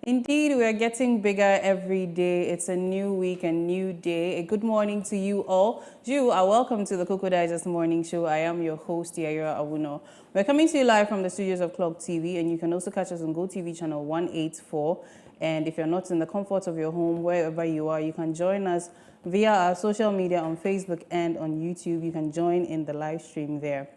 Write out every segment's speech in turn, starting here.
Indeed, we are getting bigger every day. It's a new week, a new day. A good morning to you all. You are welcome to the Koko Digest Morning Show. I am your host, Yaira Awuno. We're coming to you live from the studios of Clock TV, and you can also catch us on GoTV channel 184. And if you're not in the comfort of your home, wherever you are, you can join us via our social media on Facebook and on YouTube. You can join in the live stream there.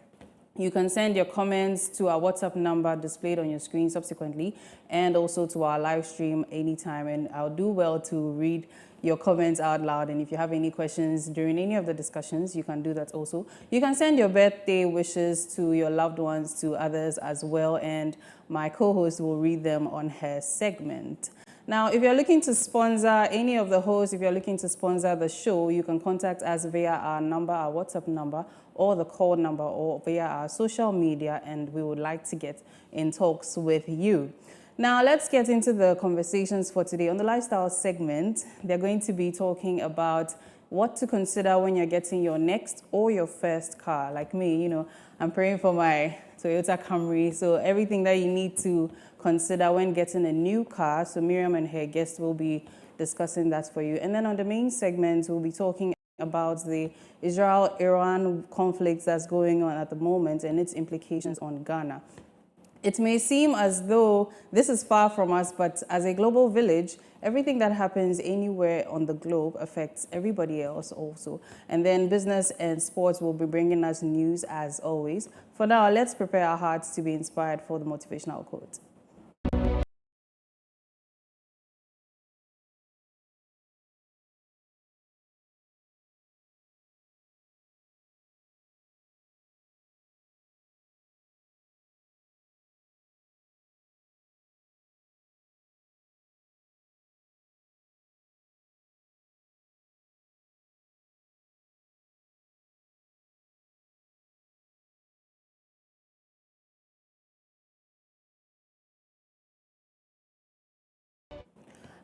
You can send your comments to our WhatsApp number displayed on your screen subsequently, and also to our live stream anytime. And I'll do well to read your comments out loud. And if you have any questions during any of the discussions, you can do that also. You can send your birthday wishes to your loved ones, to others as well. And my co-host will read them on her segment. Now, if you're looking to sponsor any of the hosts, if you're looking to sponsor the show, you can contact us via our number, our WhatsApp number, or the call number, or via our social media, and we would like to get in talks with you. Now, let's get into the conversations for today. On the lifestyle segment, they're going to be talking about what to consider when you're getting your next or your first car. Like me, I'm praying for my Toyota Camry, so everything that you need to consider when getting a new car. So Miriam and her guest will be discussing that for you. And then on the main segment, we'll be talking about the Israel-Iran conflict that's going on at the moment and its implications on Ghana. It may seem as though this is far from us, but as a global village, everything that happens anywhere on the globe affects everybody else also. And then business and sports will be bringing us news as always. For now, let's prepare our hearts to be inspired for the motivational quote.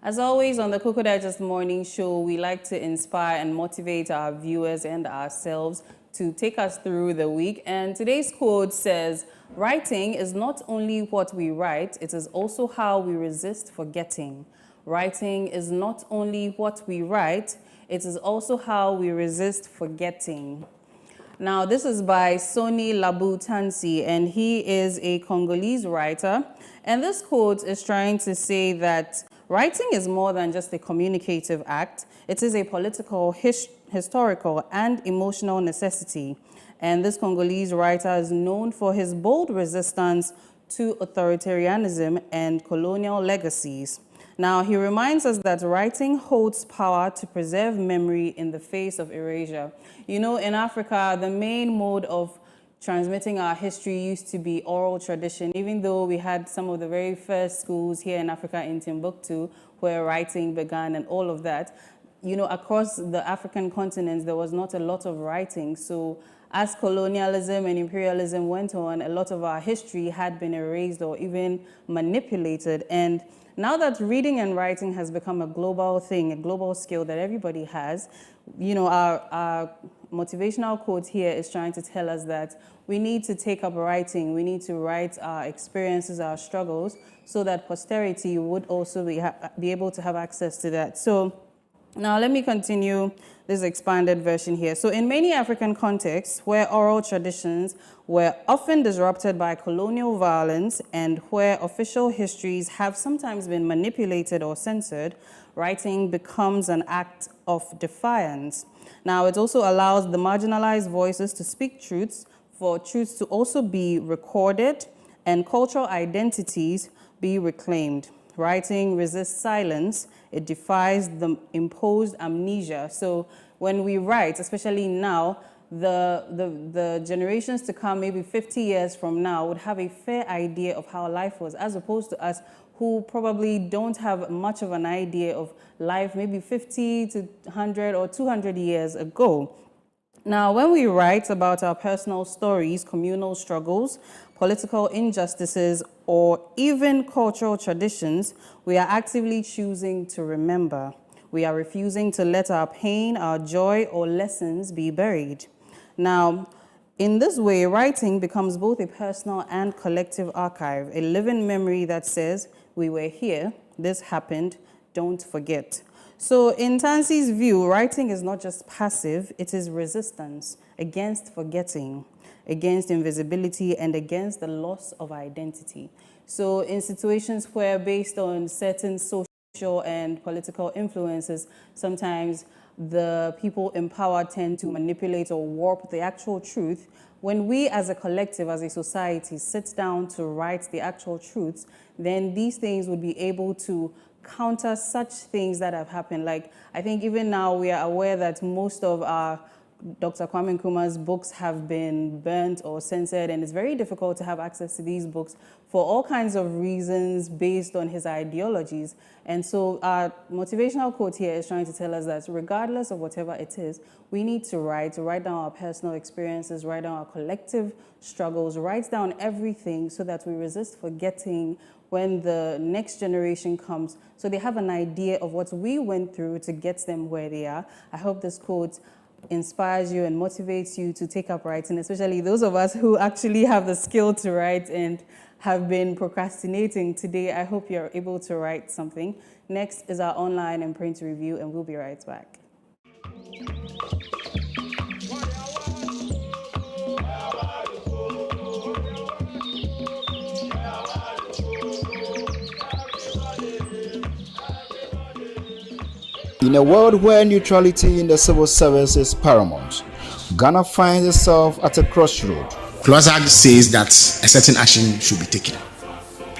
As always, on the Koko Digest Morning Show, we like to inspire and motivate our viewers and ourselves to take us through the week. And today's quote says, "Writing is not only what we write, it is also how we resist forgetting. Writing is not only what we write, it is also how we resist forgetting." Now, this is by Soni Labutansi, and he is a Congolese writer. And this quote is trying to say that writing is more than just a communicative act. It is a political, historical, and emotional necessity. And this Congolese writer is known for his bold resistance to authoritarianism and colonial legacies. Now, he reminds us that writing holds power to preserve memory in the face of erasure. In Africa, the main mode of transmitting our history used to be oral tradition, even though we had some of the very first schools here in Africa in Timbuktu where writing began and all of that. Across the African continents, there was not a lot of writing. So as colonialism and imperialism went on, a lot of our history had been erased or even manipulated. And now that reading and writing has become a global thing, a global skill that everybody has, our motivational quote here is trying to tell us that we need to take up writing. We need to write our experiences, our struggles, so that posterity would also be able to have access to that. So now let me continue this expanded version here. So in many African contexts where oral traditions were often disrupted by colonial violence and where official histories have sometimes been manipulated or censored, writing becomes an act of defiance. Now, it also allows the marginalized voices to speak truths, for truths to also be recorded, and cultural identities be reclaimed. Writing resists silence. It defies the imposed amnesia. So when we write, especially now, the generations to come, maybe 50 years from now, would have a fair idea of how life was, as opposed to us who probably don't have much of an idea of life maybe 50 to 100 or 200 years ago. Now, when we write about our personal stories, communal struggles, political injustices, or even cultural traditions, we are actively choosing to remember. We are refusing to let our pain, our joy, or lessons be buried. Now, in this way, writing becomes both a personal and collective archive, a living memory that says, we were here, this happened, don't forget. So in Tansey's view, writing is not just passive, it is resistance against forgetting, against invisibility, and against the loss of identity. So in situations where, based on certain social and political influences, sometimes the people in power tend to manipulate or warp the actual truth. When we as a collective, as a society, sit down to write the actual truths, then these things would be able to counter such things that have happened. Like, I think even now we are aware that most of our Dr. Kwame Nkrumah's books have been burnt or censored, and it's very difficult to have access to these books for all kinds of reasons based on his ideologies. And so our motivational quote here is trying to tell us that regardless of whatever it is, we need to write down our personal experiences, write down our collective struggles, write down everything so that we resist forgetting when the next generation comes, so they have an idea of what we went through to get them where they are. I hope this quote inspires you and motivates you to take up writing, especially those of us who actually have the skill to write and have been procrastinating today. I hope you're able to write something. Next is our online and print review, and we'll be right back. In a world where neutrality in the civil service is paramount, Ghana finds itself at a crossroad. CLOSAG says that a certain action should be taken,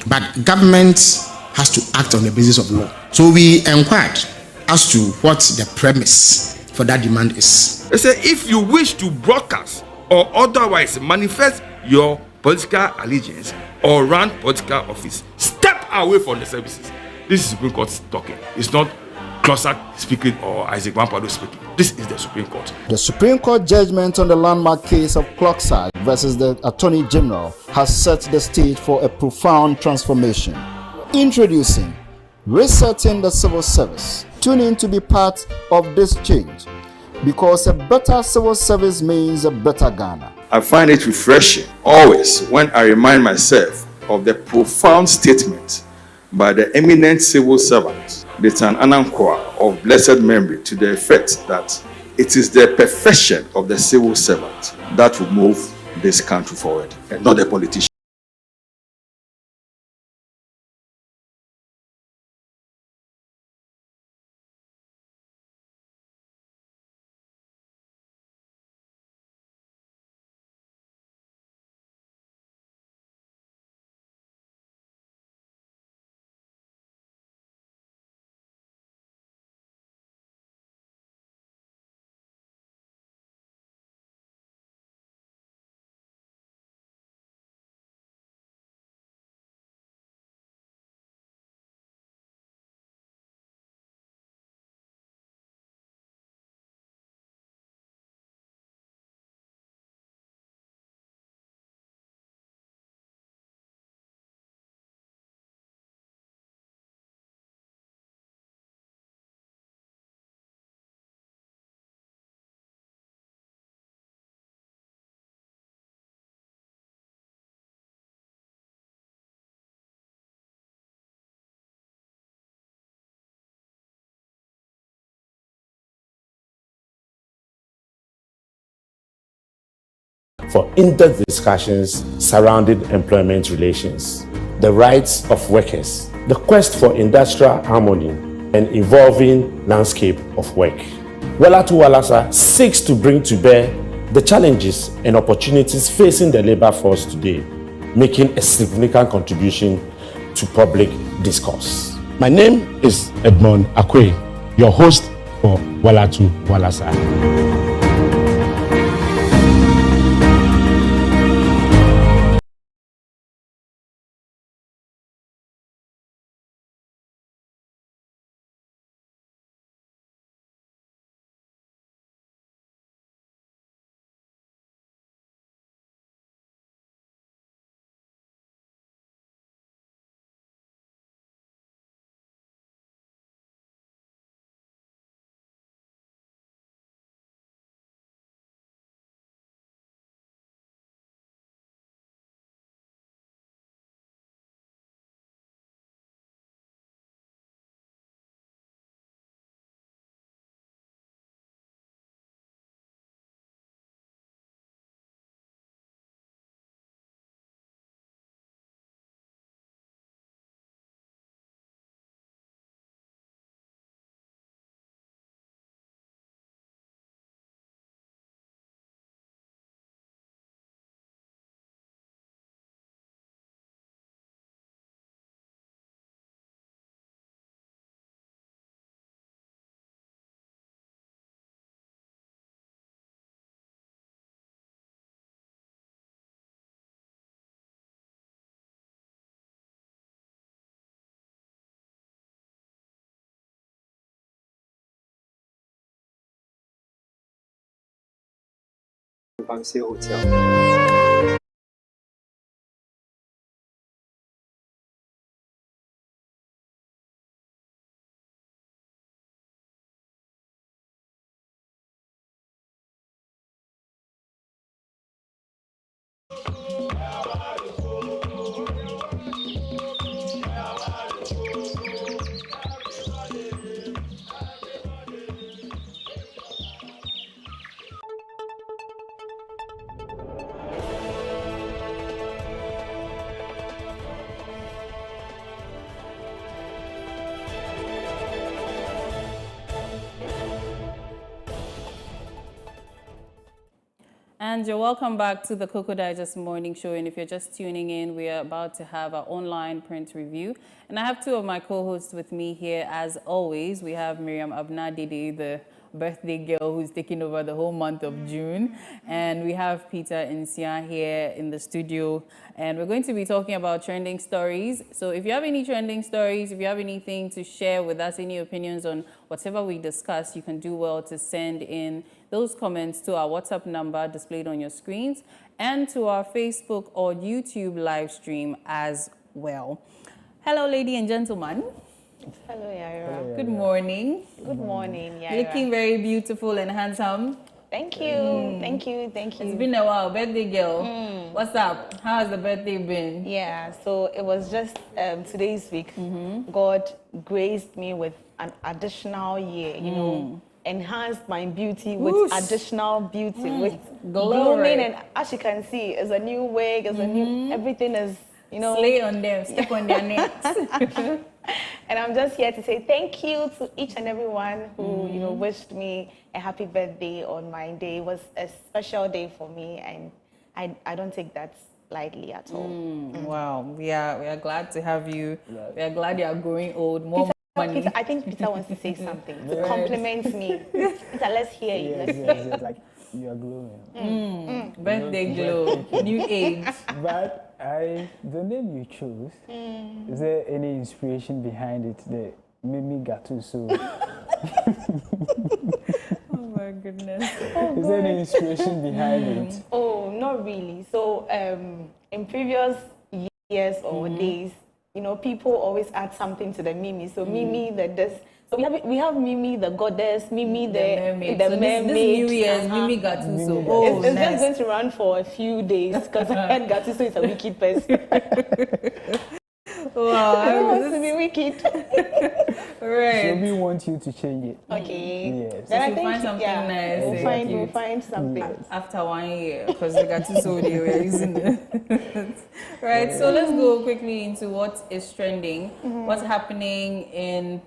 but government has to act on the basis of law. So we inquired as to what the premise for that demand is. They say if you wish to broadcast or otherwise manifest your political allegiance or run political office, step away from the services. This is Supreme Court talking. It's not CLOSAG speaking or Isaac Wampado speaking. This is the Supreme Court. The Supreme Court judgment on the landmark case of CLOSAG versus the Attorney General has set the stage for a profound transformation. Introducing Resetting the Civil Service. Tune in to be part of this change, because a better civil service means a better Ghana. I find it refreshing always when I remind myself of the profound statement by the eminent civil servant, the Tan Anankwa of blessed memory, to the effect that it is the perfection of the civil servant that will move this country forward, and not the politician. For in-depth discussions surrounding employment relations, the rights of workers, the quest for industrial harmony, and evolving landscape of work. Walatu Walasa seeks to bring to bear the challenges and opportunities facing the labor force today, making a significant contribution to public discourse. My name is Edmond Akwe, your host for Walatu Walasa. Banksy Hotel. And you're welcome back to the Koko Digest Morning Show. And if you're just tuning in, we are about to have our online print review. And I have two of my co-hosts with me here. As always, we have Miriam Abnadidi, the birthday girl who's taking over the whole month of June. And we have Peter Insia here in the studio. And we're going to be talking about trending stories. So if you have any trending stories, if you have anything to share with us, any opinions on whatever we discuss, you can do well to send in those comments to our WhatsApp number displayed on your screens and to our Facebook or YouTube live stream as well. Hello, ladies and gentlemen. Hello, Yaira. Good morning. Good morning, Yaira. Looking very beautiful and handsome. Thank you. Thank you. Thank you. It's been a while. Birthday girl. What's up? How has the birthday been? Yeah, so it was just today's week. God graced me with an additional year, you know, enhanced my beauty with additional beauty, with blooming. And as you can see, it's a new wig, it's a new, everything is, you know. Slay on them, step on their necks. And I'm just here to say thank you to each and everyone who, you know, wished me a happy birthday on my day. It was a special day for me, and I don't take that lightly at all. Wow, we are glad to have you. We are glad you are growing old. More money. Peter, I think Peter wants to say something to compliment me. Peter, let's hear you. Let's hear you. Yes, like you are glowing. Birthday glow, new age. But the name you chose, is there any inspiration behind it? The Mimi Gattuso. Oh my goodness. Is there any inspiration behind it? Oh, not really. So, in previous years or days, you know, people always add something to the Mimi. So Mimi, so we have Mimi the goddess, Mimi the mermaid. So this New Year's, Mimi Gattuso. Oh, it's just going to run for a few days because I heard Gattuso is a wicked person. Wow, I want to be wicked. Right. So we want you to change it. Okay. Yes. Then I We'll think find something nice. We'll find something. After 1 year, because the Gattuso they were using it. Right. So let's go quickly into what is trending. What's happening in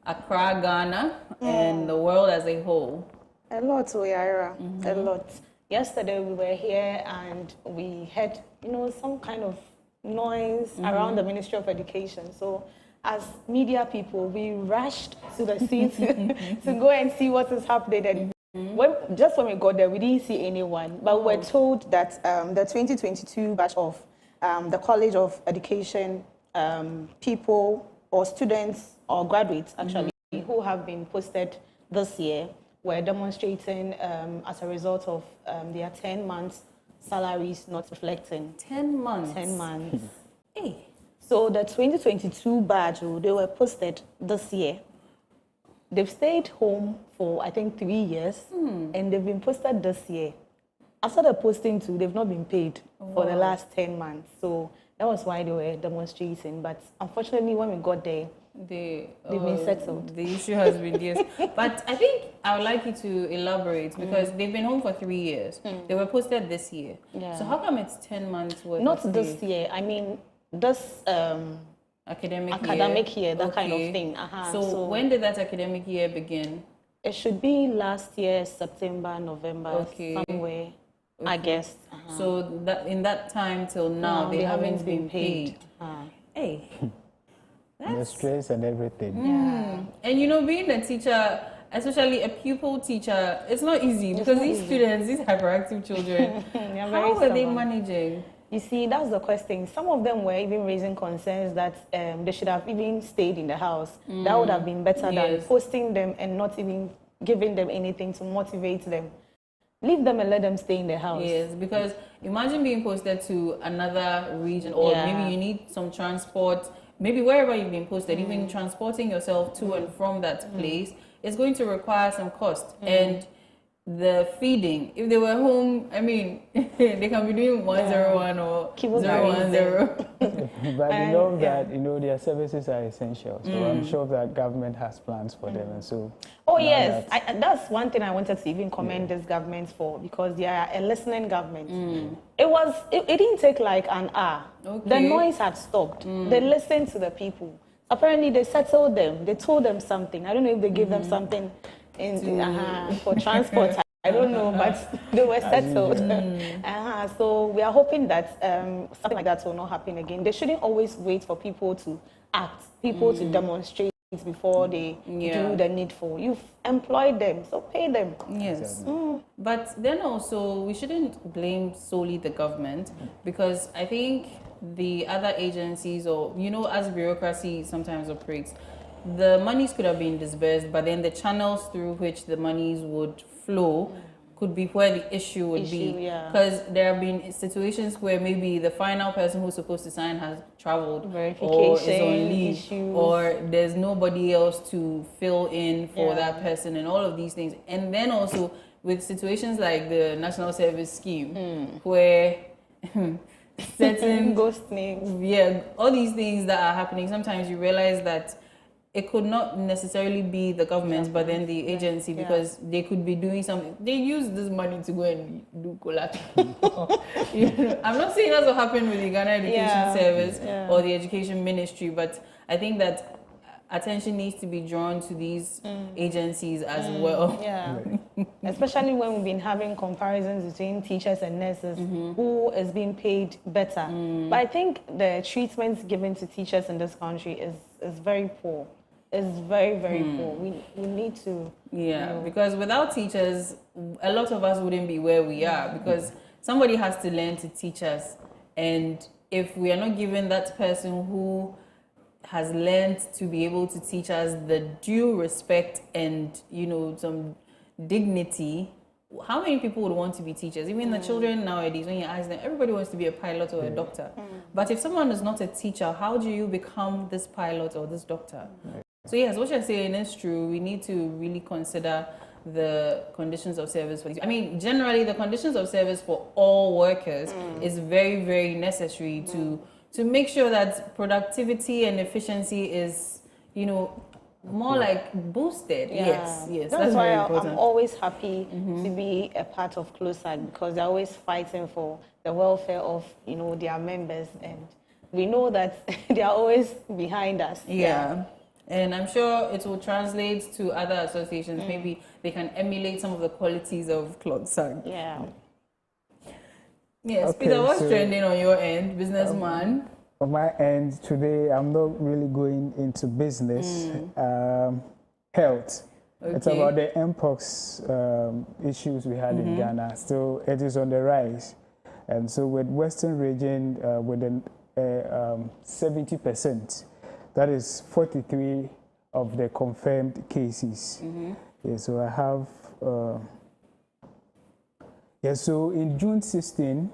Accra, Ghana, and the world as a whole. A lot, Yaira. A lot. Yesterday we were here and we had, you know, some kind of noise around the Ministry of Education. So as media people, we rushed to the scene to go and see what is happening. And just when we got there, we didn't see anyone. But we were told that the 2022 batch of the College of Education people or students or graduates, actually, who have been posted this year were demonstrating as a result of their 10 months salaries not reflecting. 10 months. 10 months. Hey. So the 2022 badge, they were posted this year. They've stayed home for, I think, 3 years, and they've been posted this year. After the posting too, they've not been paid for the last 10 months. So that was why they were demonstrating. But unfortunately, when we got there, they've been settled. The issue has been yes. But I think I would like you to elaborate because they've been home for 3 years. They were posted this year. Yeah. So how come it's 10 months worth? Not this year. I mean, this academic year, that kind of thing. So when did that academic year begin? It should be last year, September, November, somewhere, I guess. So that in that time till now, they haven't been paid. Hey. The stress and everything. And you know, being a teacher, especially a pupil teacher, it's not easy because these students, these hyperactive children, how are they managing? You see, that's the question. Some of them were even raising concerns that they should have even stayed in the house. That would have been better than posting them and not even giving them anything to motivate them. leave them and let them stay in the house. Yes, because imagine being posted to another region, or maybe you need some transport, maybe wherever you've been posted, even transporting yourself to and from that place is going to require some cost. And the feeding, if they were home, I mean, they can be doing 101 or 010. But we know that, you know, their services are essential. So I'm sure that government has plans for them. And so. Oh, yes. That's one thing I wanted to even commend this government for, because they are a listening government. It didn't take like an hour. Okay. The noise had stopped. They listened to the people. Apparently, they settled them. They told them something. I don't know if they gave them something for transport. I don't know, but they were settled. So we are hoping that something like that will not happen again. They shouldn't always wait for people to act, people to demonstrate before they do the needful. You've employed them, so pay them. Yes. But then also, we shouldn't blame solely the government, because I think the other agencies, or, you know, as bureaucracy sometimes operates, the monies could have been disbursed, but then the channels through which the monies would flow could be where the issue would be. Because there have been situations where maybe the final person who's supposed to sign has traveled, or is on leave, or there's nobody else to fill in for that person, and all of these things. And then also with situations like the National Service Scheme, where certain ghost names, all these things that are happening, sometimes you realize that it could not necessarily be the government, but then the agency, because they could be doing something. They use this money to go and do collateral. You know, I'm not saying that's what happened with the Ghana Education Service or the Education Ministry, but I think that attention needs to be drawn to these agencies as well. Especially when we've been having comparisons between teachers and nurses, who is being paid better. But I think the treatment given to teachers in this country is very poor. It's very, very poor. We need to... you know, because without teachers, a lot of us wouldn't be where we are, because somebody has to learn to teach us. And if we are not given that person who has learned to be able to teach us the due respect and, you know, some dignity, how many people would want to be teachers? Even the children nowadays, when you ask them, everybody wants to be a pilot or a doctor. But if someone is not a teacher, how do you become this pilot or this doctor? So yes, what you're saying is true. We need to really consider the conditions of service for these. I mean, generally, the conditions of service for all workers is very, very necessary to make sure that productivity and efficiency is, you know, more like boosted. Yes. That's why I'm always happy to be a part of CLOSAG, because they're always fighting for the welfare of, you know, their members, and we know that they are always behind us. And I'm sure it will translate to other associations. Maybe they can emulate some of the qualities of CLOSAG. Yes, okay, Peter, what's trending on your end, businessman? On my end today, I'm not really going into business. Health. Okay. It's about the mpox issues we had in Ghana. So it is on the rise. And so with Western region, with 70%, that is 43 of the confirmed cases. So I have, so in June 16,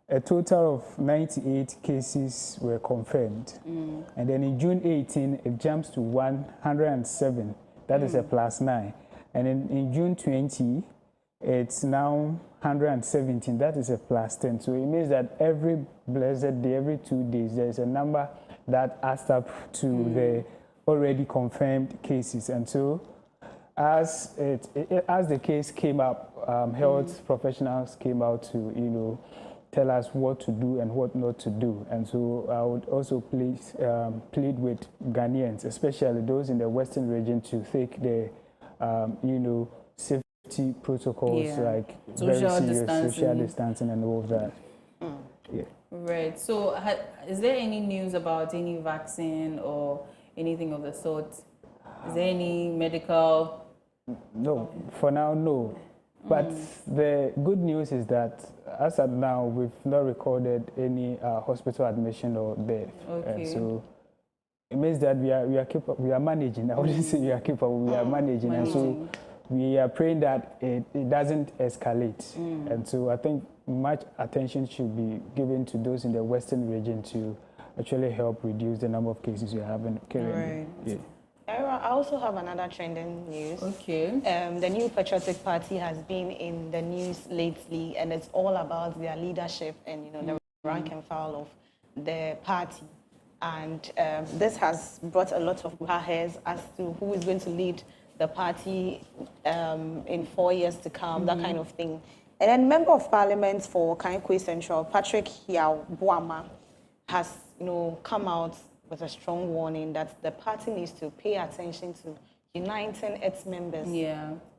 a total of 98 cases were confirmed. And then in June 18, it jumps to 107. That is a +9. And in June 20, it's now 117. That is a +10. So it means that every blessed day, every 2 days, there's a number that adds up to the already confirmed cases. And so as the case came up, health professionals came out to, you know, tell us what to do and what not to do. And so I would also plead with Ghanaians, especially those in the Western region, to take the, you know, safety protocols like social distancing and all of that. Right. So is there any news about any vaccine or anything of the sort? Is there any medical? No, for now, no. But the good news is that as of now, we've not recorded any hospital admission or death. And so it means that we are managing. I wouldn't say we are capable, we are managing. And so we are praying that it doesn't escalate. And so I think much attention should be given to those in the Western region to actually help reduce the number of cases we are having currently. Right. Yeah. I also have another trending news. Okay. The New Patriotic Party has been in the news lately, and it's all about their leadership and the rank and file of the party. And this has brought a lot of hairs as to who is going to lead the party in 4 years to come, that kind of thing. And then Member of Parliament for Kankwe Central, Patrick Hiabuama, has come out with a strong warning that the party needs to pay attention to uniting its members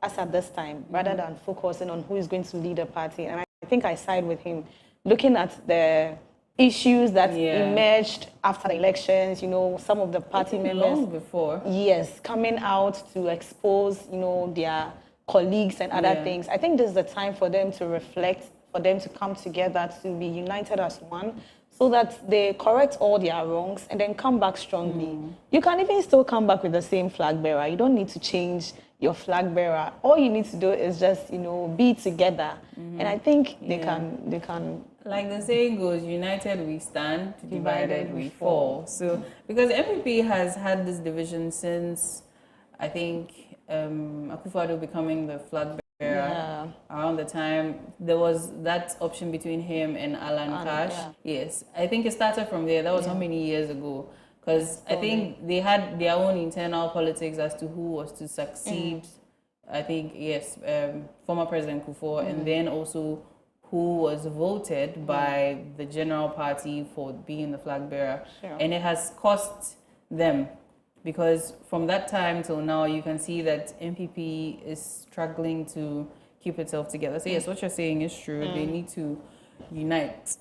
as at this time, rather than focusing on who is going to lead the party. And I think I side with him, looking at the issues that emerged after the elections, some of the party members long before. Yes, coming out to expose, their colleagues and other things. I think this is the time for them to reflect, for them to come together, to be united as one, so that they correct all their wrongs and then come back strongly. You can even still come back with the same flag bearer. You don't need to change your flag bearer. All you need to do is just, be together. And I think they can. Like the saying goes, united we stand, divided we fall. So, because MPP has had this division since, I think, Akufo-Addo becoming the flag bearer. Around the time there was that option between him and Alan Cash. Yes, I think it started from there. That was how many years ago? Because I think they had their own internal politics as to who was to succeed. I think former President Kufuor, and then also who was voted by the general party for being the flag bearer. And it has cost them, because from that time till now, you can see that MPP is struggling to keep itself together. So yes, what you're saying is true. They need to unite.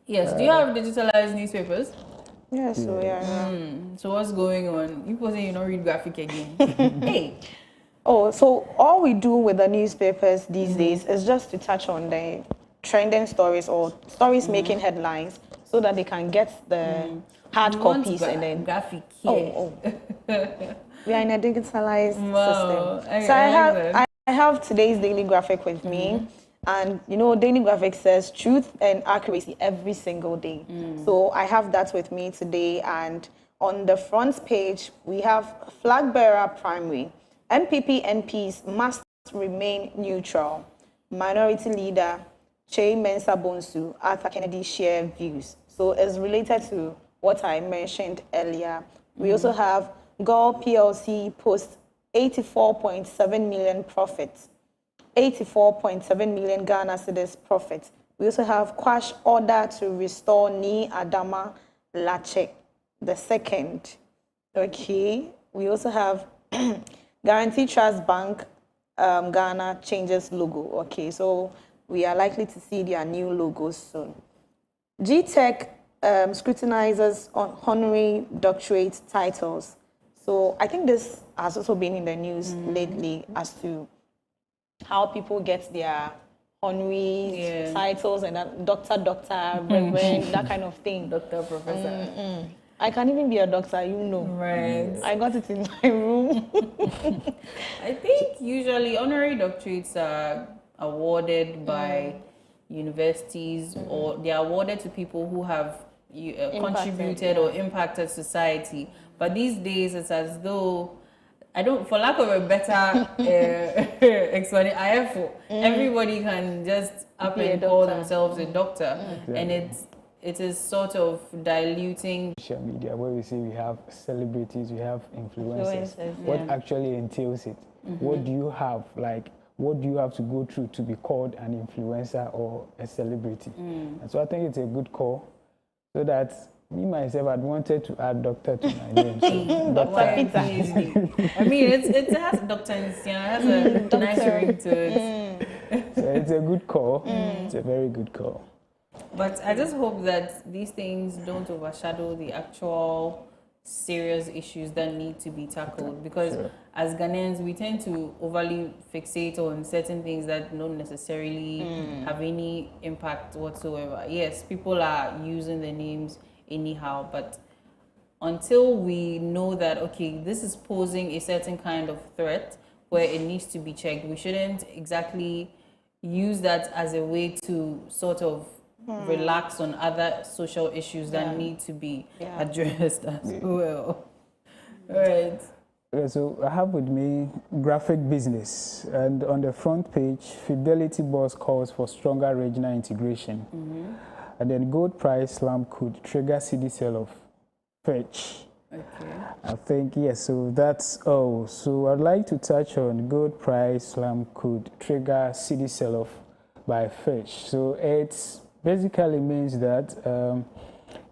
Yes, do you have digitalized newspapers? Yes, so So what's going on? You people say you don't read graphic again. Hey. Oh, so all we do with the newspapers these days is just to touch on the trending stories or stories making headlines, so that they can get the hard copies and then graphic here. We are in a digitalized system. So I have today's daily graphic with me, and daily graphic says truth and accuracy every single day. So I have that with me today, and on the front page we have flag bearer primary. MPP MPs must remain neutral. Minority leader Che Mensa Bonsu, Arthur Kennedy share views. So it's related to what I mentioned earlier. We also have Gall PLC post 84.7 million profits, 84.7 million Ghana cedis profit. We also have Quash order to restore Ni Adama Lache II. Okay. We also have Guarantee Trust Bank Ghana changes logo. Okay, so we are likely to see their new logos soon. GTech scrutinizes on honorary doctorate titles. So I think this has also been in the news lately as to how people get their honorary titles and doctor, reverend, that kind of thing. Doctor, professor. I can even be a doctor, Right. I got it in my room. I think usually honorary doctorates are awarded by universities, or they are awarded to people who have contributed or impacted society. But these days, it's as though, for lack of a better explanation, everybody can just up and call themselves a doctor, and it is sort of diluting social media, where we see we have celebrities, we have influencers. What actually entails it? What do you have, what do you have to go through to be called an influencer or a celebrity? And so I think it's a good call, so that me myself, I'd wanted to add doctor to my name. So Dr. Peter. I mean, it has Dr. Nsia, it has a nice ring to it. So it's a good call. It's a very good call. But I just hope that these things don't overshadow the actual serious issues that need to be tackled, because as Ghanaians, we tend to overly fixate on certain things that don't necessarily have any impact whatsoever. Yes, people are using the names anyhow, but until we know that, okay, this is posing a certain kind of threat, where it needs to be checked. We shouldn't exactly use that as a way to sort of relax on other social issues that need to be addressed as well. All right. So I have with me graphic business, and on the front page, Fidelity Boss calls for stronger regional integration. And then gold price slump could trigger CD sell-off. Fetch. Okay. I think, yes, so that's all. So I'd like to touch on gold price slump could trigger CD sell-off by Fetch. So it basically means that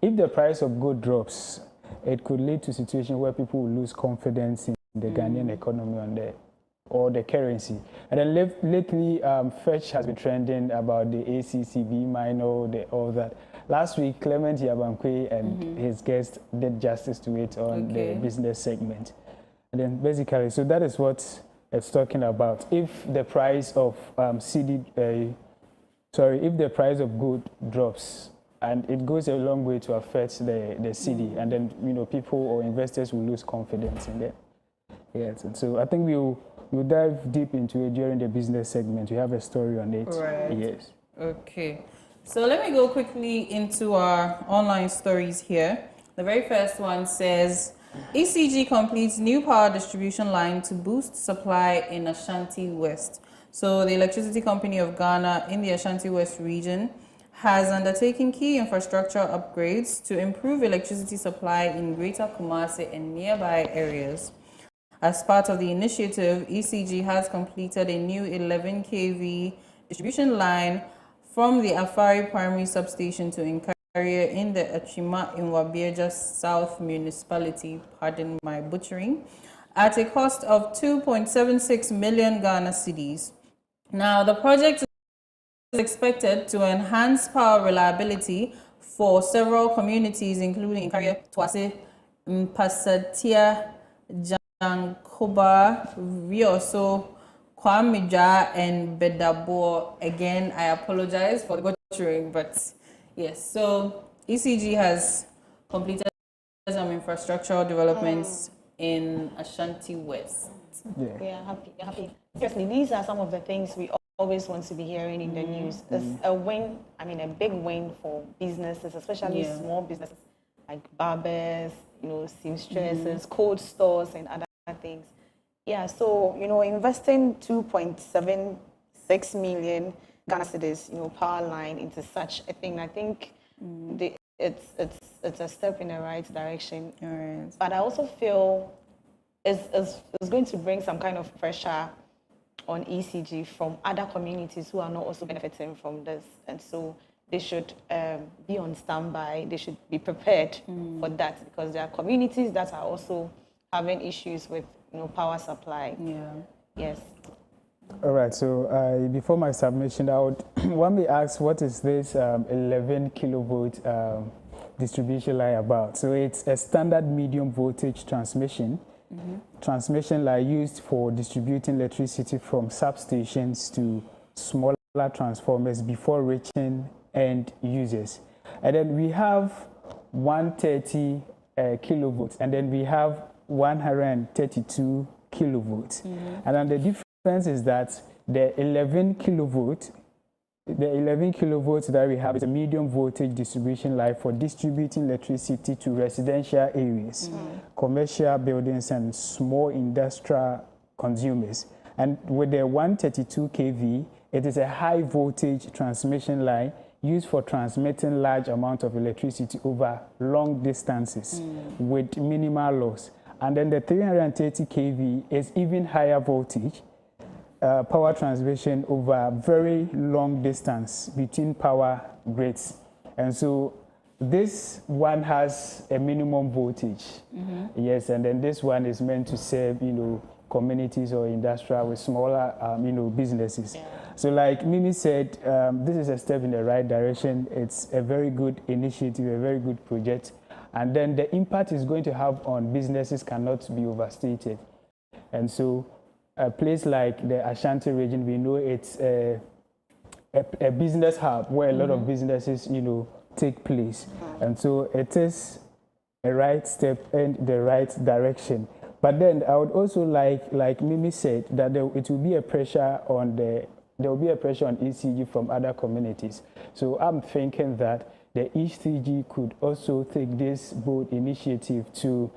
if the price of gold drops, it could lead to a situation where people will lose confidence in the Ghanaian economy or the currency. And then lately, Fetch has been trending about the ACCB minor, all that. Last week, Clement Yabankwe and his guest did justice to it on the business segment. And then basically, so that is what it's talking about. If the price of if the price of gold drops, and it goes a long way to affect the CD, and then people or investors will lose confidence in that. Yes, and so I think we'll dive deep into it during the business segment. We have a story on it. Right. Yes. Okay. So let me go quickly into our online stories here. The very first one says, ECG completes new power distribution line to boost supply in Ashanti West. So the Electricity Company of Ghana in the Ashanti West region has undertaken key infrastructure upgrades to improve electricity supply in Greater Kumasi and nearby areas. As part of the initiative, ECG has completed a new 11 kV distribution line from the Afari Primary Substation to Nkaria in the Achima in Wabieja South Municipality, pardon my butchering, at a cost of 2.76 million Ghana cedis. Now, the project is expected to enhance power reliability for several communities, including Nkaria, Twase, Mpasatia, Jankoba, Rioso, Kwamija, and Bedabo. Again, I apologize for the butchering, but yes. So ECG has completed some infrastructural developments in Ashanti West. Yeah, happy. Seriously, these are some of the things we always want to be hearing in the news. It's a win, a big win for businesses, especially small businesses like barbers, seamstresses, cold stores, and other things. Yeah, so, investing 2.76 million Ghana cedis, power line into such a thing, I think it's a step in the right direction. Right. But I also feel it's going to bring some kind of pressure on ECG from other communities who are not also benefiting from this. And so they should be on standby. They should be prepared for that, because there are communities that are also having issues with power supply. Yeah. Yes. All right. So before my submission, I would want me ask, what is this 11 kilovolt distribution line about? So it's a standard medium voltage transmission line used for distributing electricity from substations to smaller transformers before reaching end users. And then we have 130 kilovolts, and then we have 132 kilovolts. And then the difference is that the 11 kilovolts that we have is a medium voltage distribution line for distributing electricity to residential areas, commercial buildings, and small industrial consumers. And with the 132 kV, it is a high voltage transmission line used for transmitting large amounts of electricity over long distances with minimal loss. And then the 330 kV is even higher voltage power transmission over very long distance between power grids. And so this one has a minimum voltage. Yes, and then this one is meant to serve, communities or industrial with smaller, businesses. Yeah. So like Mimi said, this is a step in the right direction. It's a very good initiative, a very good project. And then the impact it's going to have on businesses cannot be overstated. And so a place like the Ashanti region, we know it's a business hub where a lot of businesses, take place. And so it is a right step in the right direction. But then I would also like Mimi said, that it will be a pressure on there will be a pressure on ECG from other communities. So I'm thinking that the ECG could also take this bold initiative to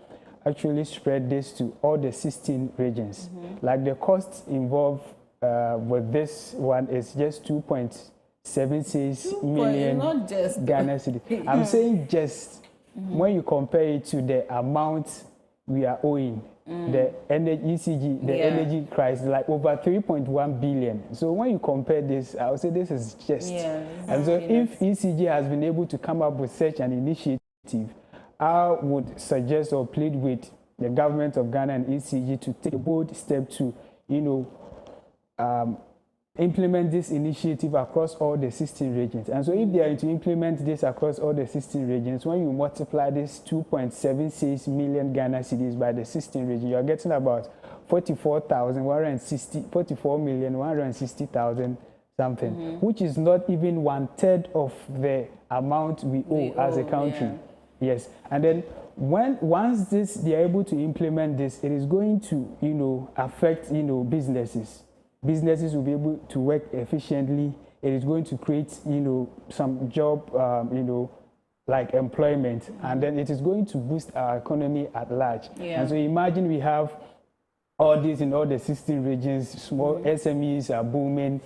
actually spread this to all the 16 regions. Like the cost involved with this one is just 2.76 million not just Ghana cedi. I'm saying just when you compare it to the amount we are owing, the energy ECG, the energy crisis, like over 3.1 billion. So when you compare this, I would say this is just. And so if ECG has been able to come up with such an initiative, I would suggest or plead with the government of Ghana and ECG to take a bold step to, implement this initiative across all the 16 regions. And so if they are to implement this across all the 16 regions, when you multiply this 2.76 million Ghana cedis by the 16 regions, you're getting about 44,160,000 something, which is not even 1/3 of the amount we owe as a country. Yes, and then once they are able to implement this, it is going to affect businesses. Businesses will be able to work efficiently. It is going to create some job like employment, and then it is going to boost our economy at large. And so imagine we have all these in all the 16 regions. Small SMEs are booming.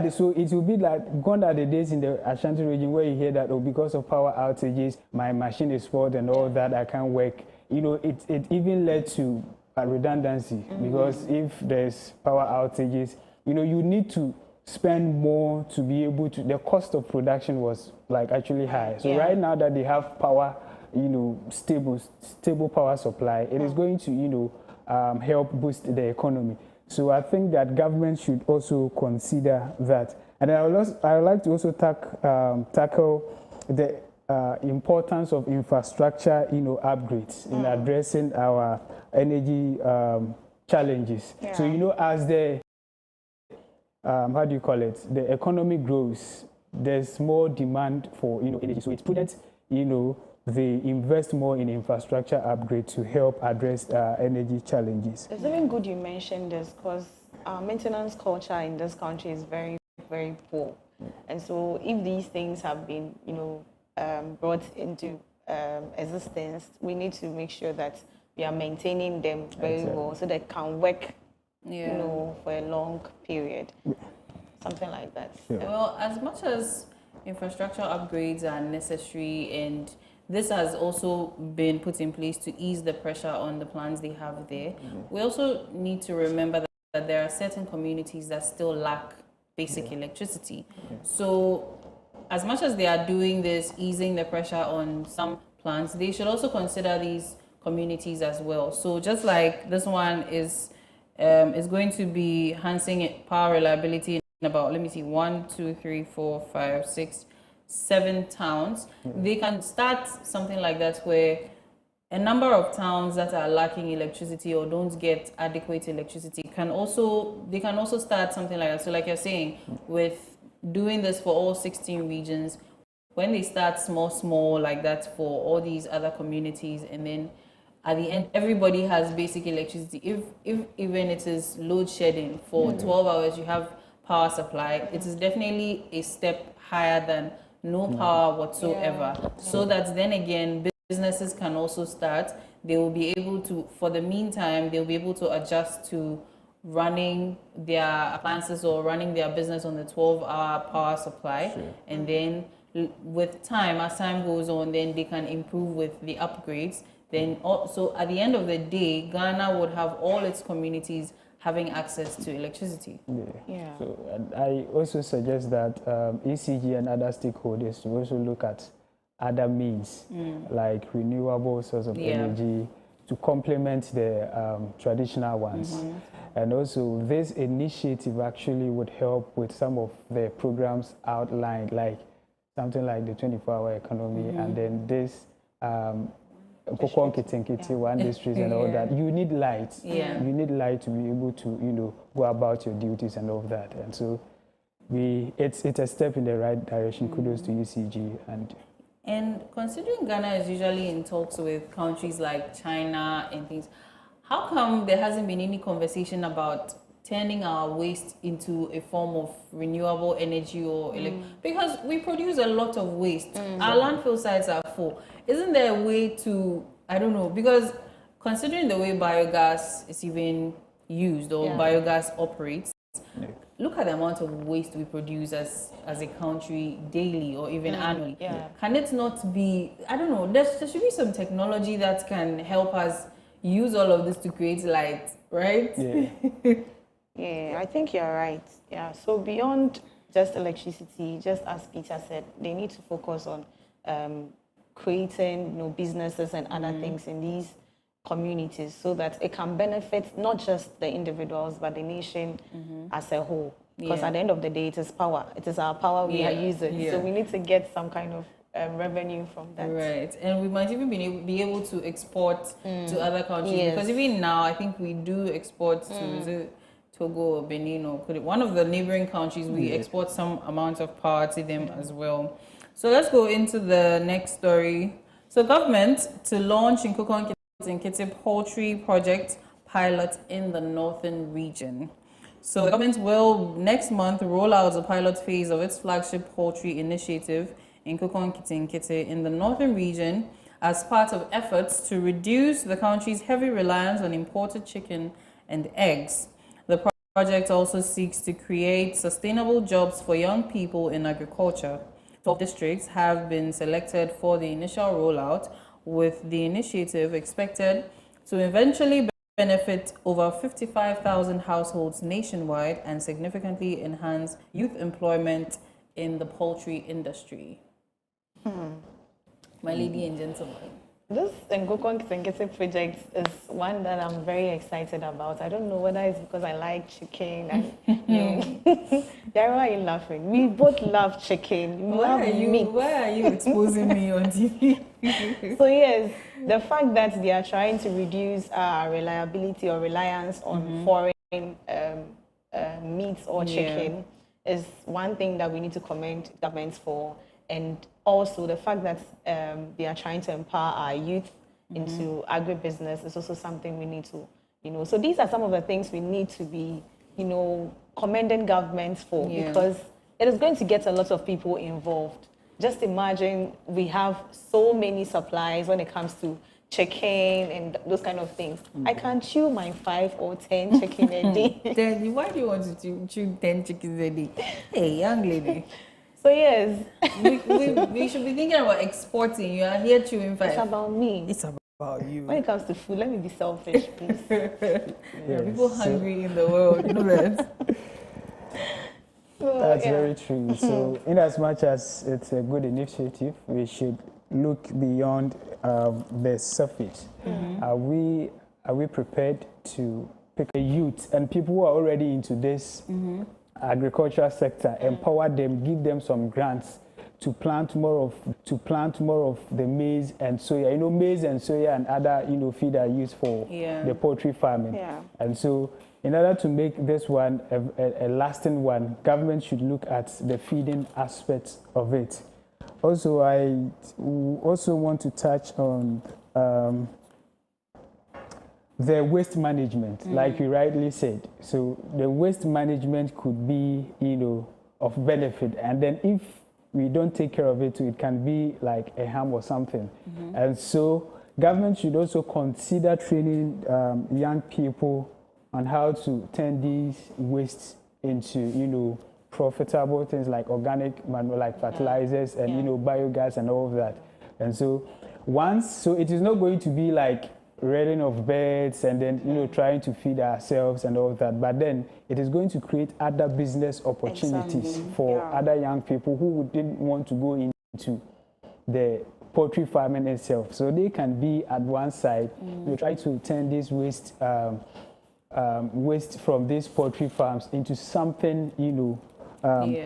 So it will be like gone are the days in the Ashanti region where you hear that, because of power outages, my machine is spoiled and all that, I can't work. It even led to redundancy, because if there's power outages, you need to spend more to be able to. The cost of production was like actually high. So right now that they have power, stable power supply, it is going to help boost the economy. So I think that government should also consider that. And I would like to also tackle the importance of infrastructure, upgrades in addressing our energy challenges. So, as the how do you call it? The economy grows, there's more demand for energy. So it's prudent, they invest more in infrastructure upgrade to help address energy challenges. It's even good you mentioned this, because maintenance culture in this country is very, very poor. And so if these things have been, brought into existence, we need to make sure that we are maintaining them very well, so they can work, for a long period. Something like that. Well, as much as infrastructure upgrades are necessary, and this has also been put in place to ease the pressure on the plants they have there, we also need to remember that there are certain communities that still lack basic electricity. So as much as they are doing this, easing the pressure on some plants, they should also consider these communities as well. So just like this one is going to be enhancing power reliability in about, 1, 2, 3, 4, 5, 6, 7 towns, they can start something like that where a number of towns that are lacking electricity or don't get adequate electricity they can also start something like that. So like you're saying, with doing this for all 16 regions, when they start small like that for all these other communities, and then at the end everybody has basic electricity, if even it is load shedding for 12 hours, you have power supply, it is definitely a step higher than no power whatsoever. So that then again businesses can also start. They will be able to, for the meantime, they'll be able to adjust to running their appliances or running their business on the 12-hour power supply. And then with time, as time goes on, then they can improve with the upgrades. Then also at the end of the day, Ghana would have all its communities having access to electricity. So I also suggest that ECG and other stakeholders to also look at other means like renewable sources of energy to complement the traditional ones. And also this initiative actually would help with some of the programs outlined, like something like the 24-hour economy, and then this Koko one district and all that. You need light. You need light to be able to go about your duties and all of that. And so it's a step in the right direction. Kudos to UCG. And And considering Ghana is usually in talks with countries like China and things, how come there hasn't been any conversation about turning our waste into a form of renewable energy or because we produce a lot of waste. Our landfill sites are full. Isn't there a way to, I don't know, because considering the way biogas is even used or biogas operates, look at the amount of waste we produce as a country daily or even annually. Can it not be, I don't know, there should be some technology that can help us use all of this to create light, right? Yeah, I think you're right. Yeah, so beyond just electricity, just as Peter said, they need to focus on creating, businesses and other things in these communities so that it can benefit not just the individuals but the nation as a whole. Because at the end of the day, it is power. It is our power we are using. So we need to get some kind of revenue from that. Right, and we might even be able to export to other countries because even now, I think we do export to Togo or Benin or one of the neighboring countries. We export some amount of power to them as well. So let's go into the next story. So government to launch in Koko and Kiti poultry project pilot in the northern region. So the government will next month roll out the pilot phase of its flagship poultry initiative in Koko and Kiti in the northern region as part of efforts to reduce the country's heavy reliance on imported chicken and eggs. The project also seeks to create sustainable jobs for young people in agriculture. 12 districts have been selected for the initial rollout, with the initiative expected to eventually benefit over 55,000 households nationwide and significantly enhance youth employment in the poultry industry. My lady and gentlemen. This Koko Kiti project is one that I'm very excited about. I don't know whether it's because I like chicken and Yara, why are you laughing? We both love chicken. Why are you exposing me on TV? So yes, the fact that they are trying to reduce our reliability or reliance on foreign meats or chicken is one thing that we need to commend governments for. And also the fact that they are trying to empower our youth into agribusiness is also something we need to, So these are some of the things we need to be, commending governments for because it is going to get a lot of people involved. Just imagine we have so many supplies when it comes to chicken and those kind of things. I can chew my 5 or 10 chicken a day. Then why do you want to chew 10 chickens a day? Hey, young lady. So yes, we should be thinking about exporting. You are here chewing 5. It's about me. It's about you. When it comes to food, let me be selfish, please. There are people hungry in the world, you know that. That's very true. So in as much as it's a good initiative, we should look beyond the surface. Are we prepared to pick a youth and people who are already into this agricultural sector, empower them, give them some grants to plant more of the maize and soya. Maize and soya and other feed are used for the poultry farming. And so in order to make this one a lasting one, government should look at the feeding aspects of it. Also, I also want to touch on the waste management, like you rightly said. So the waste management could be, of benefit. And then if we don't take care of it, it can be like a harm or something. And so government should also consider training young people on how to turn these wastes into, profitable things like organic, like fertilizers and, biogas and all of that. And so so it is not going to be like rearing of birds and then, trying to feed ourselves and all of that. But then it is going to create other business opportunities for other young people who didn't want to go into the poultry farming itself. So they can be at one side, try to turn this waste from these poultry farms into something,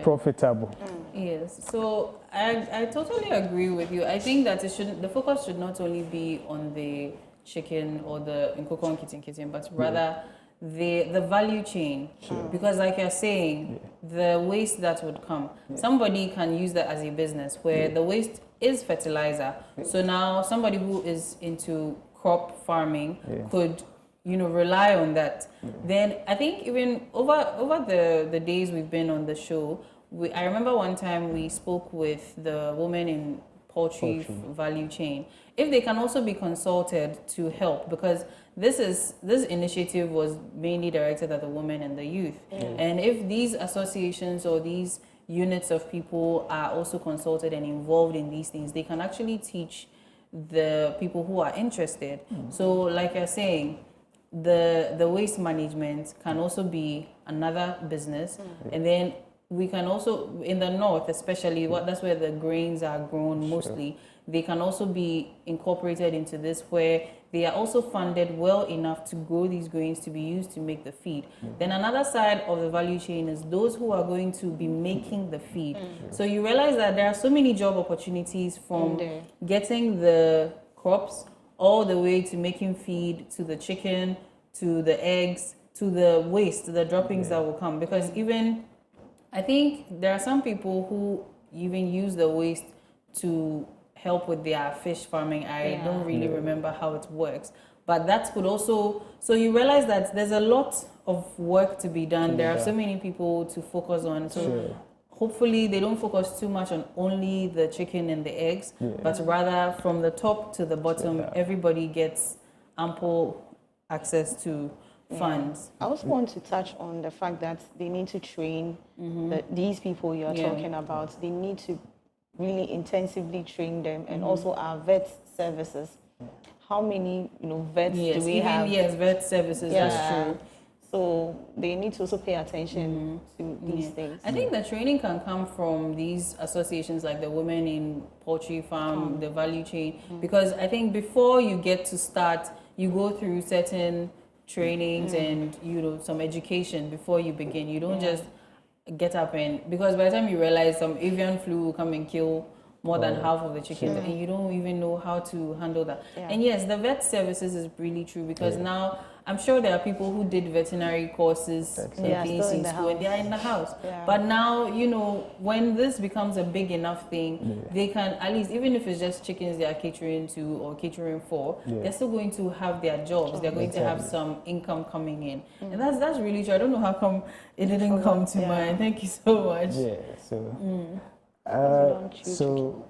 profitable. Yes, so I totally agree with you. I think that the focus should not only be on the chicken or the Koko and Kiti, but rather the value chain. Because like you're saying, the waste that would come, somebody can use that as a business where the waste is fertilizer. So now somebody who is into crop farming could, rely on that. Then I think even over the days we've been on the show, I remember one time we spoke with the woman in poultry value chain, if they can also be consulted to help, because this initiative was mainly directed at the women and the youth. And if these associations or these units of people are also consulted and involved in these things, they can actually teach the people who are interested. So like you're saying, the waste management can also be another business. And then we can also, in the north especially, that's where the grains are grown mostly, they can also be incorporated into this, where they are also funded well enough to grow these grains to be used to make the feed. Then another side of the value chain is those who are going to be making the feed. So you realize that there are so many job opportunities, from getting the crops all the way to making feed, to the chicken, to the eggs, to the waste, the droppings that will come. Because even, I think there are some people who even use the waste to help with their fish farming. I don't really remember how it works, but that could also, so you realize that there's a lot of work to be done. There are so many people to focus on. So hopefully they don't focus too much on only the chicken and the eggs, but rather from the top to the bottom, everybody gets ample access to funds. I also want to touch on the fact that they need to train these people you're talking about. They need to really intensively train them, and also our vet services. How many vets do we have? Yes, vet services, that's true. So they need to also pay attention to these things. I think the training can come from these associations like the Women in Poultry Farm, the value chain, because I think before you get to start, you go through certain trainings and some education before you begin. You don't just get up and, because by the time you realize some avian flu will come and kill more than half of the chickens, and you don't even know how to handle that. And yes, the vet services is really true, because now I'm sure there are people who did veterinary courses in school and they are in the house. But now, when this becomes a big enough thing, they can, at least, even if it's just chickens they are catering to or catering for, they're still going to have their jobs. They're going to have some income coming in. And that's really true. I don't know how come it didn't come to mind. Thank you so much. So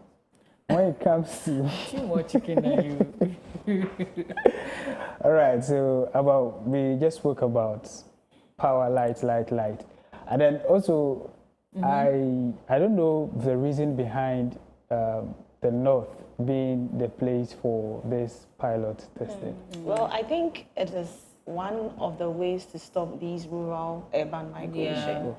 when it comes to what chicken are you? all right, so we just spoke about power, light, and then also I don't know the reason behind the north being the place for this pilot testing. Well, I think it is one of the ways to stop these rural-urban migration.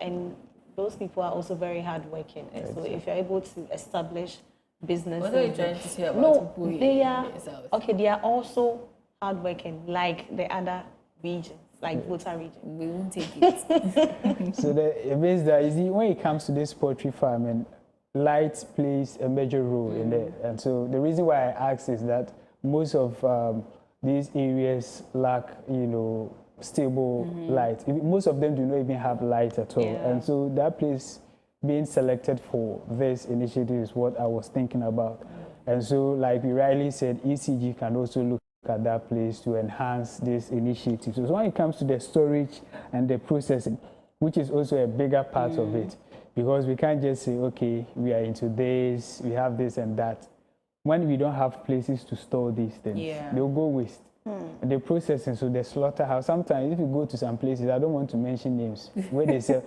And those people are also very hardworking. And so if you're able to establish business, what are you trying to say about people? They are also hardworking, like the other regions, like Volta region. We won't take it. So it means that, you see, when it comes to this poultry farming, light plays a major role in it. And so the reason why I ask is that most of these areas lack, stable light. Most of them do not even have light at all. And so that place being selected for this initiative is what I was thinking about. And so, like we rightly said, ECG can also look at that place to enhance this initiative. So when it comes to the storage and the processing, which is also a bigger part of it, because we can't just say, okay, we are into this, we have this and that. When we don't have places to store these things, they'll go waste. The processing, so the slaughterhouse, sometimes if you go to some places, I don't want to mention names, where they say,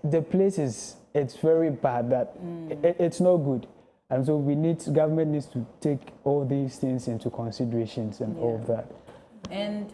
the places, it's very bad, that it's not good. And so government needs to take all these things into considerations and all of that. And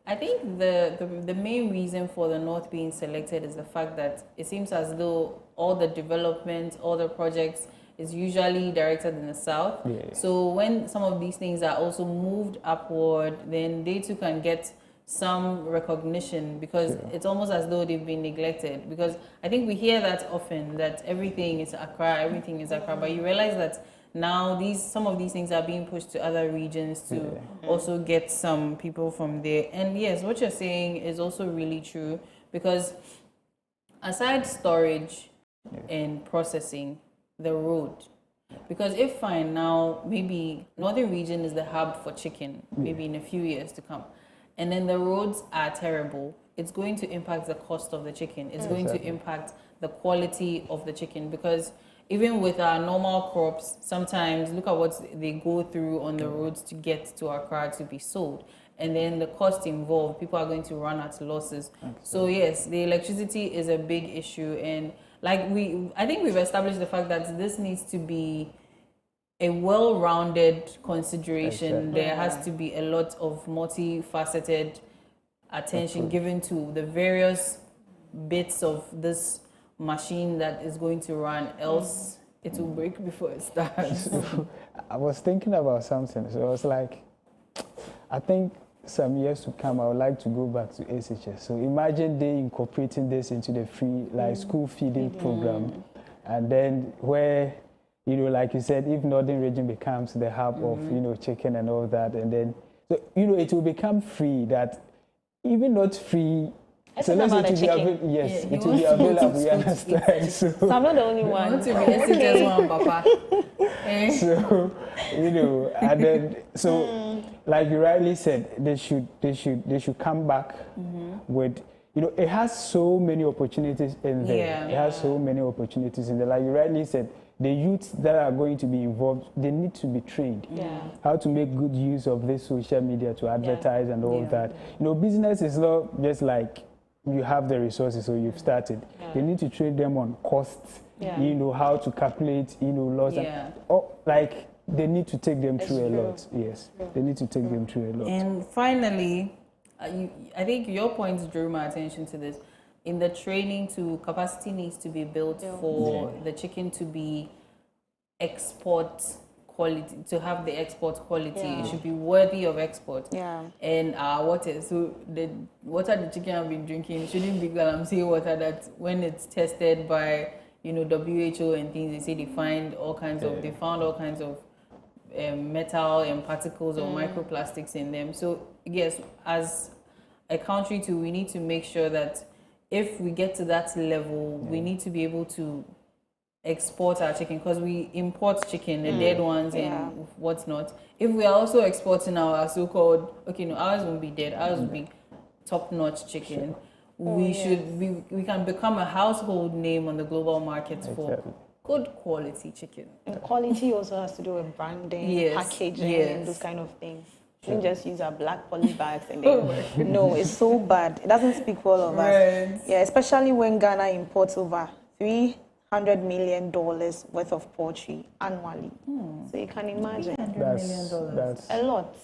I think the main reason for the North being selected is the fact that it seems as though all the development, all the projects is usually directed in the South. So when some of these things are also moved upward, then they too can get some recognition, because it's almost as though they've been neglected. Because I think we hear that often, that everything is Accra, but you realize that now some of these things are being pushed to other regions to also get some people from there. And yes, what you're saying is also really true, because aside storage and processing, the road. Because if fine now, maybe northern region is the hub for chicken, maybe in a few years to come, and then the roads are terrible, it's going to impact the cost of the chicken. It's going to impact the quality of the chicken, because even with our normal crops, sometimes look at what they go through on the roads to get to Accra to be sold. And then the cost involved, people are going to run at losses. So yes, the electricity is a big issue. And like I think we've established the fact that this needs to be a well-rounded consideration. There has to be a lot of multifaceted attention given to the various bits of this machine that is going to run, else it will break before it starts. I was thinking about something, so I was like, I think some years to come, I would like to go back to SHS. So imagine they incorporating this into the free, like school feeding program, and then where, you know, like you said, if Northern Region becomes the hub of, you know, chicken and all that, and then, so, you know, it will become free, that even not free. So let's say it will be yes, it will be available, you understand? So I'm not the only one. Want to be SHS one, Papa. So, you know, and then, so, like you rightly said, they should come back with, you know, it has so many opportunities in there. It has so many opportunities in there. Like you rightly said, the youths that are going to be involved, they need to be trained. How to make good use of this social media to advertise and all that. You know, business is not just like you have the resources, so you've started. They need to train them on costs, you know, how to calculate, you know, loss. And, like, they need to take them through a lot. Yes, they need to take them through a lot. And finally, I think your points drew my attention to this. In the training, capacity needs to be built for the chicken to be export quality, to have the export quality. It should be worthy of export. And our water, so the water the chicken have been drinking shouldn't be galamsey water that when it's tested by, you know, WHO and things, they say they find all kinds of, they found all kinds of metal and particles or microplastics in them. So yes, as a country too, we need to make sure that if we get to that level, we need to be able to export our chicken, because we import chicken, the dead ones and what's not. If we are also exporting our so-called, okay, no, ours won't be dead, ours will be top-notch chicken. We can become a household name on the global markets for good quality chicken. And quality also has to do with branding, packaging, and those kind of things. You can just use our black poly bags and then, no, it's so bad. It doesn't speak well of us. Yeah, especially when Ghana imports over $300 million worth of poultry annually. So you can imagine. That's a lot.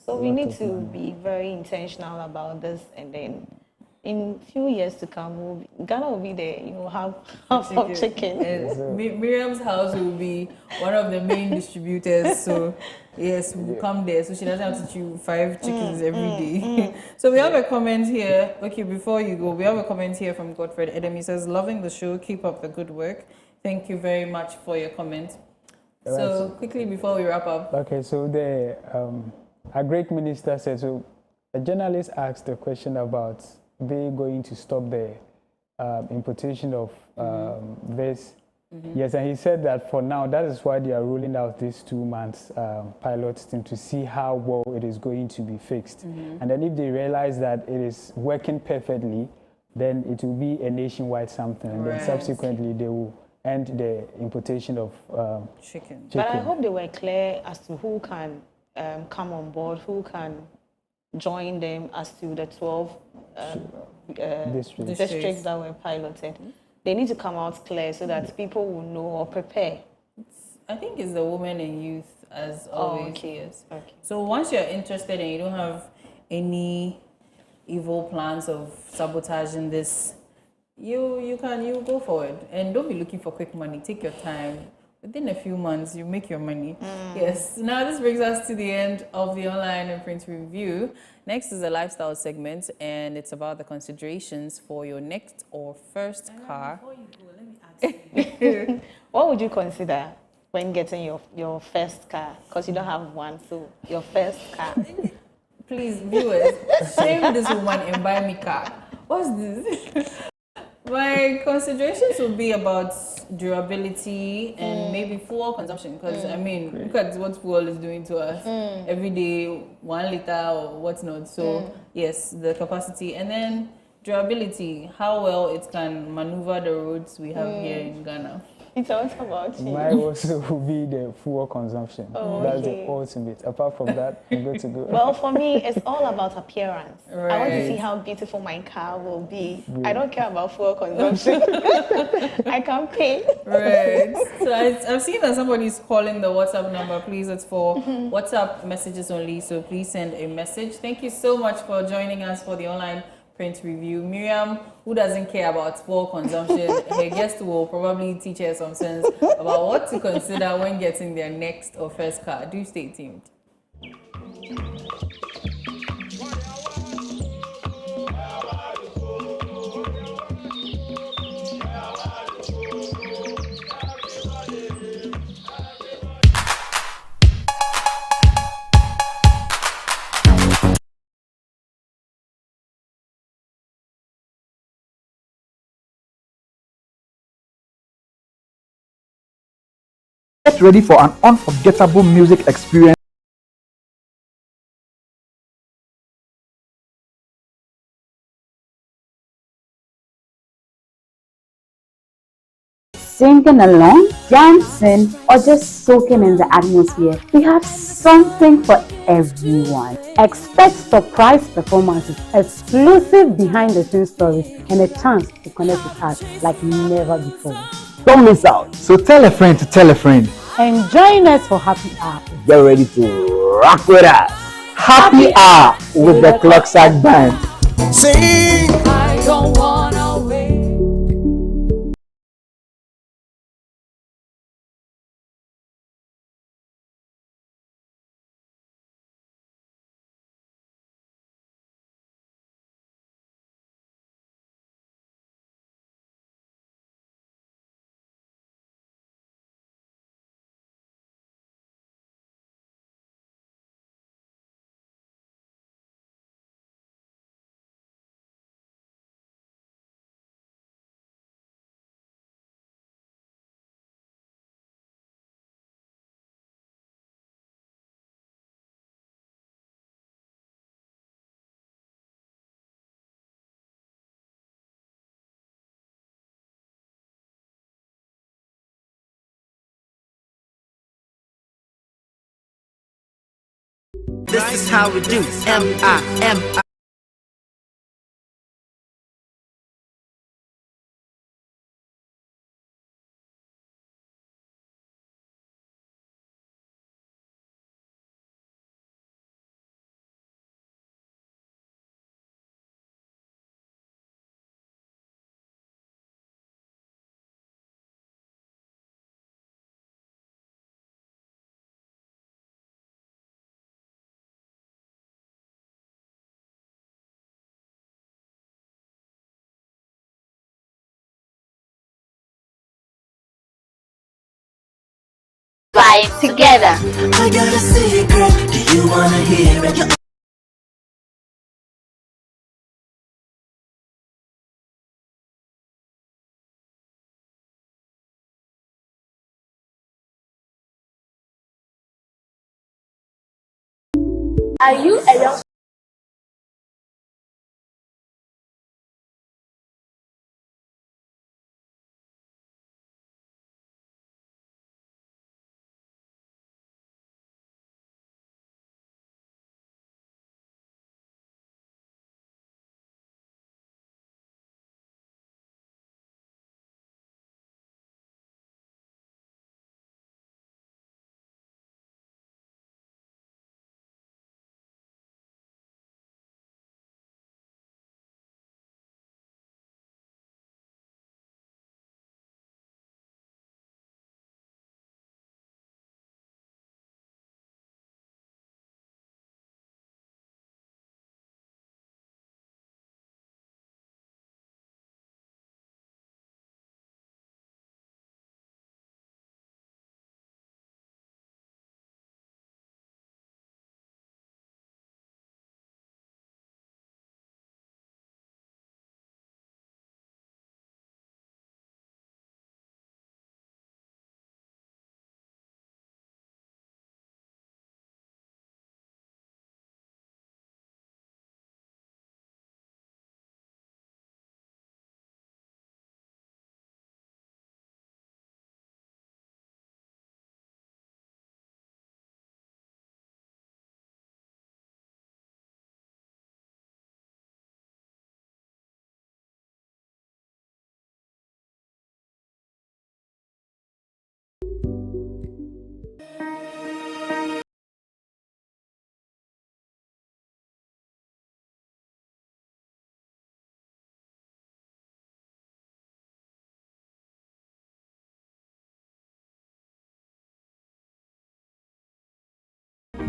So we need to be very intentional about this, and then in few years to come, Ghana will be the, you know, hub of chicken. Yes. Miriam's house will be one of the main distributors. So yes, we'll come there. So she doesn't have to chew 5 chickens every day. So we have a comment here. Okay, before you go, we have a comment here from Godfred Edem. He says, loving the show, keep up the good work. Thank you very much for your comment. So quickly before we wrap up. Okay, so the a great minister said, so a journalist asked a question about they going to stop the importation of this. Yes, and he said that for now, that is why they are rolling out this 2 months pilot thing to see how well it is going to be fixed. And then if they realize that it is working perfectly, then it will be a nationwide something. And then subsequently, they will end the importation of chicken. But I hope they were clear as to who can come on board, who can join them as to the 12 districts that were piloted. They need to come out clear so that people will know or prepare. I think it's the women and youth as always. Yes. So once you're interested and you don't have any evil plans of sabotaging this, you go for it. And don't be looking for quick money. Take your time. Within a few months, you make your money. Yes. Now, this brings us to the end of the online and print review. Next is a lifestyle segment, and it's about the considerations for your next or first car. Before you go, let me ask you. What would you consider when getting your first car? Because you don't have one, so your first car. Please, viewers, shame this woman and buy me car. What's this? My considerations would be about durability and maybe fuel consumption. Because I mean, look at what fuel is doing to us every day, 1 liter or whatnot. So yes, the capacity, and then durability, how well it can maneuver the roads we have here in Ghana. It's also about you. Mine also will be the fuel consumption. That's the Okay. ultimate. Apart from that, I'm good to go. Well, for me, it's all about appearance. I want to Right. see how beautiful my car will be. I don't care about fuel consumption. I can pay. Right. So I've seen that somebody's calling the WhatsApp number. Please, it's for WhatsApp messages only. So please send a message. Thank you so much for joining us for the online print review. Miriam, who doesn't care about fuel consumption, her guest will probably teach her some sense about what to consider when getting their next or first car. Do stay tuned. Get ready for an unforgettable music experience. Singing along, dancing, or just soaking in the atmosphere, we have something for everyone. Expect surprise performances, exclusive behind-the-scenes stories, and a chance to connect with us like never before. Don't miss out. So tell a friend to tell a friend. And join us for Happy Hour. Get ready to rock with us. Happy Hour with the Clockside Band. Sing. I don't wanna wait. This is how we do. M-I-M-I. Vibe together. I got a secret. Do you wanna hear it? Are you a young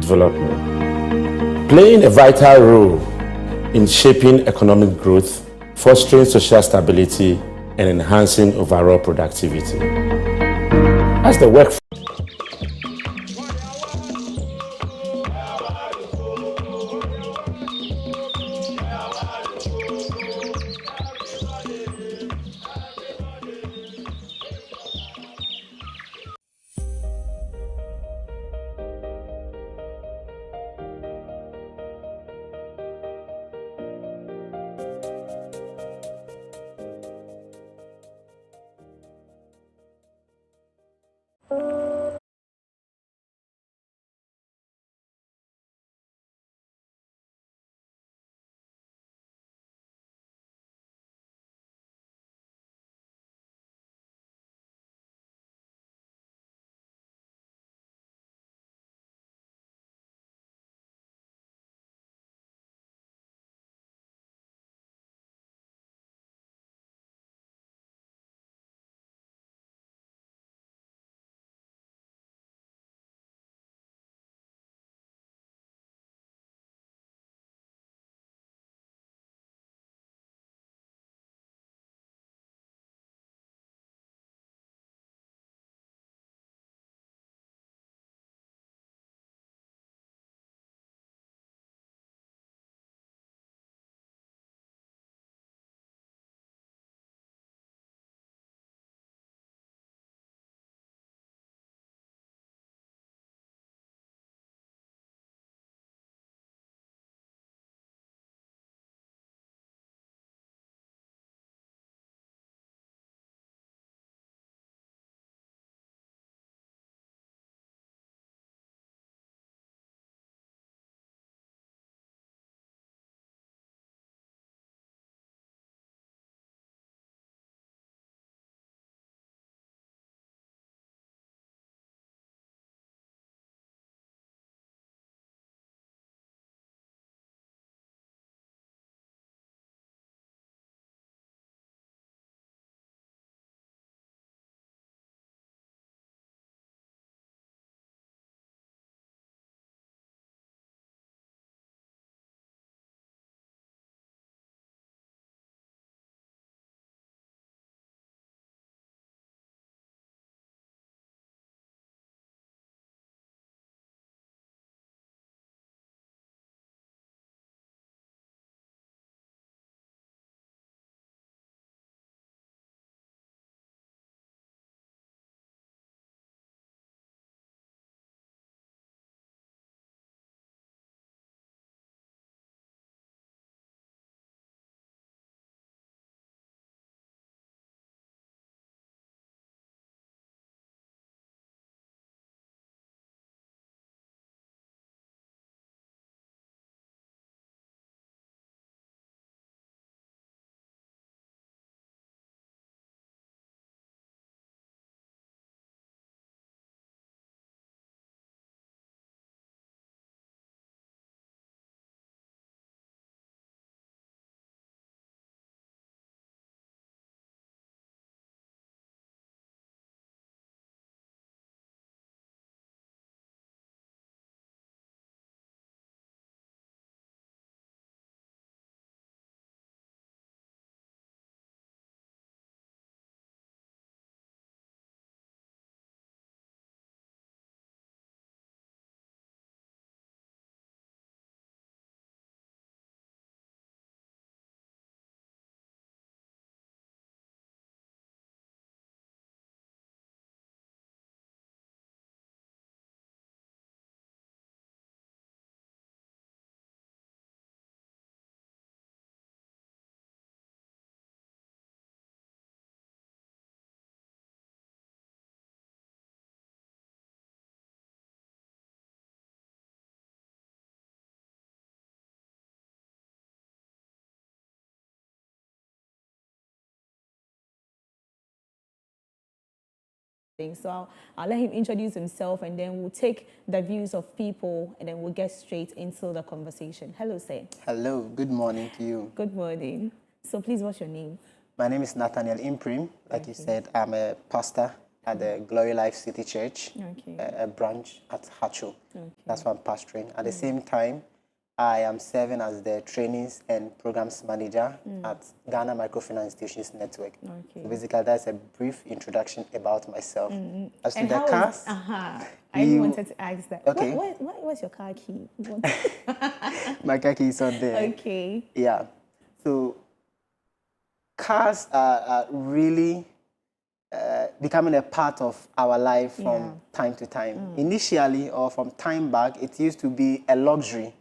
development, playing a vital role in shaping economic growth, fostering social stability, and enhancing overall productivity. As the workforce So I'll let him introduce himself and then we'll take the views of people and then we'll get straight into the conversation. Hello, sir. Hello, good morning to you. Good morning. So please, what's your name? My name is Nathaniel Imprim. Like you said, I'm a pastor at the Glory Life City Church, Okay. a branch at Hacho. Okay. That's what I'm pastoring. At the same time, I am serving as the trainings and programs manager at Ghana Microfinance Institutions Network. Okay. So basically, that's a brief introduction about myself. As to And the how cars, is, I wanted to ask that. Okay. What's your car key? my car key is on there. Okay. Yeah. So cars are really becoming a part of our life from time to time. Initially, or from time back, it used to be a luxury.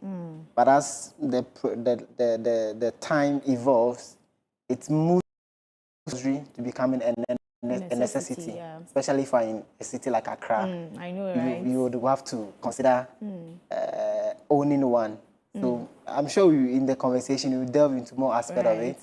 But as the time evolves, it moves luxury to becoming a necessity, especially for in a city like Accra. I know, right? You would have to consider owning one. So I'm sure in the conversation you will delve into more aspect of it.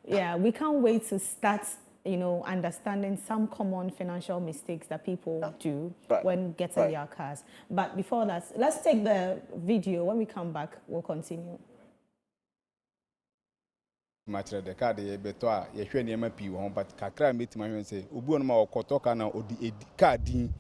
Yeah, we can't wait to start, understanding some common financial mistakes that people do when getting their cars. But before that, let's take the video. When we come back, we'll continue. Matre de card ye beto a ye hwe niam pii wo but kakra metima hwe say obi on ma okoto ka na odi card din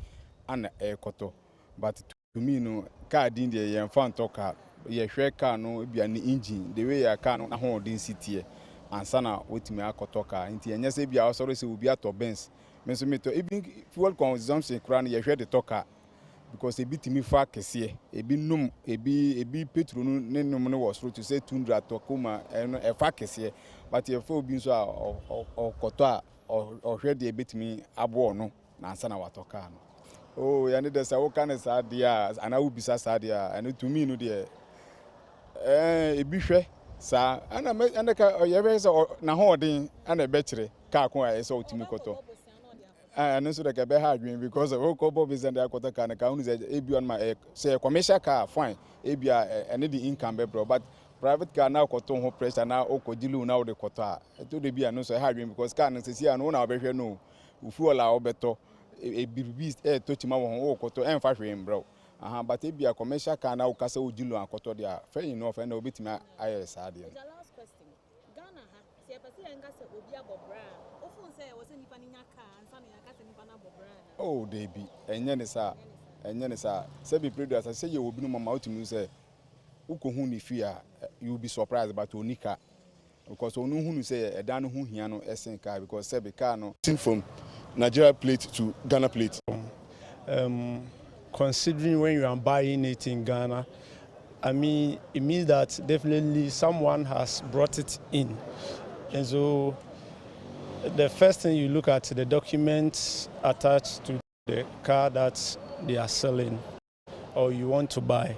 ana ekoto but to me no card din de ye mfa ntoka ye hwe car no bia ni engine the way ya car no na ho din sitie ansa na wotimi akoto car nti enye se bia osoro se obi ato Benz me so meto even fuel consumption kra no ye hwe de toka because ebi timi fa kese ebi num ebi petrol no ne num no was to say 200 tokoma e fa kese but e fa obi so a okoto a ohwe de ebetimi abo no na ansa na watoka no oh ya ne de sa wo kan sa de a ana wo bisa sa de a eno to me no de ebi hwe sa ana ka ye be so na ho den ana be kire ka ko a so otimi koto and so like a hard win because of Koko business and the Kota can account is a on my say commercial car fine abia and the income bro but private car now cotton home pressure now okodilu now the quota to the be no so hard win because car no say no na be no ufu ola obeto e bibi touch ma wo koto en fa hwe bro but abia commercial car now kasa odilu akoto dia fair enough and obitima aye sad the last question Ghana ha se pese enga se obi abobra ofun say wo se nipa nya car ansa na yakase nipa na bobra na oh they be enye ne sa say be produce say ye obi no mama otimi say ukohu ni fear you be surprised about onika because onu hunu say edan no hu hia no esen car because say be car no from Nigeria plate to Ghana plate. Considering when you are buying it in Ghana, I mean, it means that definitely someone has brought it in. And so the first thing you look at the documents attached to the car that they are selling or you want to buy,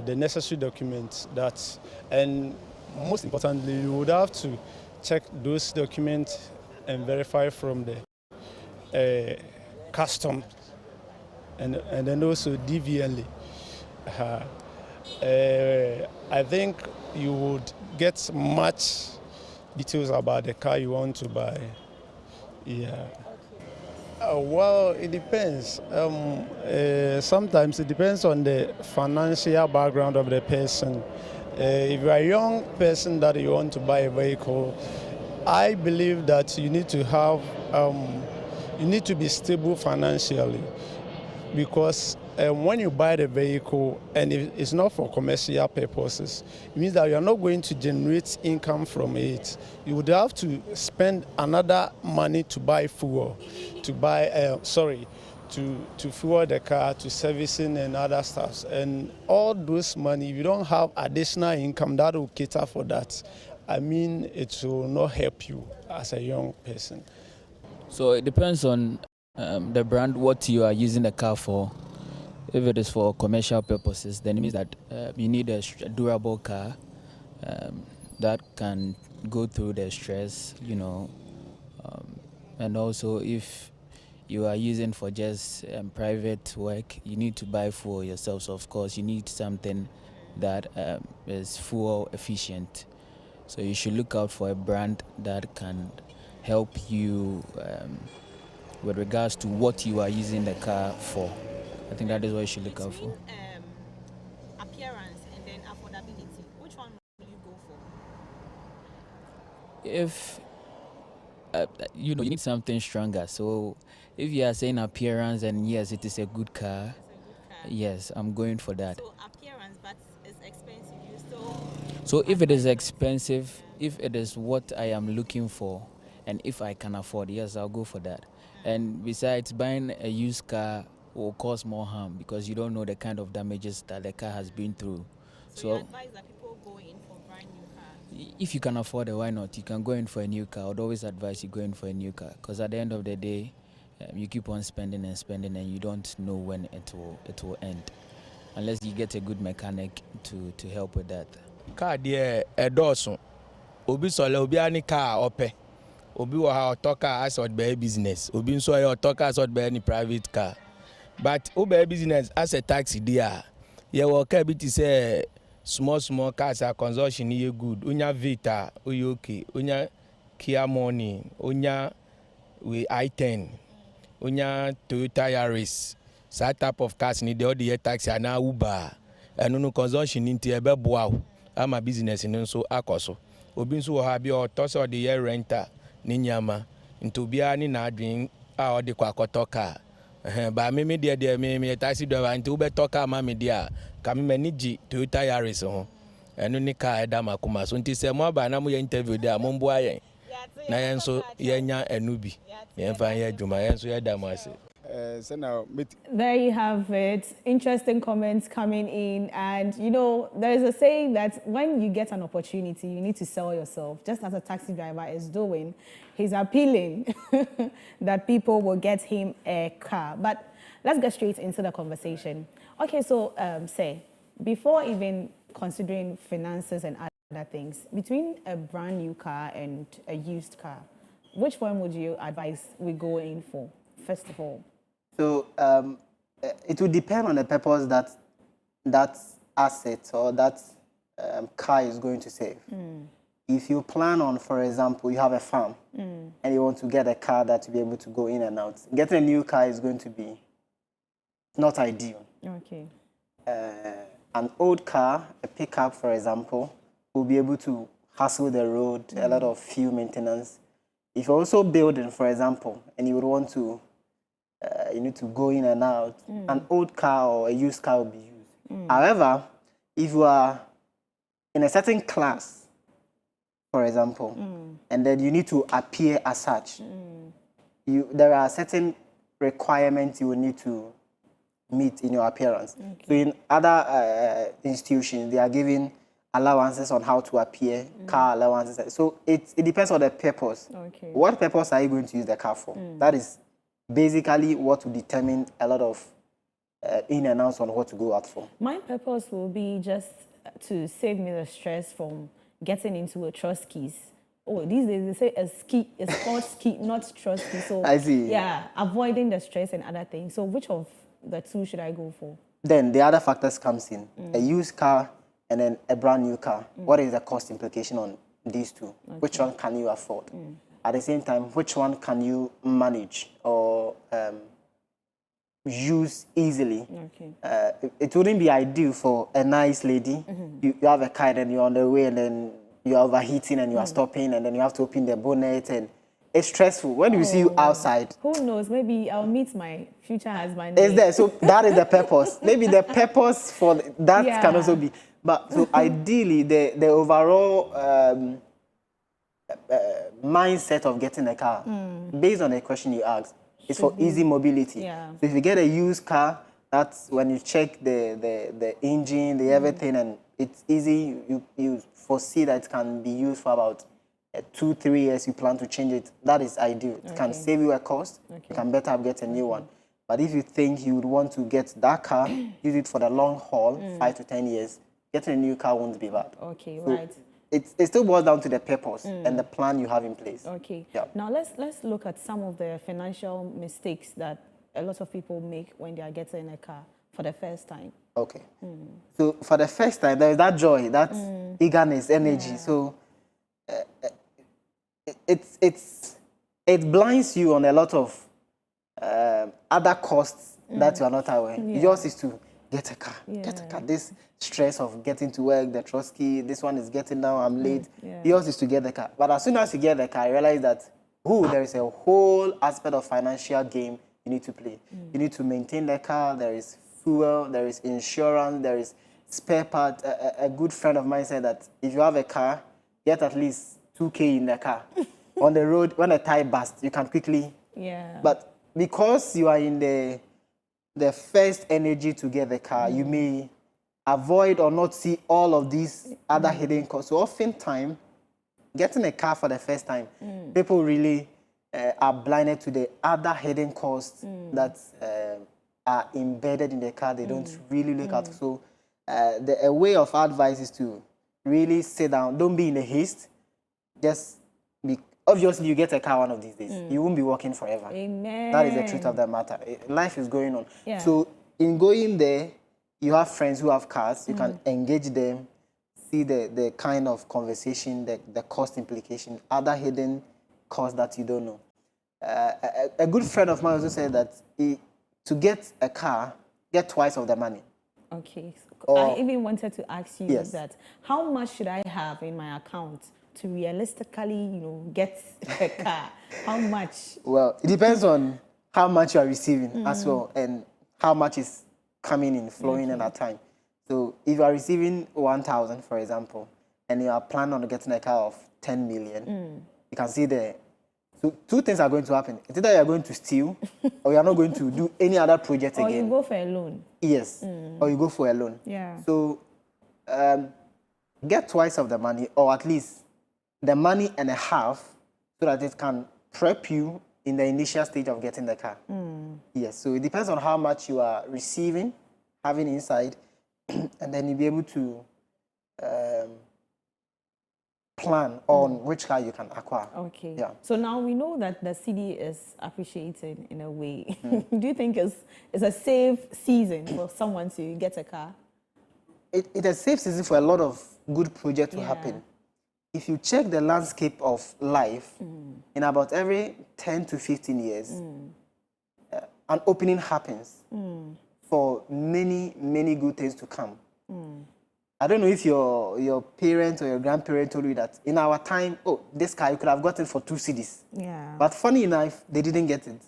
the necessary documents that, and most importantly, you would have to check those documents and verify from the custom and then also DVLA. I think you would get much details about the car you want to buy. Yeah. Well, it depends. Sometimes it depends on the financial background of the person. If you're a young person that you want to buy a vehicle, I believe that you need to have, you need to be stable financially, because when you buy the vehicle and it's not for commercial purposes, it means that you are not going to generate income from it. You would have to spend another money to buy fuel, to buy, to fuel the car, to servicing and other stuff. And all those money, if you don't have additional income that will cater for that, I mean, it will not help you as a young person. So it depends on the brand, what you are using the car for. If it is for commercial purposes, then it means that you need a durable car that can go through the stress, and also if you are using for just private work, you need to buy for yourself. So of course you need something that is fuel efficient. So you should look out for a brand that can help you with regards to what you are using the car for. I think that is what you should look out for. Appearance and then affordability. Which one will you go for? If you know, you need something stronger. So if you are saying appearance and yes, it is a good car, yes, I'm going for that. So appearance, but it's expensive. You still. So if it is expensive, if it is what I am looking for, and if I can afford, yes, I'll go for that. And besides, buying a used car will cause more harm because you don't know the kind of damages that the car has been through. So you advise that people go in for brand new cars? If you can afford it, why not? You can go in for a new car. I would always advise you go in for a new car because at the end of the day, you keep on spending and spending, and you don't know when it will end, unless you get a good mechanic to help with that. Car deɛ ɛdɔɔso obi sɔlɛ obi ani car ɔpɛ obi wɔ ha ɔtɔ car asɛ ɔde bɛyɛ business obi nso ɔyɛ ɔtɔ car asɛ ɔde bɛyɛ ni private car but wobɛyɛ business asɛ taxi di a yɛwɔ car bi ti sɛ small cars a consumption ni yɛ good onya Vita oyɛ okay onya Kia Morning onya we i10 onya Toyota Yaris that type of cars ni deɛ ɔde yɛ taxi anaa Uber ɛno no consumption ni nti ɛbɛboa wo ama business no nso akɔ so obi nso wɔ ha bi ɔtɔ sɛ ɔde yɛ renter ne nyama nti obiara ne n'adwen a ɔde kɔ akɔtɔ car ba me deɛ me yɛ taxi driver nti wobɛtɔ car ma me deɛ a ka me m'ani gye Toyota Yaris ho ɛno ne car ɛda makoma so nti sɛ mo aba na moyɛ interview deɛ a momboa yɛn na yɛn nso yɛnya ɛnu bi yɛmfa yɛ adwuma yɛn nso yɛda mo ase. There you have it. Interesting comments coming in. And, you know, there is a saying that when you get an opportunity, you need to sell yourself. Just as a taxi driver is doing, he's appealing that people will get him a car. But let's get straight into the conversation. Okay, so, say, before even considering finances and other things, between a brand new car and a used car, which one would you advise we go in for, first of all? So it will depend on the purpose that that asset or that car is going to serve. If you plan on, for example, you have a farm and you want to get a car that will be able to go in and out, getting a new car is going to be not ideal. Okay. An old car, a pickup, for example, will be able to hustle the road, a lot of fuel maintenance. If you're also building, for example, and you would want to you need to go in and out, an old car or a used car will be used. However, if you are in a certain class, for example, and then you need to appear as such, there are certain requirements you will need to meet in your appearance. So in other institutions, they are giving allowances on how to appear, car allowances. So it depends on the purpose. What purpose are you going to use the car for? That is basically what will determine a lot of in and outs on what to go out for. My purpose will be just to save me the stress from getting into a trust keys. Oh, these days they say a ski, a sports ski, not trust key. So I see. Yeah, avoiding the stress and other things. So which of the two should I go for? Then the other factors comes in. A used car and then a brand new car. What is the cost implication on these two? Which one can you afford? At the same time, which one can you manage or use easily? It wouldn't be ideal for a nice lady. You have a car and you're on the way and then you're overheating and you are stopping and then you have to open the bonnet and it's stressful. When you see you outside. Who knows? Maybe I'll meet my future husband. Is there? So that is the purpose. Maybe the purpose for that can also be. But so ideally, the overall mindset of getting a car, based on the question you asked, is for easy mobility. So if you get a used car, that's when you check the engine, the everything, and it's easy. You foresee that it can be used for about 2-3 years. You plan to change it. That is ideal. It can save you a cost. You can better get a new one. But if you think you would want to get that car, use it for the long haul, 5 to 10 years, getting a new car won't be bad. Okay, so right. It still boils down to the purpose and the plan you have in place. Okay. Yeah. Now let's look at some of the financial mistakes that a lot of people make when they are getting a car for the first time. Okay. So for the first time, there is that joy, that eagerness, energy. So it blinds you on a lot of other costs that you are not aware. Yours is to get a car. Get a car. This stress of getting to work, the trust key, this one is getting down, I'm late. Yours is to get the car. But as soon as you get the car, you realize that there is a whole aspect of financial game you need to play. You need to maintain the car. There is fuel, there is insurance, there is spare part. A good friend of mine said that if you have a car, get at least 2K in the car. On the road, when a tire bursts, you can quickly. Yeah. But because you are in the first energy to get the car, you may avoid or not see all of these other hidden costs. So oftentimes, getting a car for the first time, people really are blinded to the other hidden costs that are embedded in the car. They don't really look at. So a way of advice is to really sit down. Don't be in a haste. Just be. Obviously, you get a car one of these days. You won't be working forever. Amen. That is the truth of the matter. Life is going on. Yeah. So in going there, you have friends who have cars. You can engage them, see the kind of conversation, the cost implication, other hidden costs that you don't know. A good friend of mine also said that to get a car, get twice of the money. Okay. Or, I even wanted to ask you yes. that. How much should I have in my account to realistically, get a car? How much? Well, it depends on how much you are receiving as well, and how much is coming in, flowing in at time. So if you are receiving 1,000, for example, and you are planning on getting a car of 10 million, you can see the. So two things are going to happen. It's either you are going to steal, or you are not going to do any other project Or again. you go for a loan. Yes, or you go for a loan. Yeah. So get twice of the money, or at least the money and a half, so that it can prep you in the initial stage of getting the car. Yes, so it depends on how much you are receiving, having inside, and then you'll be able to plan on which car you can acquire. Okay. Yeah. So now we know that the city is appreciating in a way. Do you think it's a safe season for someone to get a car? It's a safe season for a lot of good projects to happen. If you check the landscape of life, in about every 10 to 15 years, an opening happens for many, many good things to come. I don't know if your parents or your grandparents told you that in our time, this car you could have gotten for 2 cedis. Yeah. But funny enough, they didn't get it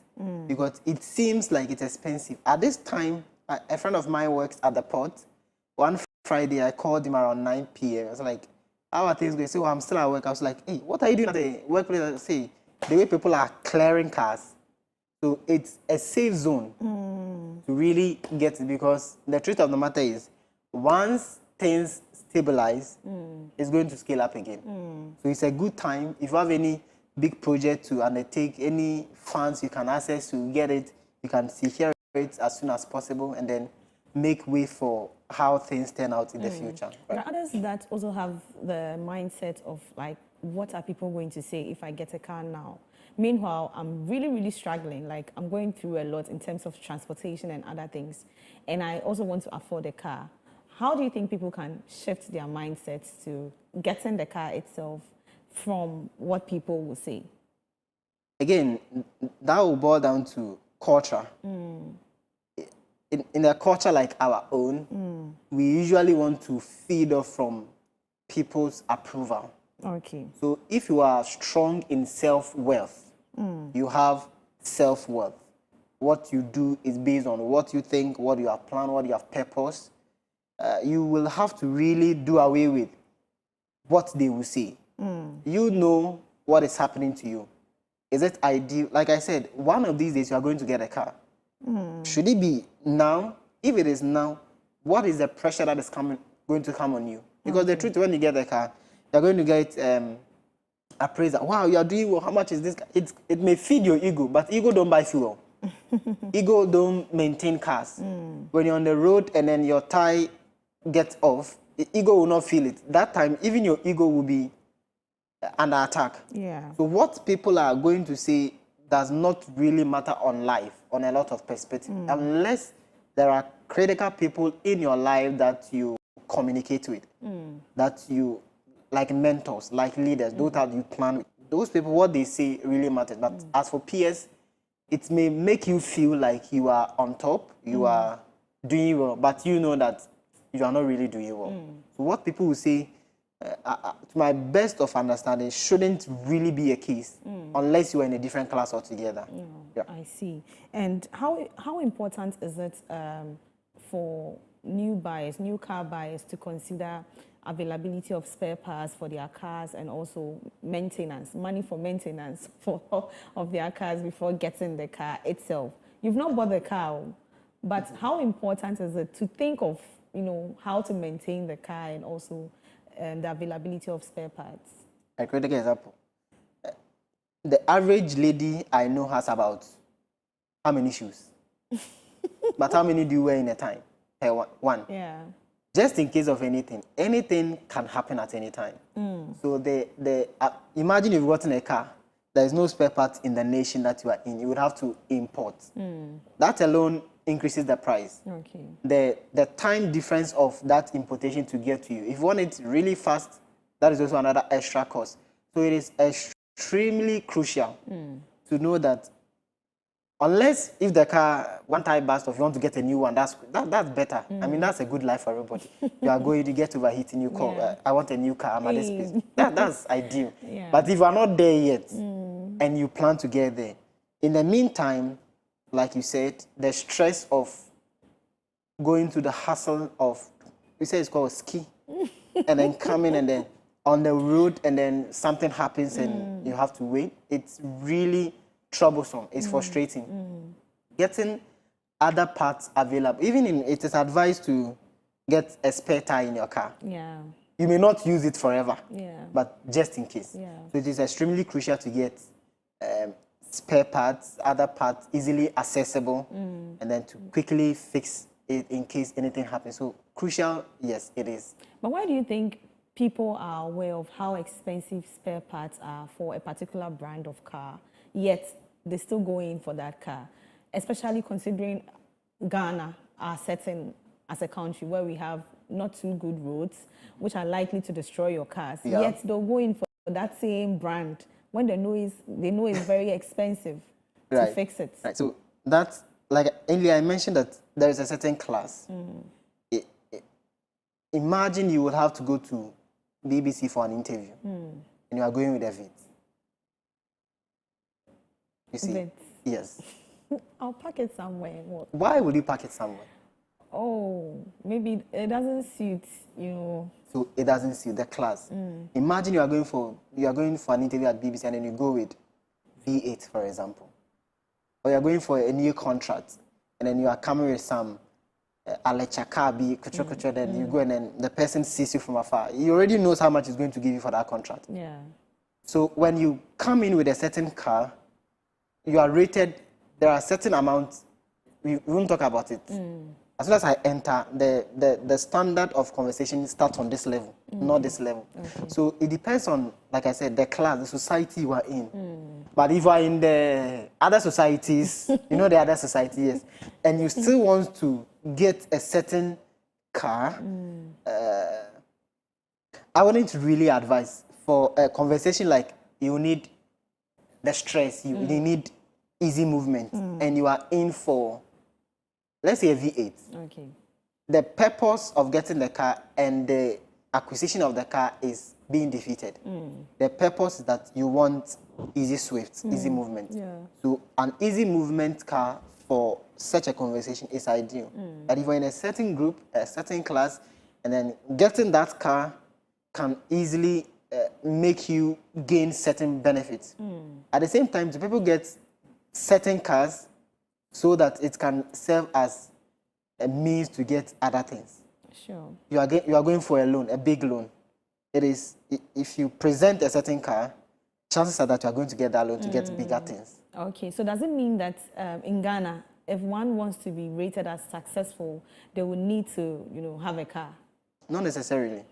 because it seems like it's expensive. At this time, a friend of mine works at the port. One Friday, I called him around 9 p.m. I was like, how are things going? He said, I'm still at work. I was like, hey, what are you doing at the workplace? I say, the way people are clearing cars. So it's a safe zone to really get it, because the truth of the matter is, once things stabilize, it's going to scale up again. So it's a good time. If you have any big project to undertake, any funds you can access to get it, you can secure it as soon as possible and then make way for how things turn out in the future. There are others that also have the mindset of like, what are people going to say if I get a car now? Meanwhile, I'm really, really struggling. Like, I'm going through a lot in terms of transportation and other things. And I also want to afford a car. How do you think people can shift their mindsets to getting the car itself from what people will say? Again, that will boil down to culture. In a culture like our own, we usually want to feed off from people's approval. Okay. So if you are strong in self-worth, you have self-worth. What you do is based on what you think, what you have planned, what you have purposed. You will have to really do away with what they will say. You know what is happening to you. Is it ideal? Like I said, one of these days you are going to get a car. Should it be now? If it is now, what is the pressure that is going to come on you? Because the truth, when you get a car, you're going to get appraisal. Wow, you are doing well. How much is this? It may feed your ego, but ego don't buy fuel. Ego don't maintain cars. When you're on the road and then your tire gets off, the ego will not feel it. That time, even your ego will be under attack. Yeah. So what people are going to say does not really matter on life, on a lot of perspective, unless there are critical people in your life that you communicate with, that you, like mentors, like leaders, those that you plan with. Those people, what they say really matters. But as for peers, it may make you feel like you are on top, you are doing well, but you know that you are not really doing well. So what people will say to my best of understanding, shouldn't really be a case unless you are in a different class altogether. Yeah. I see. And how important is it for new buyers, new car buyers, to consider availability of spare parts for their cars and also maintenance, money for maintenance of their cars before getting the car itself? You've not bought the car, but how important is it to think of, how to maintain the car and also the availability of spare parts? A critical example. The average lady I know has about how many shoes? But how many do you wear in a time? One. Yeah. Just in case of anything. Anything can happen at any time. So imagine you've gotten a car. There is no spare part in the nation that you are in. You would have to import. That alone increases the price. Okay. The time difference of that importation to get to you. If you want it really fast, that is also another extra cost. So it is extremely crucial to know that unless if the car one tire burst, or if you want to get a new one, that's better. I mean, that's a good life for everybody. You are going to get overheating, you call, I want a new car, I'm at this place. That's ideal. Yeah. But if you are not there yet and you plan to get there, in the meantime, like you said, the stress of going to the hustle of, you say it's called ski, and then coming and then on the road and then something happens and you have to wait, it's really troublesome. It's frustrating. Getting other parts available, it is advised to get a spare tire in your car. Yeah. You may not use it forever, but just in case. Yeah. So it is extremely crucial to get spare parts, other parts easily accessible, and then to quickly fix it in case anything happens. So crucial, yes, it is. But why do you think people are aware of how expensive spare parts are for a particular brand of car, yet they still go in for that car? Especially considering Ghana are setting as a country where we have not too good roads, which are likely to destroy your cars. Yeah. Yet they'll go in for that same brand when they know it's very expensive to fix it. Right. So that's, like earlier I mentioned that there is a certain class. Imagine you would have to go to BBC for an interview and you are going with a VIT. You see? VIT. Yes. I'll pack it somewhere. What? Why would you pack it somewhere? Oh, maybe it doesn't suit, So it doesn't suit the class. Imagine you are going for an interview at BBC and then you go with V8, for example. Or you are going for a new contract and then you are coming with some Alechakabi, then you go and then the person sees you from afar. He already knows how much he's going to give you for that contract. Yeah. So when you come in with a certain car, you are rated, there are certain amounts, we won't talk about it. As soon as I enter, the standard of conversation starts on this level, not this level. Okay. So it depends on, like I said, the class, the society you are in. But if you are in the other societies, the other societies, and you still want to get a certain car, I wouldn't really advise. For a conversation like, you need the stress, you need easy movement, and you are in for, let's say, a V8. Okay. The purpose of getting the car and the acquisition of the car is being defeated. The purpose is that you want easy swift, easy movement. Yeah. So an easy movement car for such a conversation is ideal. But if you're in a certain group, a certain class, and then getting that car can easily make you gain certain benefits. At the same time, do people get certain cars so that it can serve as a means to get other things? Sure. You are going for a loan, a big loan. It is, if you present a certain car, chances are that you are going to get that loan to get bigger things. Okay, so does it mean that in Ghana, if one wants to be rated as successful, they will need to, have a car? Not necessarily.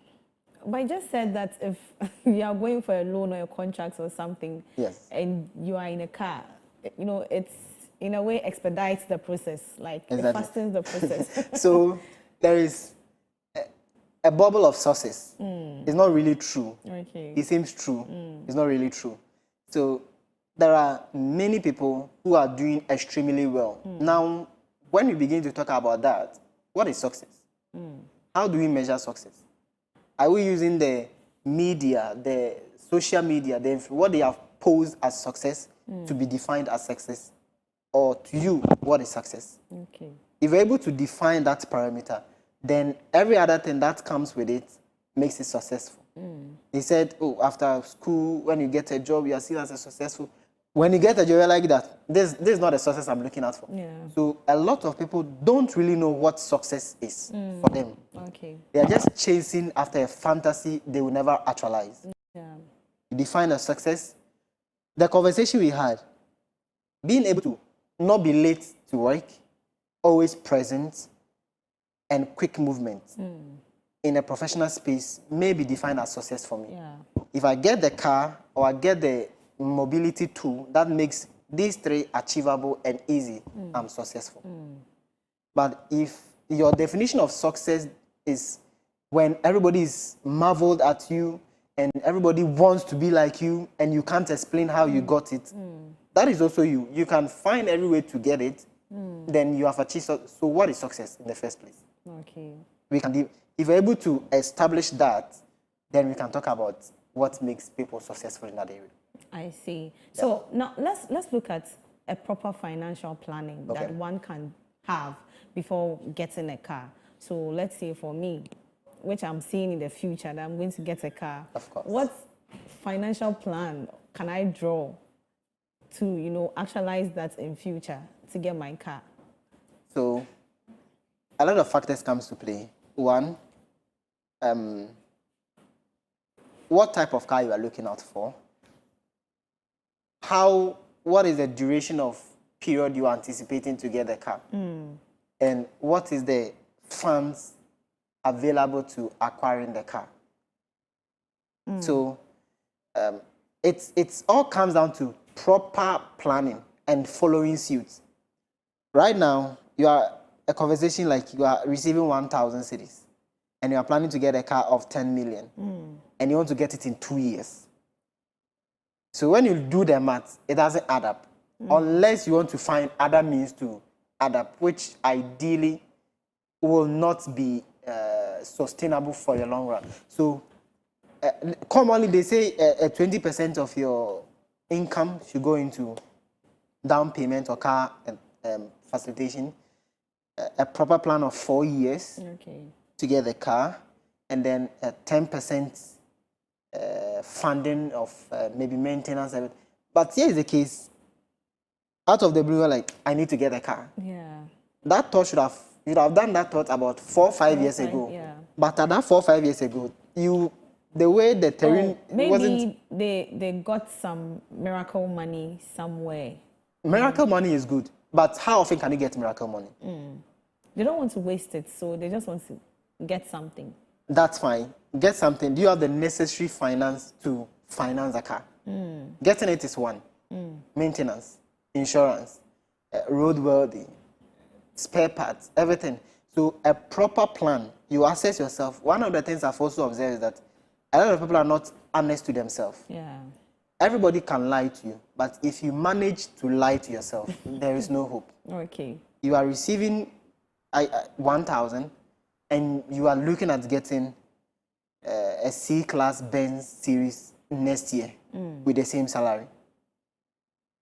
But I just said that if you are going for a loan or a contract or something, yes, and you are in a car, it's in a way expedites the process, like exactly. It fastens the process. So there is a bubble of sources. It's not really true. Okay. It seems true. It's not really true. So there are many people who are doing extremely well. Now, when we begin to talk about that, what is success? How do we measure success? Are we using the media, the social media, what they have posed as success to be defined as success, or to you, what is success? Okay. If you're able to define that parameter, then every other thing that comes with it makes it successful. He said, oh, after school, when you get a job, you are seen as a successful. When you get a job, you're like that. This is not a success I'm looking out for. Yeah. So a lot of people don't really know what success is for them. Okay. They are just chasing after a fantasy they will never actualize. Yeah. You define a success. The conversation we had, being able to not be late to work, always present, and quick movement in a professional space may be defined as success for me. Yeah. If I get the car or I get the mobility tool that makes these three achievable and easy, I'm successful. But if your definition of success is when everybody is marveled at you and everybody wants to be like you and you can't explain how you got it, that is also you. You can find every way to get it, then you have achieved. So what is success in the first place? Okay. If we're able to establish that, then we can talk about what makes people successful in that area. I see. So now let's look at a proper financial planning that one can have before getting a car. So let's say for me, which I'm seeing in the future that I'm going to get a car. Of course. What financial plan can I draw to, actualize that in future to get my car? So a lot of factors comes to play. One, what type of car you are looking out for. What is the duration of period you are anticipating to get the car? And what is the funds available to acquiring the car? So it's all comes down to proper planning and following suit. Right now, you are a conversation like you are receiving 1,000 cedis and you are planning to get a car of 10 million and you want to get it in 2 years. So when you do the math, it doesn't add up unless you want to find other means to add up, which ideally will not be sustainable for the long run. So commonly they say 20% of your income should go into down payment or car facilitation, a proper plan of 4 years to get the car, and then 10% funding of maybe maintenance. But here is the case. Out of the blue, like, I need to get a car. Yeah. That thought you'd have done that thought about 4 or 5 years ago. Yeah. But at that 4 or 5 years ago, the way the terrain wasn't. Maybe they got some miracle money somewhere. Miracle money is good, but how often can you get miracle money? They don't want to waste it, so they just want to get something. That's fine. Get something. Do you have the necessary finance to finance a car? Getting it is one. Maintenance, insurance, roadworthy, spare parts, everything. So a proper plan, you assess yourself. One of the things I've also observed is that a lot of people are not honest to themselves. Yeah. Everybody can lie to you, but if you manage to lie to yourself, there is no hope. Okay. You are receiving 1,000 and you are looking at getting a C-class Benz series next year with the same salary.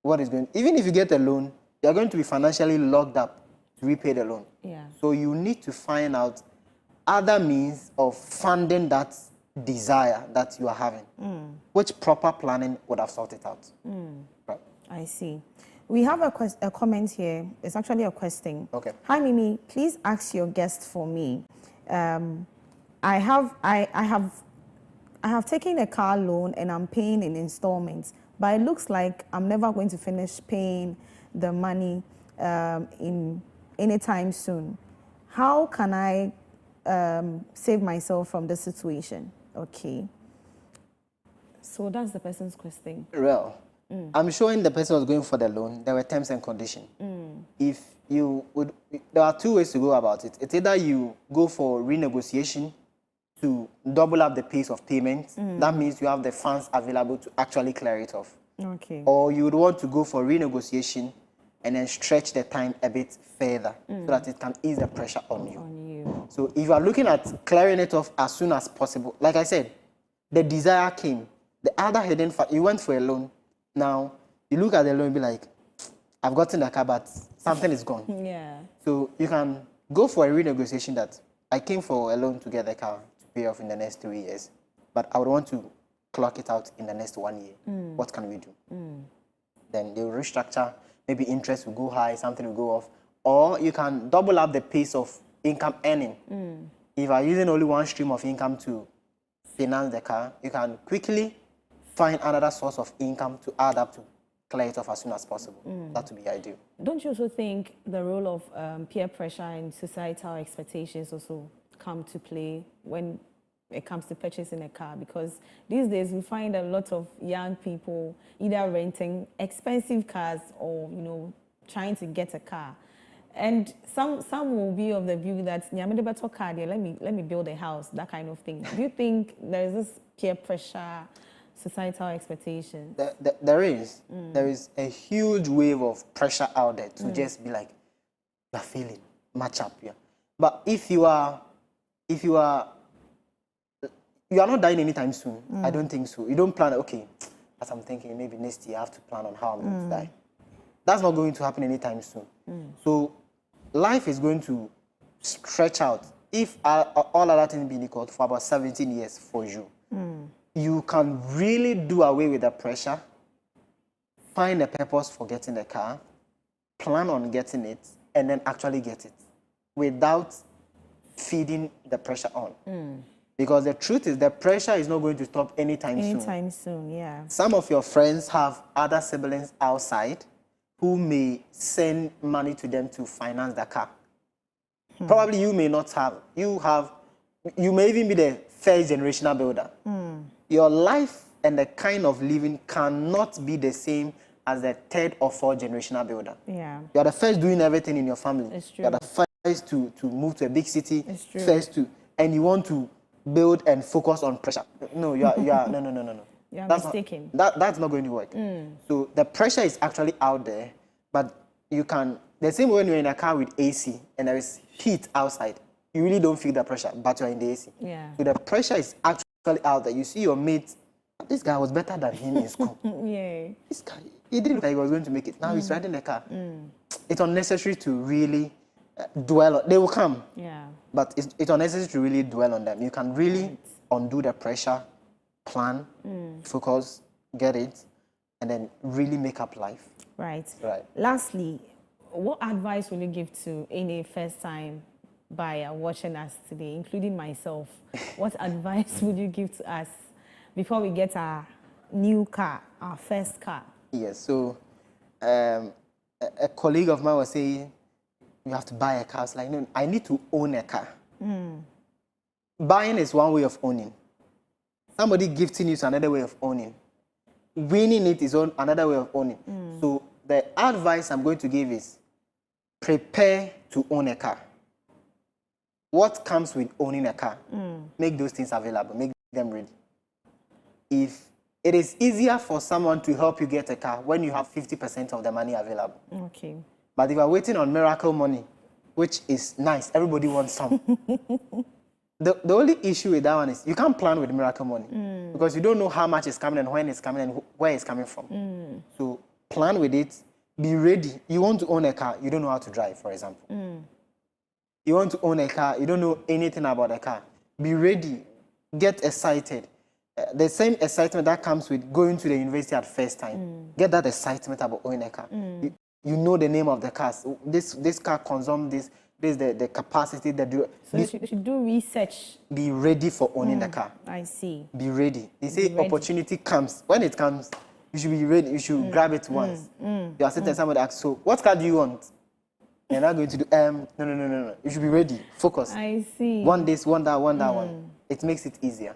What is going? Even if you get a loan, you are going to be financially locked up to repay the loan. Yeah. So you need to find out other means of funding that desire that you are having, which proper planning would have sorted out. Right. I see. We have a comment here. It's actually a question. Okay. Hi, Mimi. Please ask your guest for me. I have taken a car loan and I'm paying in installments, but it looks like I'm never going to finish paying the money in anytime soon. How can I save myself from this situation? Okay. So that's the person's question. Well, I'm showing the person was going for the loan. There were terms and conditions. If you would, there are two ways to go about it. It's either you go for renegotiation to double up the pace of payment. That means you have the funds available to actually clear it off. Okay. Or you would want to go for renegotiation and then stretch the time a bit further so that it can ease the pressure on you. So if you are looking at clearing it off as soon as possible, like I said, the desire came. The other hidden fact, you went for a loan. Now, you look at the loan and be like, I've gotten a car, but something is gone. Yeah. So you can go for a renegotiation that I came for a loan to get the car to pay off in the next 3 years, but I would want to clock it out in the next 1 year. What can we do? Then they will restructure. Maybe interest will go high, something will go off. Or you can double up the pace of income earning. If you are using only one stream of income to finance the car, you can quickly find another source of income to add up to clear it off as soon as possible. That would be ideal. Don't you also think the role of peer pressure and societal expectations also come to play when it comes to purchasing a car? Because these days we find a lot of young people either renting expensive cars or, you know, trying to get a car. And some will be of the view that let me build a house, that kind of thing. Do you think there is this peer pressure, societal expectations? There is. There is a huge wave of pressure out there to just be like, you're feeling, match up. Yeah. But if you are not dying anytime soon. I don't think so. You don't plan, okay, as I'm thinking, maybe next year I have to plan on how I'm going to die. That's not going to happen anytime soon. So life is going to stretch out. If all other things being equal, for about 17 years for you. You can really do away with the pressure, find a purpose for getting the car, plan on getting it, and then actually get it without feeding the pressure on. Because the truth is, the pressure is not going to stop anytime soon. Anytime soon, yeah. Some of your friends have other siblings outside who may send money to them to finance the car. Probably you may not have. You may even be the first generational builder. Your life and the kind of living cannot be the same as the third or fourth generational builder. Yeah. You are the first doing everything in your family. It's true. You are the first to move to a big city. It's true. And you want to build and focus on pressure. No, no. You're That's mistaken. That's not going to work. So the pressure is actually out there, but you can, the same way when you're in a car with AC and there is heat outside, you really don't feel the pressure, but you're in the AC. Yeah. So the pressure is actually out there. You see your mate, this guy was better than him in school. Yeah. This guy, he didn't look like he was going to make it. Now he's riding a car. It's unnecessary to really dwell on. They will come. Yeah. But it's unnecessary to really dwell on them. You can really undo the pressure, plan, focus, get it, and then really make up life. Right. Right. Lastly, what advice will you give to any first-time buyer watching us today, including myself? What advice would you give to us before we get our new car, our first car? Yes. So a colleague of mine was saying, you have to buy a car. I was like, no, I need to own a car. Buying is one way of owning. Somebody gifting you is another way of owning. Winning it is another way of owning. So the advice I'm going to give is prepare to own a car. What comes with owning a car? Make those things available. Make them ready. If it is easier for someone to help you get a car when you have 50% of the money available. Okay. But if you are waiting on miracle money, which is nice, everybody wants some. The only issue with that one is you can't plan with miracle money because you don't know how much is coming and when it's coming and where it's coming from. So plan with it, be ready. You want to own a car, you don't know how to drive, for example. You want to own a car, you don't know anything about a car. Be ready, get excited. The same excitement that comes with going to the university at first time. Get that excitement about owning a car. You know the name of the cars. This car consumes this. This is the capacity that do. So you should do research. Be ready for owning the car. I see. Be ready. They say opportunity comes. When it comes, you should be ready. You should grab it once. You are sitting somebody asks, so what car do you want? You're not going to do no. You should be ready. Focus. I see. One this, one that, one that one. It makes it easier.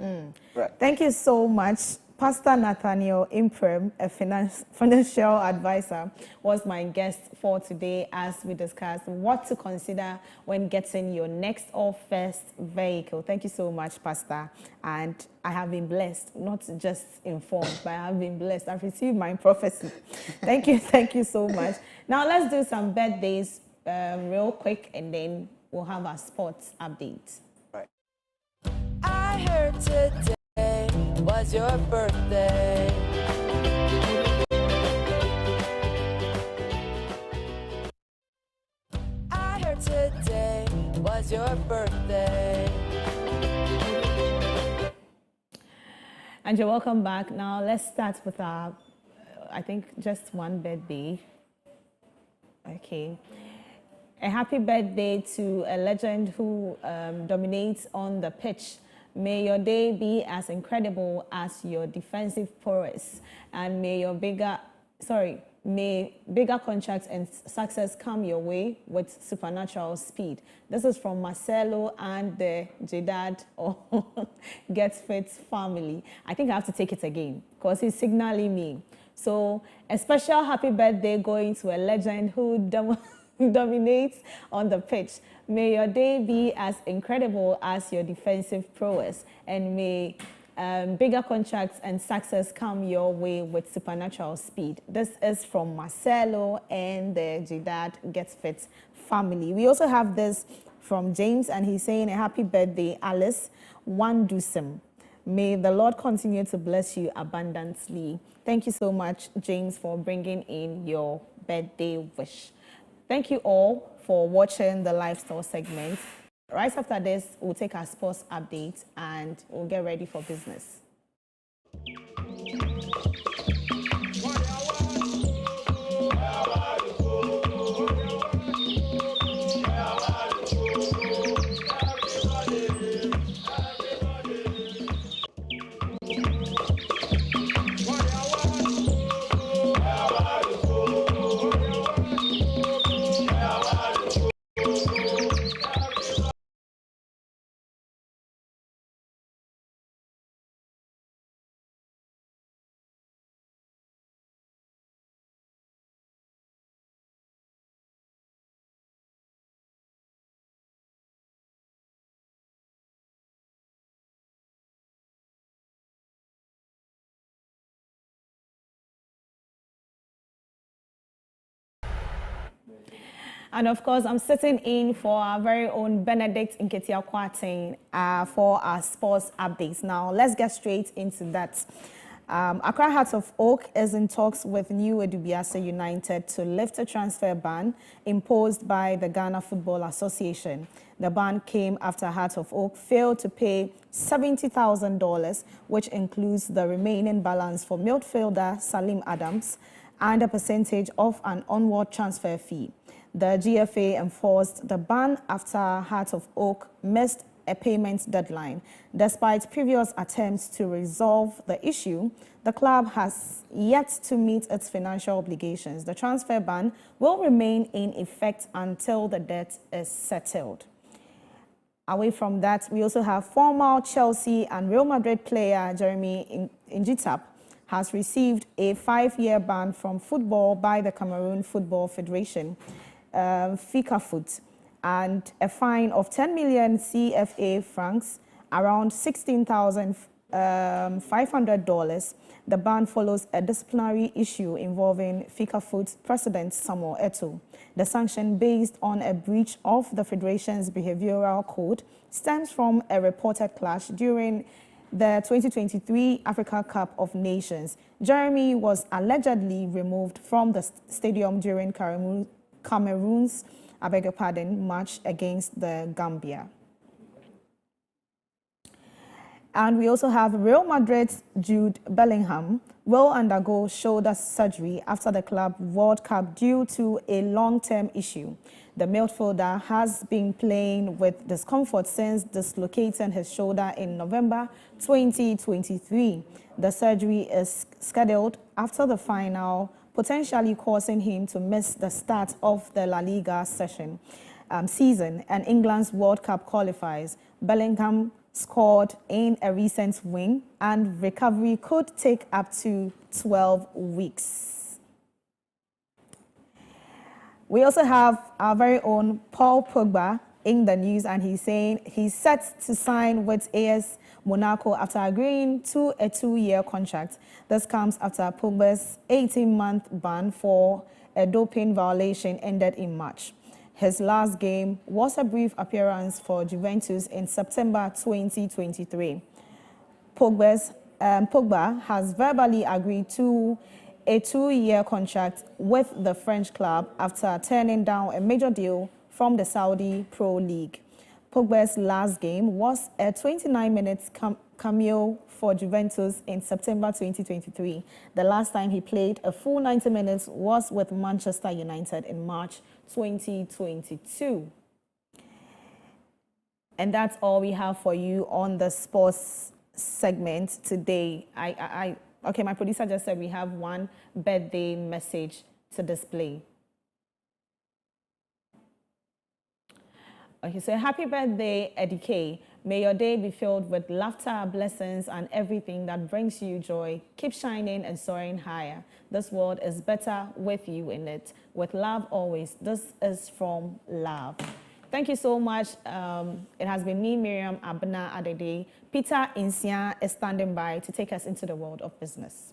Right. Thank you so much. Pastor Nathaniel Imprem, a financial advisor, was my guest for today as we discussed what to consider when getting your next or first vehicle. Thank you so much, Pastor. And I have been blessed, not just informed, but I have been blessed. I've received my prophecy. Thank you so much. Now let's do some birthdays real quick, and then we'll have our sports update. Right. I heard today. was your birthday. I heard today was your birthday. And you're welcome back. Now let's start with our, I think, just one birthday. Okay. A happy birthday to a legend who dominates on the pitch. May your day be as incredible as your defensive prowess, and may bigger contracts and success come your way with supernatural speed. This is from Marcelo and the Jedad or Get Fit family. I think I have to take it again because he's signaling me. So a special happy birthday going to a legend who dominates on the pitch. May your day be as incredible as your defensive prowess, and may bigger contracts and success come your way with supernatural speed. This is from Marcelo and the Jedad Gets Fit family. We also have this from James, and he's saying a happy birthday, Alice Wandusem. May the Lord continue to bless you abundantly. Thank you so much, James, for bringing in your birthday wish. Thank you all for watching the lifestyle segment. Right after this, we'll take our sports update and we'll get ready for business. And of course, I'm sitting in for our very own Benedict Nketia Kwarteng for our sports updates. Now, let's get straight into that. Accra Hearts of Oak is in talks with New Edubiase United to lift a transfer ban imposed by the Ghana Football Association. The ban came after Hearts of Oak failed to pay $70,000, which includes the remaining balance for midfielder Salim Adams and a percentage of an onward transfer fee. The GFA enforced the ban after Heart of Oak missed a payment deadline. Despite previous attempts to resolve the issue, the club has yet to meet its financial obligations. The transfer ban will remain in effect until the debt is settled. Away from that, we also have former Chelsea and Real Madrid player Jeremy Njitap has received a 5-year ban from football by the Cameroon Football Federation. FICAFOOT, and a fine of 10 million CFA francs, around $16,500. The ban follows a disciplinary issue involving FICAFOOT President Samuel Eto'o. The sanction, based on a breach of the Federation's behavioral code, stems from a reported clash during the 2023 Africa Cup of Nations. Jeremy was allegedly removed from the stadium during Cameroon's, match against the Gambia. And we also have Real Madrid's Jude Bellingham will undergo shoulder surgery after the Club World Cup due to a long-term issue. The midfielder has been playing with discomfort since dislocating his shoulder in November 2023. The surgery is scheduled after the final, potentially causing him to miss the start of the La Liga season and England's World Cup qualifiers. Bellingham scored in a recent win, and recovery could take up to 12 weeks. We also have our very own Paul Pogba in the news, and he's saying he's set to sign with AS Monaco after agreeing to a 2-year contract. This comes after Pogba's 18-month ban for a doping violation ended in March. His last game was a brief appearance for Juventus in September 2023. Pogba's Pogba has verbally agreed to a 2-year contract with the French club after turning down a major deal from the Saudi Pro League. Pogba's last game was a 29-minute cameo for Juventus in September 2023. The last time he played a full 90 minutes was with Manchester United in March 2022. And that's all we have for you on the sports segment today. Okay, my producer just said we have one birthday message to display. Okay, so happy birthday, Eddie K. May your day be filled with laughter, blessings, and everything that brings you joy. Keep shining and soaring higher. This world is better with you in it. With love always. This is from love. Thank you so much. It has been me, Miriam Abna Adede. Peter Insia is standing by to take us into the world of business.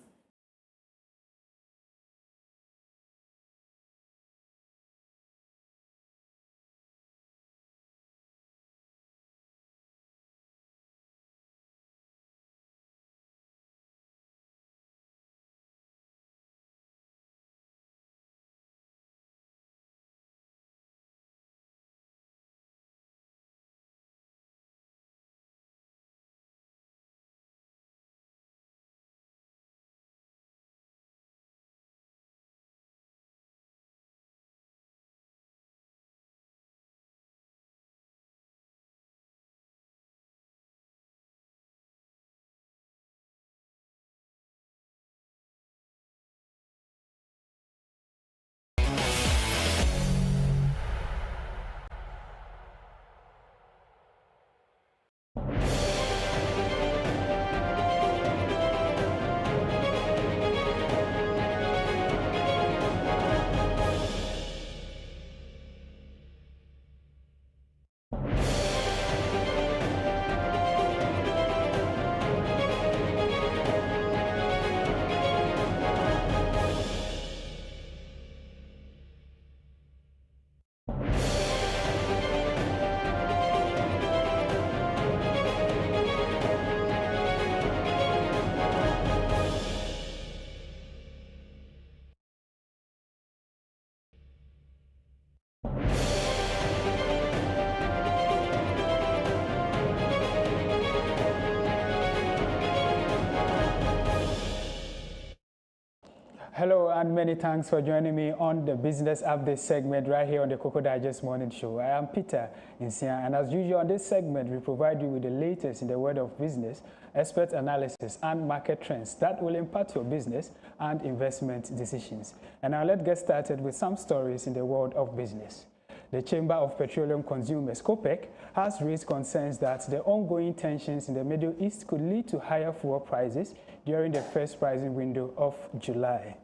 Hello and many thanks for joining me on the Business Update segment right here on the Koko Digest Morning Show. I am Peter Insia, and as usual on this segment, we provide you with the latest in the world of business, expert analysis and market trends that will impact your business and investment decisions. And now let's get started with some stories in the world of business. The Chamber of Petroleum Consumers, COPEC, has raised concerns that the ongoing tensions in the Middle East could lead to higher fuel prices during the first pricing window of July.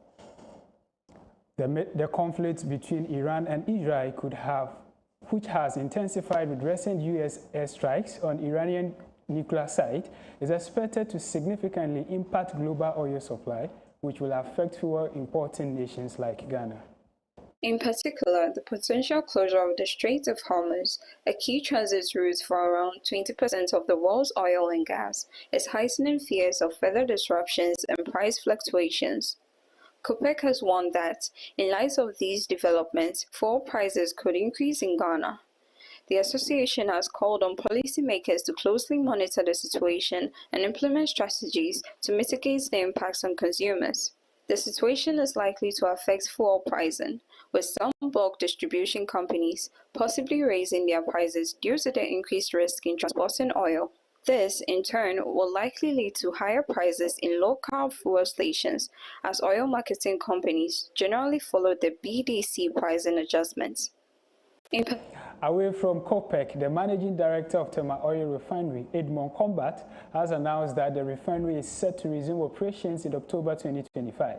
The conflict between Iran and Israel which has intensified with recent U.S. airstrikes on Iranian nuclear site, is expected to significantly impact global oil supply, which will affect fuel importing nations like Ghana. In particular, the potential closure of the Strait of Hormuz, a key transit route for around 20% of the world's oil and gas, is heightening fears of further disruptions and price fluctuations. COPEC has warned that, in light of these developments, fuel prices could increase in Ghana. The association has called on policymakers to closely monitor the situation and implement strategies to mitigate the impacts on consumers. The situation is likely to affect fuel pricing, with some bulk distribution companies possibly raising their prices due to the increased risk in transporting oil. This, in turn, will likely lead to higher prices in low-carb fuel stations, as oil marketing companies generally follow the BDC pricing adjustments. Away from COPEC, the managing director of Tema Oil Refinery, Edmond Combat, has announced that the refinery is set to resume operations in October 2025.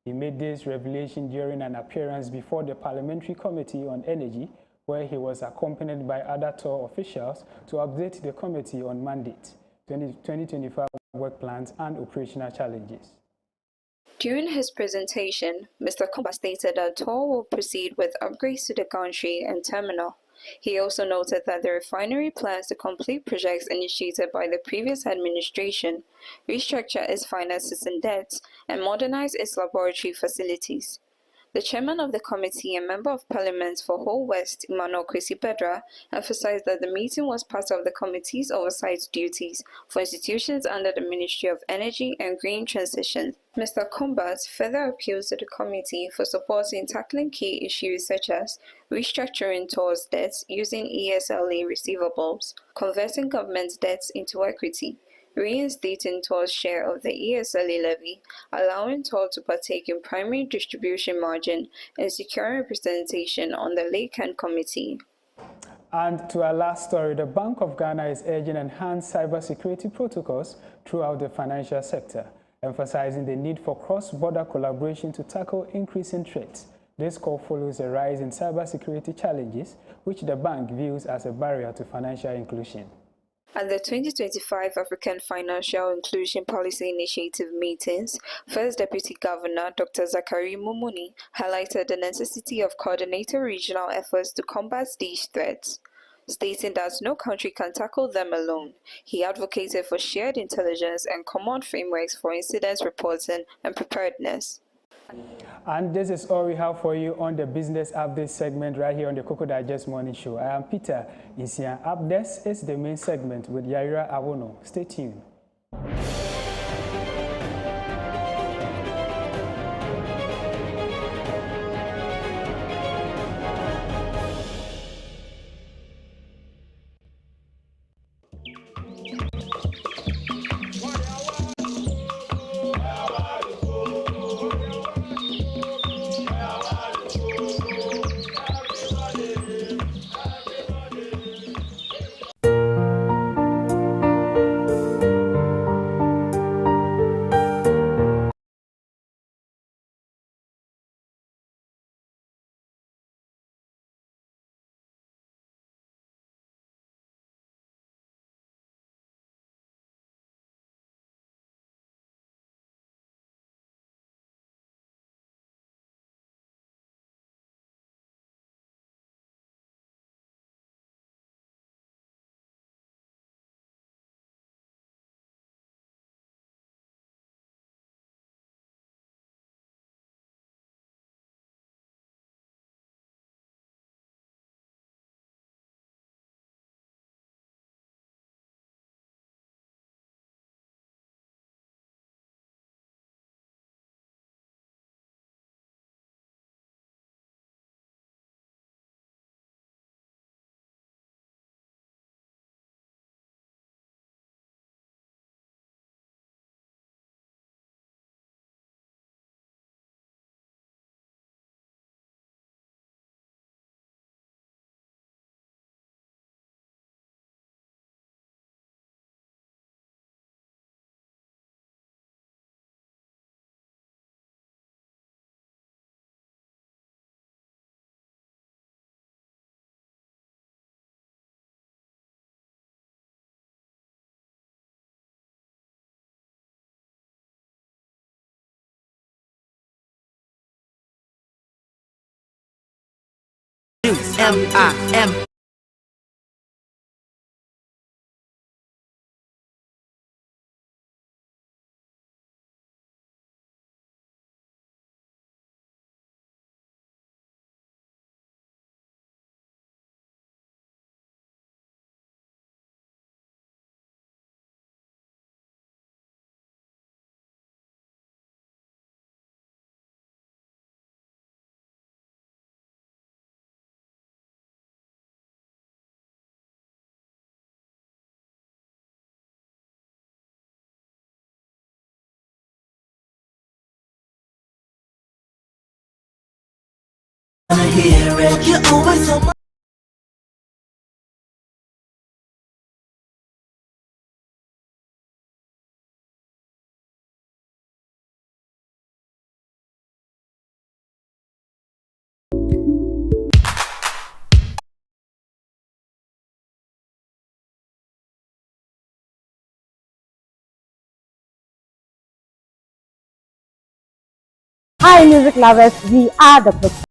He made this revelation during an appearance before the Parliamentary Committee on Energy, where he was accompanied by other top officials to update the committee on mandate, 2025 work plans and operational challenges. During his presentation, Mr. Komba stated that TOR will proceed with upgrades to the gantry and terminal, He also noted that the refinery plans to complete projects initiated by the previous administration, restructure its finances and debts, and modernize its laboratory facilities. The chairman of the committee and member of parliament for Whole West, Emmanuel Kwesi Bedra, emphasized that the meeting was part of the committee's oversight duties for institutions under the Ministry of Energy and Green Transition. Mr. Kombat further appeals to the committee for support in tackling key issues such as restructuring towards debts using ESLA receivables, converting government debts into equity, reinstating Toll's share of the ESLA levy, allowing Toll to partake in primary distribution margin, and securing representation on the Lake-Hand Committee. And to our last story, the Bank of Ghana is urging enhanced cybersecurity protocols throughout the financial sector, emphasizing the need for cross-border collaboration to tackle increasing threats. This call follows a rise in cybersecurity challenges, which the bank views as a barrier to financial inclusion. At the 2025 African Financial Inclusion Policy Initiative meetings, First Deputy Governor Dr. Zachary Mumuni highlighted the necessity of coordinated regional efforts to combat these threats. Stating that no country can tackle them alone, he advocated for shared intelligence and common frameworks for incident reporting and preparedness. And this is all we have for you on the Business Update segment right here on the Koko Digest Morning Show. I am Peter Isian. Up next is the main segment with Yaira Awono. Stay tuned. M-I-M. Hear it. You're always on my Hi, music lovers. We are the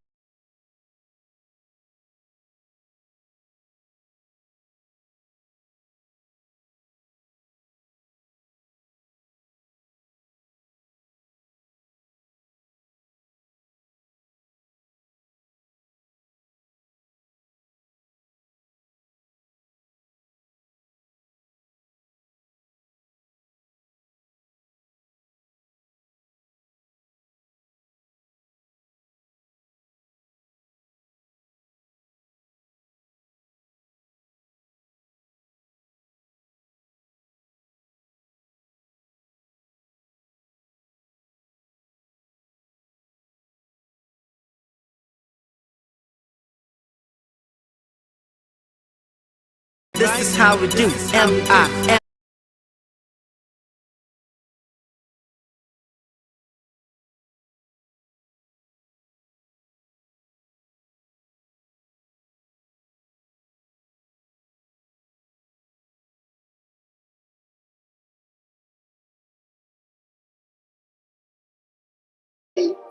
this is how we do. M-I-M.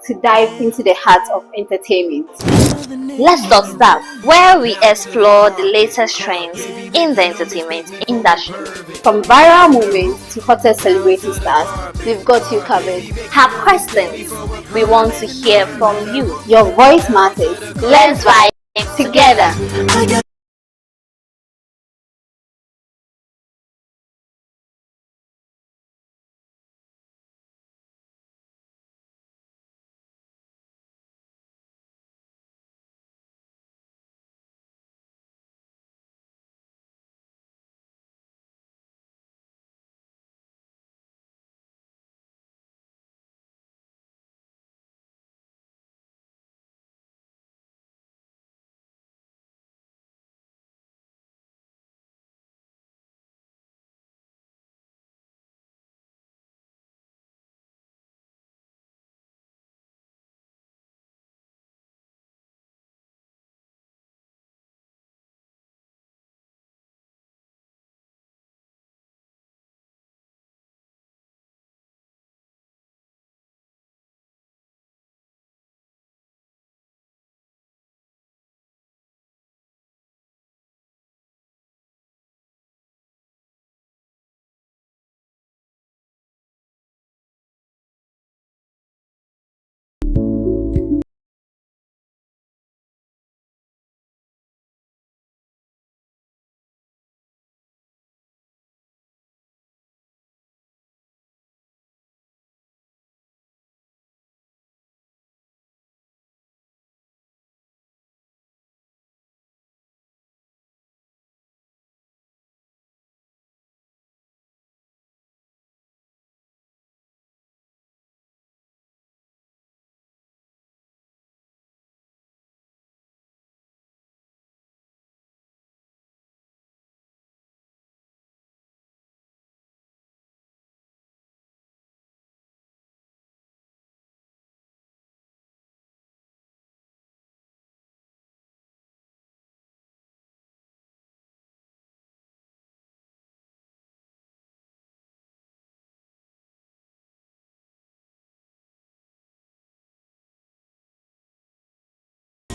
To dive into the heart of entertainment. Let's Dot Stop, where we explore the latest trends in the entertainment industry. From viral moments to hottest celebrity stars, we've got you covered. Have questions? We want to hear from you. Your voice matters. Let's vibe together.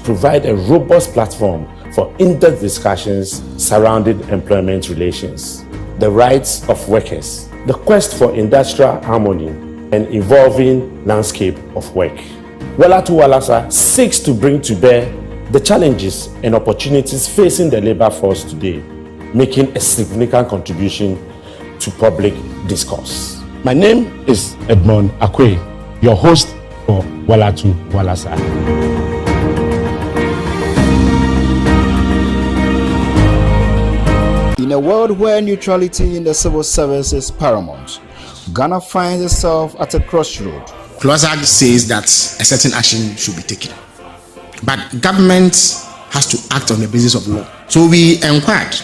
Provide a robust platform for in-depth discussions surrounding employment relations, the rights of workers, the quest for industrial harmony, and evolving landscape of work. Walatu Walasa seeks to bring to bear the challenges and opportunities facing the labor force today, making a significant contribution to public discourse. My name is Edmond Akwe, your host for Walatu Walasa. In a world where neutrality in the civil service is paramount, Ghana finds itself at a crossroad. CLOSAG says that a certain action should be taken, but government has to act on the basis of law. So we inquired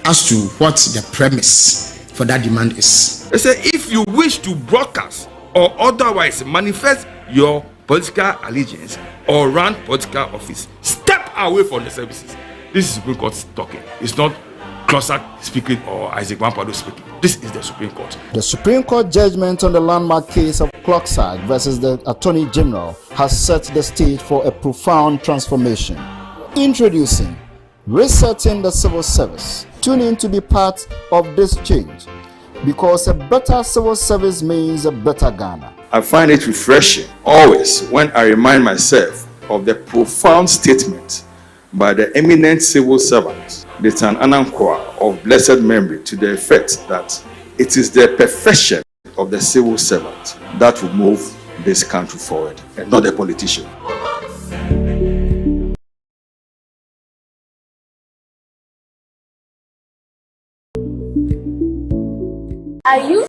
as to what the premise for that demand is. They say if you wish to broadcast or otherwise manifest your political allegiance or run political office, step away from the services. This is Supreme Court talking. It's not CLOSAG speaking or Isaac Wampado speaking. This is the Supreme Court. The Supreme Court judgment on the landmark case of CLOSAG versus the Attorney General has set the stage for a profound transformation. Introducing Resetting the Civil Service. Tune in to be part of this change, because a better civil service means a better Ghana. I find it refreshing always when I remind myself of the profound statement by the eminent civil servant, the Tan Anankwa of blessed memory, to the effect that it is the perfection of the civil servant that will move this country forward, and not the politician. Are you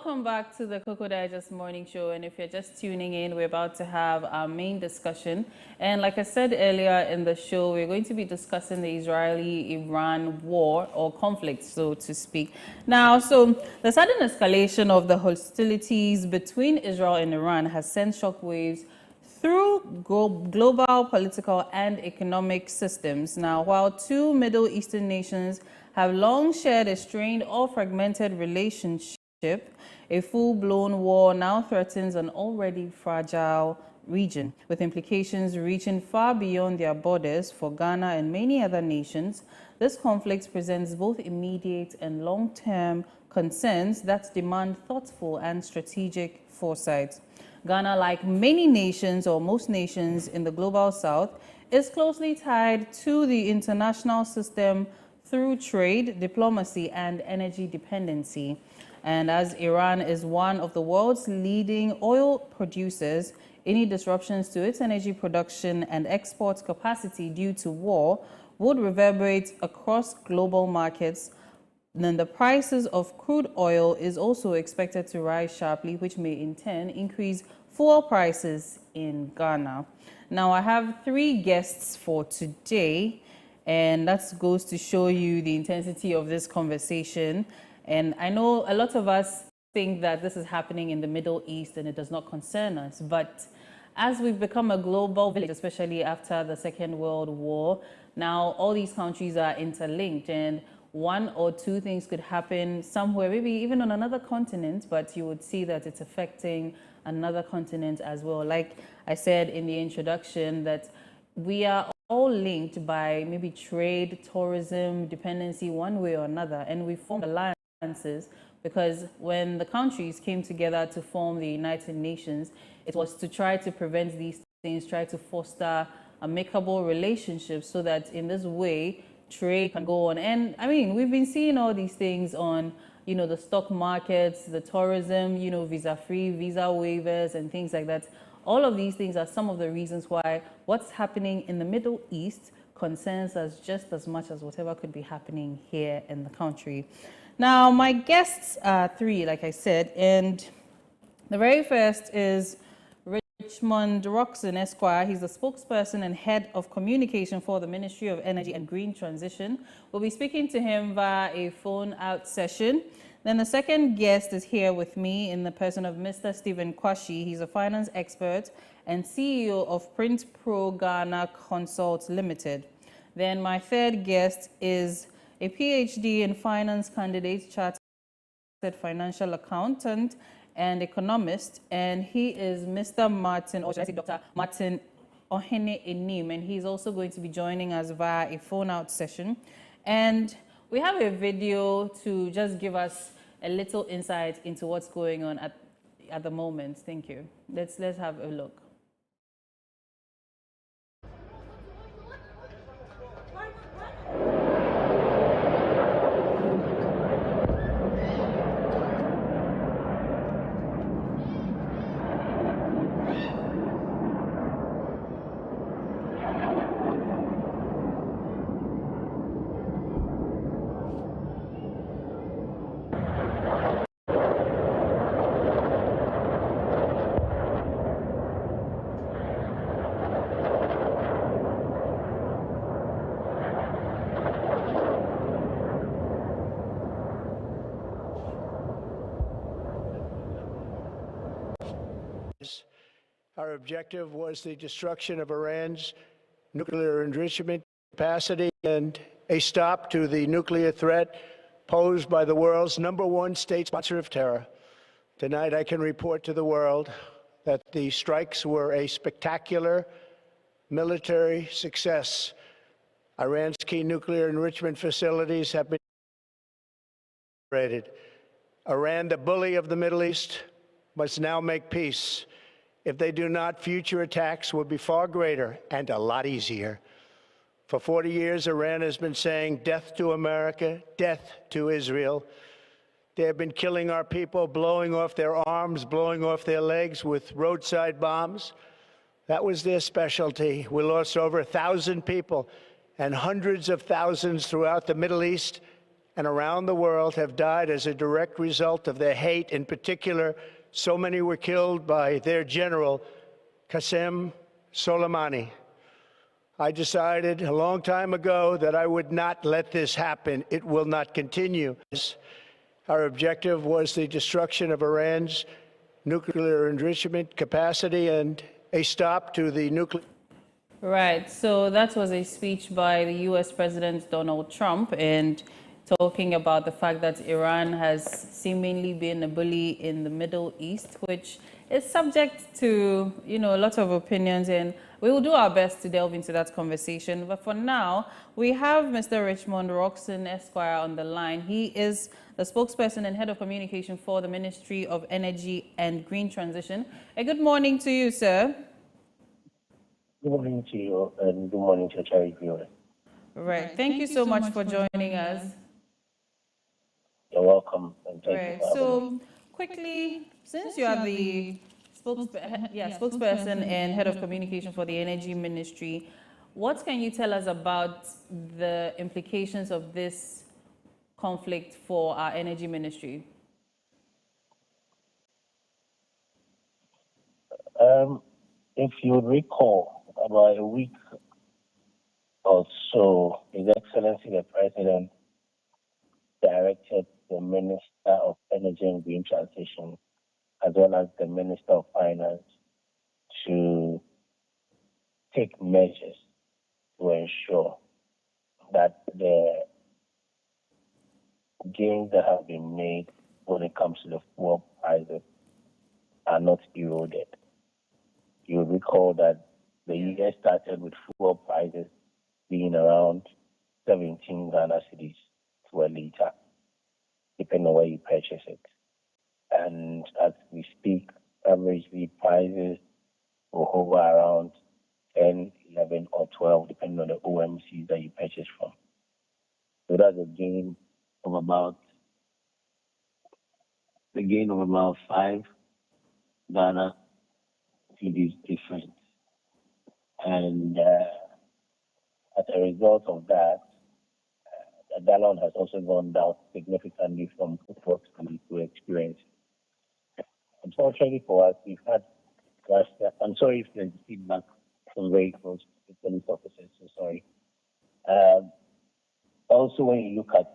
welcome back to the Koko Digest Morning Show. And if you're just tuning in, we're about to have our main discussion. And like I said earlier in the show, we're going to be discussing the Israeli-Iran war or conflict, so to speak. Now, so the sudden escalation of the hostilities between Israel and Iran has sent shockwaves through global political and economic systems. Now, while two Middle Eastern nations have long shared a strained or fragmented relationship, a full-blown war now threatens an already fragile region, with implications reaching far beyond their borders for Ghana and many other nations. This conflict presents both immediate and long-term concerns that demand thoughtful and strategic foresight. Ghana, like many nations or most nations in the global south, is closely tied to the international system through trade, diplomacy, and energy dependency. And as Iran is one of the world's leading oil producers, any disruptions to its energy production and export capacity due to war would reverberate across global markets. Then the prices of crude oil is also expected to rise sharply, which may in turn increase fuel prices in Ghana. Now, I have three guests for today, and that goes to show you the intensity of this conversation. And I know a lot of us think that this is happening in the Middle East and it does not concern us, but as we've become a global village, especially after the Second World War, now all these countries are interlinked, and one or two things could happen somewhere, maybe even on another continent, but you would see that it's affecting another continent as well. Like I said in the introduction, that we are all linked by maybe trade, tourism, dependency, one way or another, and we form alliances because when the countries came together to form the United Nations, it was to try to prevent these things, try to foster amicable relationships so that in this way, trade can go on. And I mean, we've been seeing all these things on, you know, the stock markets, the tourism, you know, visa-free, visa waivers and things like that. All of these things are some of the reasons why what's happening in the Middle East concerns us just as much as whatever could be happening here in the country. Now, my guests are three, like I said, and the very first is Richmond Roxon Esquire. He's the spokesperson and head of communication for the Ministry of Energy and Green Transition. We'll be speaking to him via a phone-out session. Then the second guest is here with me in the person of Mr. Stephen Kwashi. He's a finance expert and CEO of Print Pro Ghana Consult Limited. Then my third guest is a PhD in finance candidate, chartered financial accountant and economist, and he is Mr. Martin, or should I say Dr. Martin Ohene Enim, and he's also going to be joining us via a phone-out session. And we have a video to just give us a little insight into what's going on at the moment. Thank you. Let's have a look. Our objective was the destruction of Iran's nuclear enrichment capacity and a stop to the nuclear threat posed by the world's #1 state sponsor of terror. Tonight, I can report to the world that the strikes were a spectacular military success. Iran's key nuclear enrichment facilities have been raided. Iran, the bully of the Middle East, must now make peace. If they do not, future attacks will be far greater and a lot easier. For 40 years, Iran has been saying death to America, death to Israel. They have been killing our people, blowing off their arms, blowing off their legs with roadside bombs. That was their specialty. We lost over 1,000 people and hundreds of thousands throughout the Middle East and around the world have died as a direct result of their hate. In particular, so many were killed by their general, Qasem Soleimani. I decided a long time ago that I would not let this happen. It will not continue. Our objective was the destruction of Iran's nuclear enrichment capacity and a stop to the nuclear. Right, so that was a speech by the US President Donald Trump, and talking about the fact that Iran has seemingly been a bully in the Middle East, which is subject to, a lot of opinions, and we will do our best to delve into that conversation. But for now, we have Mr. Richmond Roxon Esquire on the line. He is the spokesperson and head of communication for the Ministry of Energy and Green Transition. Good morning to you, sir. Good morning to you, and good morning to Cherry Viewer. Right. Thank you so much for joining us. You're welcome, and thank you for having me. So, quickly, since you are the spokesperson and head of communication for the Energy Ministry, what can you tell us about the implications of this conflict for our Energy Ministry? If you recall, about a week or so, His Excellency the President directed the Minister of Energy and Green Transition, as well as the Minister of Finance, to take measures to ensure that the gains that have been made when it comes to the fuel prices are not eroded. You recall that the year started with fuel prices being around 17 Ghana cedis to a liter, depending on where you purchase it. And as we speak, averagely prices will hover around 10, 11, or 12, depending on the OMCs that you purchase from. So that's a gain of about 5 Ghana cedis difference. And as a result of that, the gallon has also gone down significantly from what we experienced. Unfortunately for us, we've had last year. I'm sorry if there's feedback from vehicles, the police officers, so sorry. Also, when you look at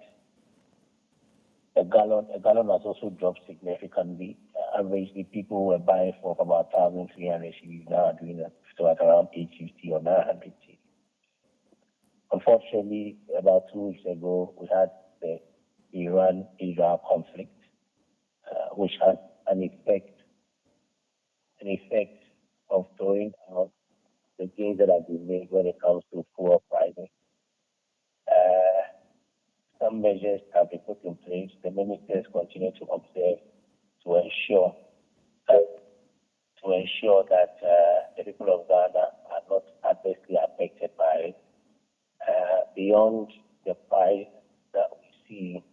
a gallon has also dropped significantly. Averagely, people were buying for about 1,300 cedis, now are doing it so at around 850 or 900 cedis. Unfortunately, about 2 weeks ago, we had the Iran-Israel conflict, which had an effect of throwing out the gains that have been made when it comes to fuel pricing. Some measures have been put in place. The ministers continue to observe to ensure that the people of Ghana are not adversely affected by it. Beyond the price that we see,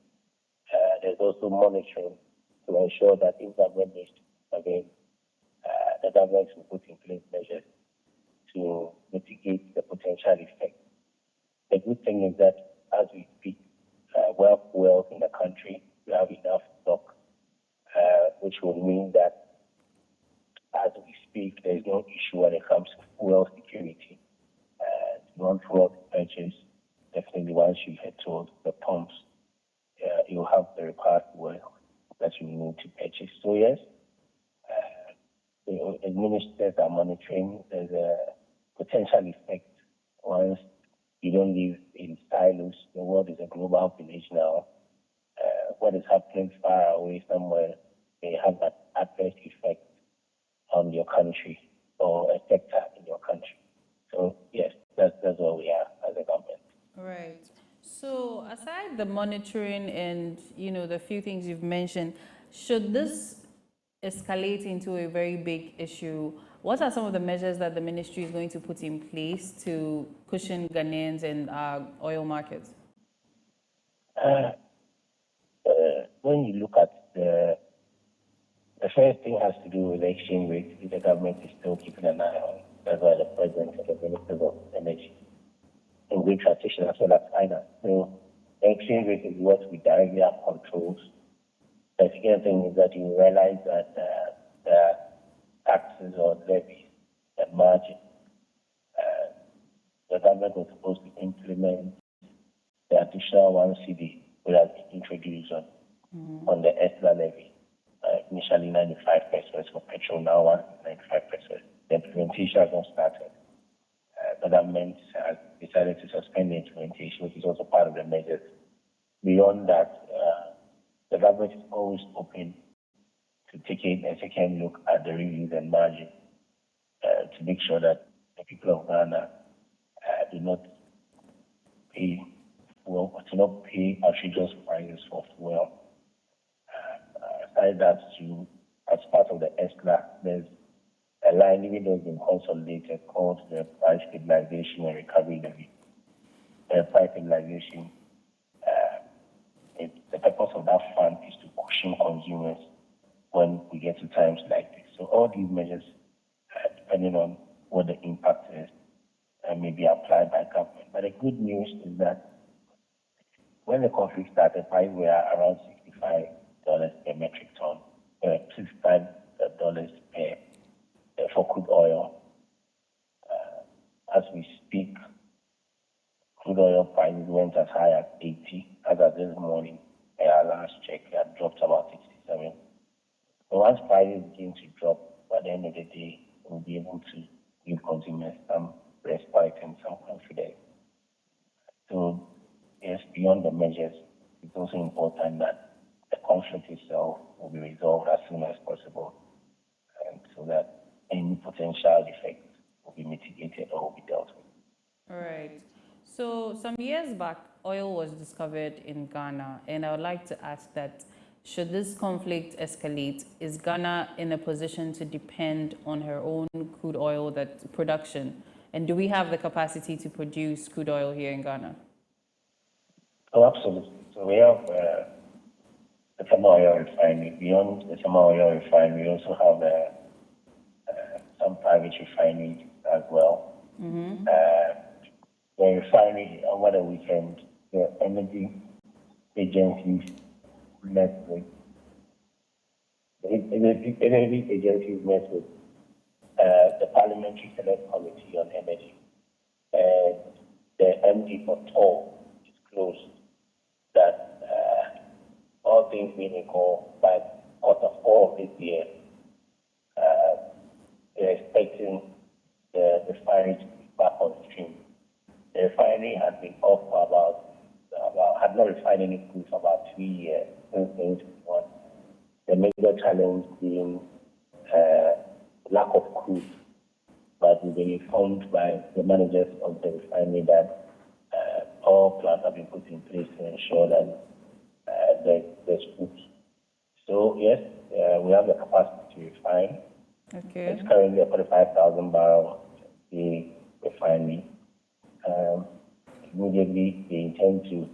there's also monitoring to ensure that if government needs to intervene, the government will put in place measures to mitigate the potential effect. The good thing is that as we speak, fuel in the country, we have enough stock, which will mean that as we speak, there's no issue when it comes to fuel security. Non-fuel purchase, definitely once you head towards the pumps, you'll have the required fuel that you need to purchase. So yes, the ministers are monitoring. There's a potential effect once you don't live in silos. The world is a global village now. What is happening far away somewhere may have that adverse effect on your country or a sector in your country. So yes, that's where we are as a government. Right. So aside the monitoring and, the few things you've mentioned, should this escalate into a very big issue, what are some of the measures that the ministry is going to put in place to cushion Ghanaians and oil markets? When you look at the first thing has to do with the exchange rate, which the government is still keeping an eye on. That's why the President and the Ministers of Energy and Green Transition as well as Finance. So The exchange rate is what we directly have controls. The second thing is that you realize that the taxes or levies, the margin, the government was supposed to implement the additional 1 CD that has been introduced on the ESLA levy. Initially 95 pesos for petrol, now 195 pesos. The implementation has not started. The government has decided to suspend the implementation, which is also part of the measures. Beyond that, the government is always open to taking a second look at the reviews and margin to make sure that the people of Ghana do not pay outrageous prices for fuel. Aside that, as part of the ESCLA, there's a line, even though it's been consolidated, called the Price Stabilization and Recovery Levy. Price stabilization, the purpose of that fund is to cushion consumers when we get to times like this. So all these measures, depending on what the impact is, may be applied by government. But the good news is that when the conflict started, prices were around $65 per metric ton, $65 for crude oil. As we speak, crude oil prices went as high as 80, as of this morning. Our last check had dropped about 67. So once prices begin to drop, by the end of the day, we'll be able to give consumers some respite and some confidence. So, yes, beyond the measures, it's also important that the conflict itself will be resolved as soon as possible, and so that any potential effects will be mitigated or will be dealt with. All right. So some years back, oil was discovered in Ghana, and I would like to ask that, should this conflict escalate, is Ghana in a position to depend on her own crude oil production? And do we have the capacity to produce crude oil here in Ghana? Oh, absolutely. So we have the thermal oil refinery. Beyond the thermal oil refinery, we also have some private refineries as well. Mm-hmm. The refinery, over the weekend, the energy agencies met with the Parliamentary Select Committee on Energy, and the MD for TOL disclosed that all things being equal, by Q4 of this year, they're expecting the refinery to be back on stream. The refinery had been off for had not refined any crude for about 3 years since 2021. The major challenge being lack of crude, but we've been informed by the managers of the refinery that all plans have been put in place to ensure that there's crude. So yes, we have the capacity to refine. Okay. It's currently a 45,000 barrel a day refinery. Immediately, they intend to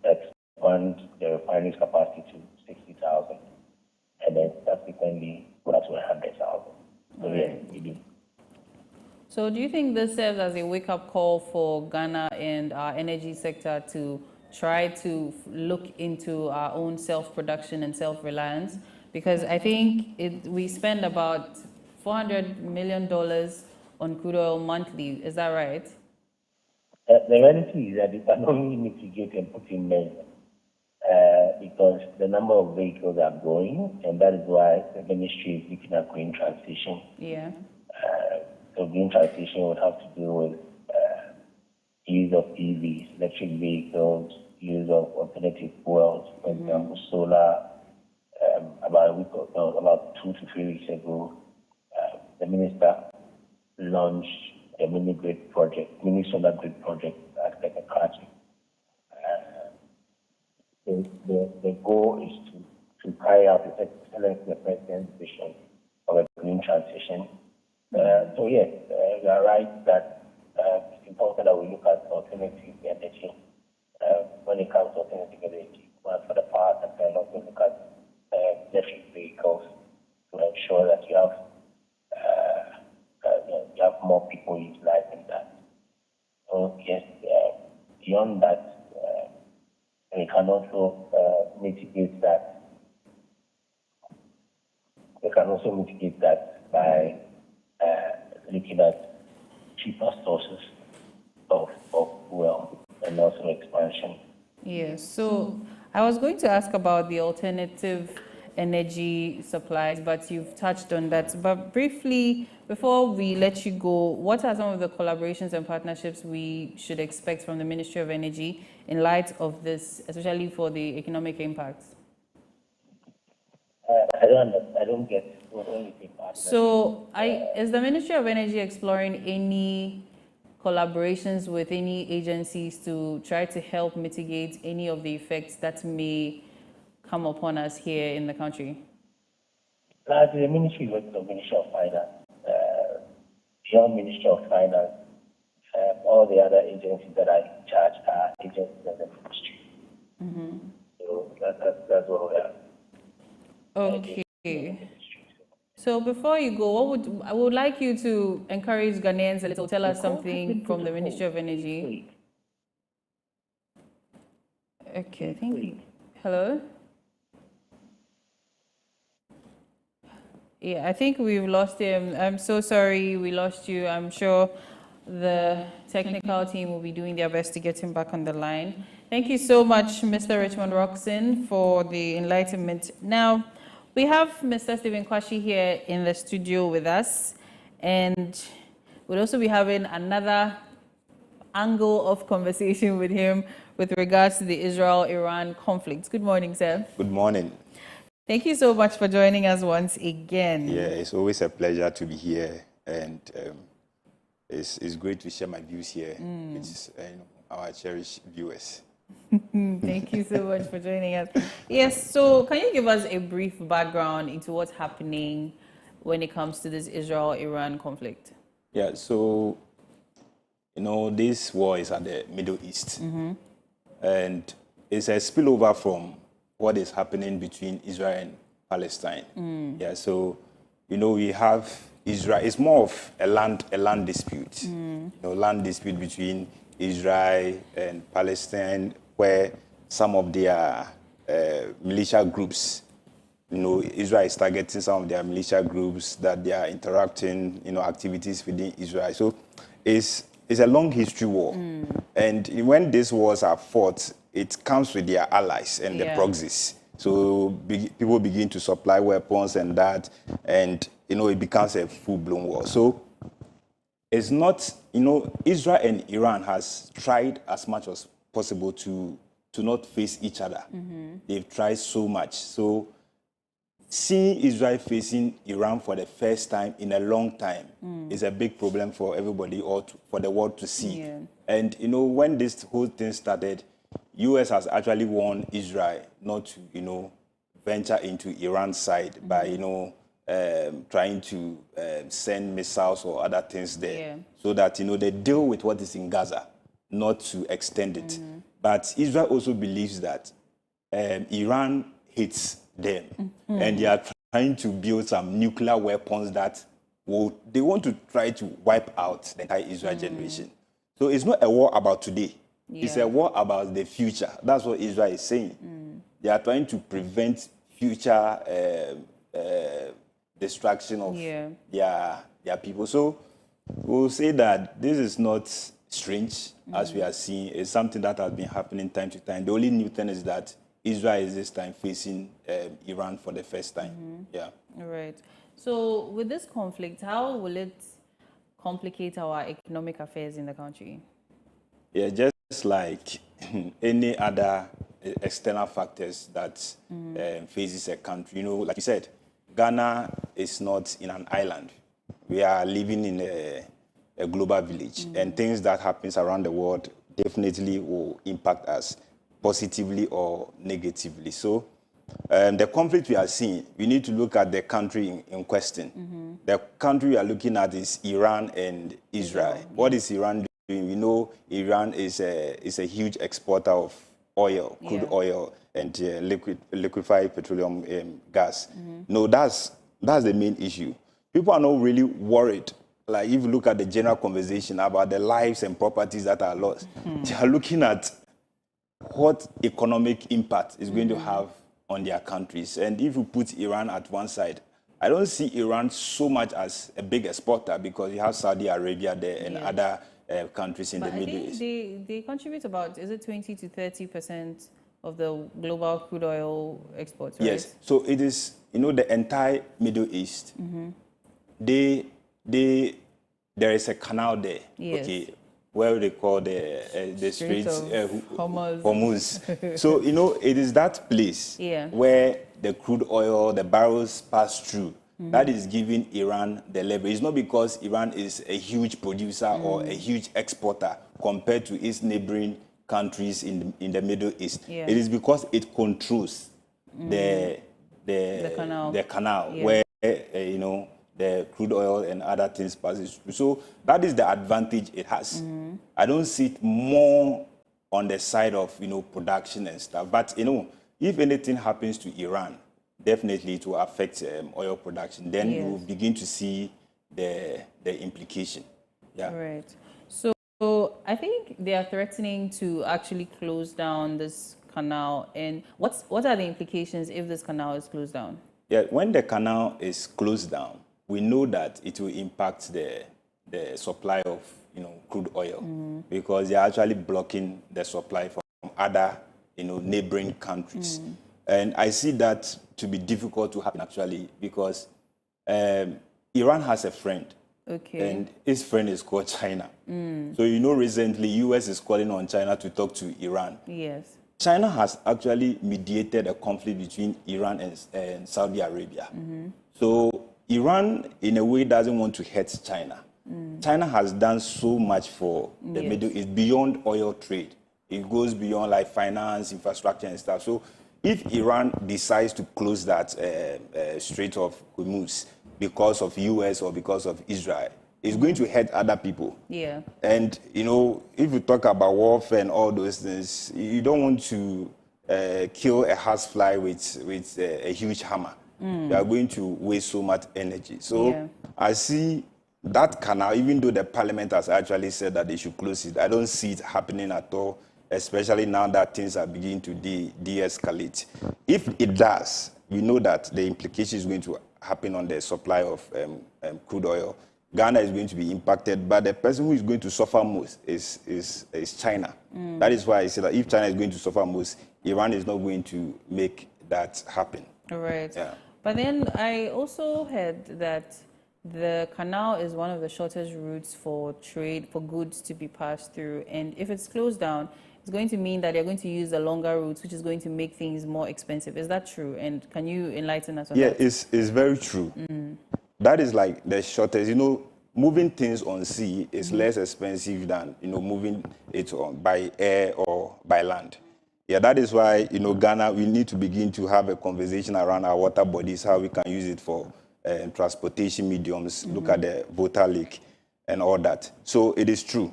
expand the refinery's capacity to 60,000, and then subsequently go up to 100,000. So yeah, we do. So do you think this serves as a wake-up call for Ghana and our energy sector to try to look into our own self-production and self-reliance? Because I think we spend about $400 million on crude oil monthly. Is that right? The reality is that it can only mitigate and put in measure because the number of vehicles are growing, and that is why the ministry is looking at green transition. Yeah. So green transition would have to do with use of EVs, electric vehicles, use of alternative fuels, for example, solar. About 2 to 3 weeks ago, the minister launched a mini solar grid project at Koko. The goal is to carry out the president's vision of a green transition. So yes, you are right that it's important that we look at alternative energy when it comes to alternative energy. For the power sector, and also look at electric vehicles to ensure that you have more people utilizing that. So yes, beyond that, they can also mitigate that. They can also mitigate that by looking at cheaper sources of fuel and also expansion. Yes, so I was going to ask about the alternative energy supplies, but you've touched on that. But briefly, before we let you go, what are some of the collaborations and partnerships we should expect from the Ministry of Energy in light of this, especially for the economic impacts? I don't get what only the partnership. So, is the Ministry of Energy exploring any collaborations with any agencies to try to help mitigate any of the effects that may come upon us here in the country? The Ministry works with the Ministry of Finance. Beyond Ministry of Finance, all the other agencies that are in charge are agencies of the ministry. Mm-hmm. So that's what we are. Okay. So before you go, I would like you to encourage Ghanaians a little. Tell us something from the Ministry of Energy. Okay, thank you. Hello? Yeah, I think we've lost him. I'm so sorry we lost you. I'm sure the technical team will be doing their best to get him back on the line. Thank you so much, Mr. Richmond Roxon, for the enlightenment. Now, we have Mr. Stephen Kwashi here in the studio with us, and we'll also be having another angle of conversation with him with regards to the Israel-Iran conflict. Good morning, sir. Good morning. Thank you so much for joining us once again. Yeah, it's always a pleasure to be here, and it's great to share my views here with our cherished viewers. Thank you so much for joining us. Yes, so can you give us a brief background into what's happening when it comes to this Israel-Iran conflict? Yeah, so, this war is at the Middle East, and it's a spillover from what is happening between Israel and Palestine. Yeah, so, we have Israel. It's more of a land dispute, land dispute between Israel and Palestine, where some of their militia groups, Israel is targeting some of their militia groups that they are interrupting, activities within Israel. So it's a long history war. And when these wars are fought, it comes with their allies and the proxies. So people begin to supply weapons and that, and, it becomes a full-blown war. So it's not, Israel and Iran has tried as much as possible to not face each other. They've tried so much. So seeing Israel facing Iran for the first time in a long time is a big problem for everybody or for the world to see. Yeah. And, when this whole thing started, U.S. has actually warned Israel not to, venture into Iran's side by, trying to send missiles or other things there, so that, they deal with what is in Gaza, not to extend it. But Israel also believes that Iran hates them, and they are trying to build some nuclear weapons that they want to try to wipe out the entire Israel generation. So it's not a war about today. It's a war about the future. That's what Israel is saying. They are trying to prevent future destruction of their people. So we'll say that this is not strange, as we are seeing. It's something that has been happening time to time. The only new thing is that Israel is this time facing Iran for the first time. Yeah. All right. So with this conflict, how will it complicate our economic affairs in the country? Yeah, just like any other external factors that faces a country. Like you said, Ghana is not in an island. We are living in a global village, and things that happens around the world definitely will impact us positively or negatively. So the conflict we are seeing, we need to look at the country in question. The country we are looking at is Iran and Israel. What is Iran doing? We know Iran is a huge exporter of oil, crude oil, and liquefied petroleum gas. No, that's the main issue. People are not really worried. Like, if you look at the general conversation about the lives and properties that are lost, they are looking at what economic impact is going to have on their countries. And if you put Iran at one side, I don't see Iran so much as a big exporter because you have Saudi Arabia there and other countries in the Middle East. They contribute about, is it 20 to 30% of the global crude oil exports, right? Yes. So it is, the entire Middle East. There is a canal there. Yes. Okay. Where they call the Strait of Hormuz. So, it is that place where the crude oil, the barrels pass through. That is giving Iran the leverage. It's not because Iran is a huge producer or a huge exporter compared to its neighboring countries in the Middle East. Yeah. It is because it controls the canal where, the crude oil and other things passes through. So that is the advantage it has. I don't see it more on the side of, production and stuff. But, if anything happens to Iran, definitely it will affect oil production. Then you will begin to see the implication. Yeah. Right. So I think they are threatening to actually close down this canal. And what are the implications if this canal is closed down? Yeah, when the canal is closed down, we know that it will impact the supply of crude oil because they are actually blocking the supply from other neighboring countries. And I see that to be difficult to happen actually because Iran has a friend. Okay. And his friend is called China. So recently US is calling on China to talk to Iran. Yes. China has actually mediated a conflict between Iran and Saudi Arabia. So Iran, in a way, doesn't want to hurt China. China has done so much for the Middle East beyond oil trade. It goes beyond like finance, infrastructure, and stuff. So if Iran decides to close that Strait of Hormuz because of US or because of Israel, it's going to hurt other people. Yeah. And, if you talk about warfare and all those things, you don't want to kill a horsefly with a huge hammer. You are going to waste so much energy. So I see that canal, even though the parliament has actually said that they should close it, I don't see it happening at all, especially now that things are beginning to de-escalate. If it does, we know that the implication is going to happen on the supply of crude oil. Ghana is going to be impacted, but the person who is going to suffer most is China. That is why I say that if China is going to suffer most, Iran is not going to make that happen. All right. Yeah. But then I also heard that the canal is one of the shortest routes for trade, for goods to be passed through. And if it's closed down, it's going to mean that they're going to use the longer routes, which is going to make things more expensive. Is that true? And can you enlighten us on that? Yeah, it's very true. That is like the shortest. Moving things on sea is less expensive than, moving it by air or by land. Yeah, that is why, Ghana, we need to begin to have a conversation around our water bodies, how we can use it for transportation mediums, look at the Volta Lake and all that. So it is true.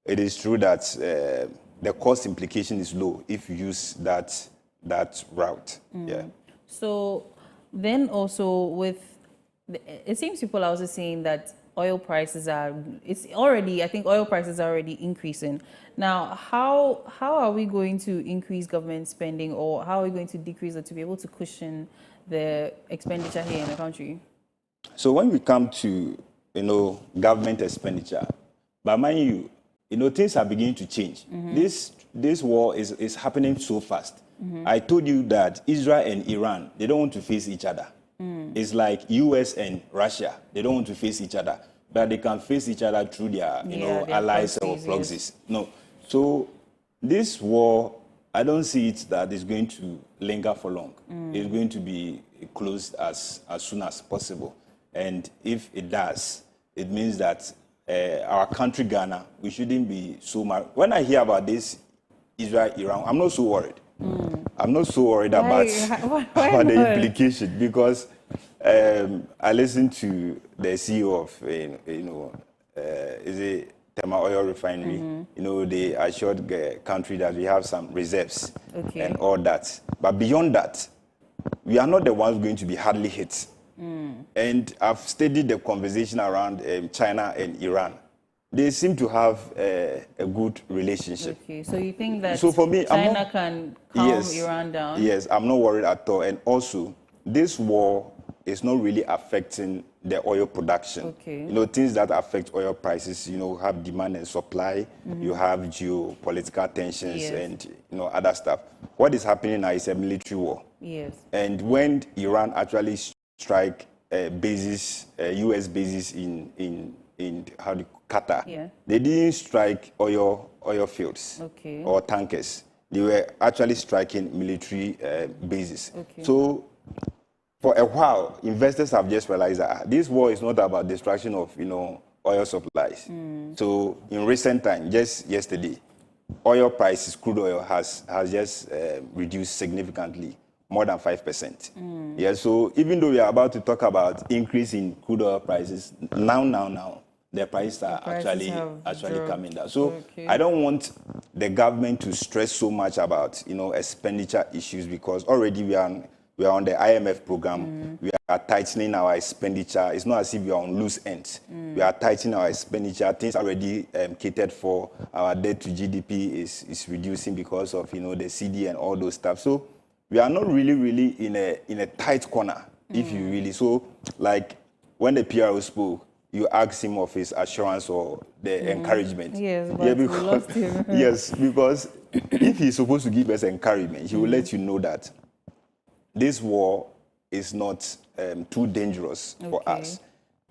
It is true that the cost implication is low if you use that route. Yeah. So then also it seems people are also saying that oil prices I think oil prices are already increasing. Now, how are we going to increase government spending, or how are we going to decrease it to be able to cushion the expenditure here in the country? So when we come to, government expenditure, but mind you, things are beginning to change. This war is happening so fast. I told you that Israel and Iran, they don't want to face each other. It's like US and Russia. They don't want to face each other, but they can face each other through their, their allies or proxies. No. So this war, I don't see it that it's going to linger for long. It's going to be closed as soon as possible. And if it does, it means that our country, Ghana, we shouldn't be so much. When I hear about this Israel-Iran, I'm not so worried. I'm not so worried about the implication because I listened to the CEO of, is it Tema Oil Refinery? They assured the country that we have some reserves and all that. But beyond that, we are not the ones going to be hardly hit. And I've studied the conversation around China and Iran. they seem to have a good relationship. Okay, so you think that so for me, China can calm Iran down? Yes, I'm not worried at all. And also, this war is not really affecting the oil production. Okay. You know, things that affect oil prices, you know, have demand and supply, you have geopolitical tensions and, you know, other stuff. What is happening now is a military war. Yes. And when Iran actually strike bases, U.S. bases in Qatar, they didn't strike oil fields or tankers. They were actually striking military bases. So for a while, investors have just realized that this war is not about destruction of, you know, oil supplies. So in recent time, just yesterday, oil prices, crude oil has just reduced significantly, more than 5%. Yeah, so even though we are about to talk about increase in crude oil prices, now, the prices are actually coming down. So I don't want the government to stress so much about, you know, expenditure issues, because already we are on the IMF program. We are tightening our expenditure. It's not as if we are on loose ends. We are tightening our expenditure. Things already catered for. Our debt to GDP is reducing because of, you know, the CD and all those stuff. So we are not really in a tight corner, if you really. So like when the PRO spoke, you asked him of his assurance or the encouragement. Yes, but we lost him. Yes, because if he's supposed to give us encouragement, he will let you know that this war is not too dangerous for us.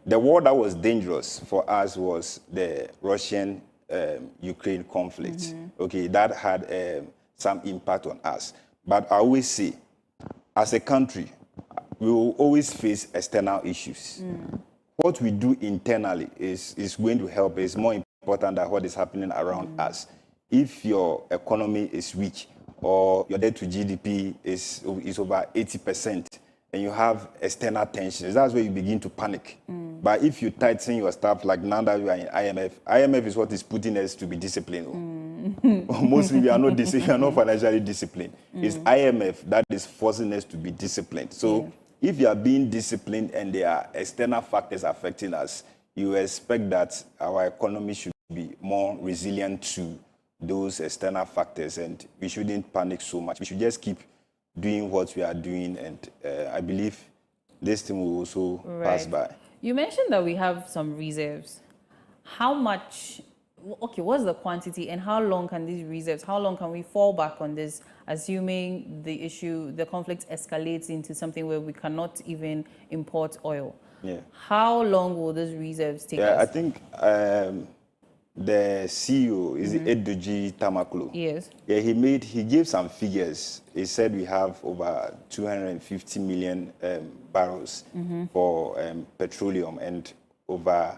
The war that was dangerous for us was the Russian-Ukraine conflict. Okay, that had some impact on us. But I always say, as a country, we will always face external issues. What we do internally is going to help. It's more important than what is happening around us. If your economy is weak, or your debt to GDP is over 80%, and you have external tensions, that's where you begin to panic. But if you tighten your stuff, like now that we are in IMF is what is putting us to be disciplined. Mostly we are not financially disciplined. It's IMF that is forcing us to be disciplined. So if you are being disciplined and there are external factors affecting us, you expect that our economy should be more resilient to those external factors, and we shouldn't panic so much. We should just keep doing what we are doing, and I believe this thing will also pass by. You mentioned that we have some reserves. How much, what's the quantity, and how long can these reserves, how long can we fall back on this, assuming the conflict escalates into something where we cannot even import oil? How long will those reserves take us? I think the CEO is Edoji Tamaklo. Yes. Yeah, he gave some figures. He said we have over 250 million barrels for petroleum and over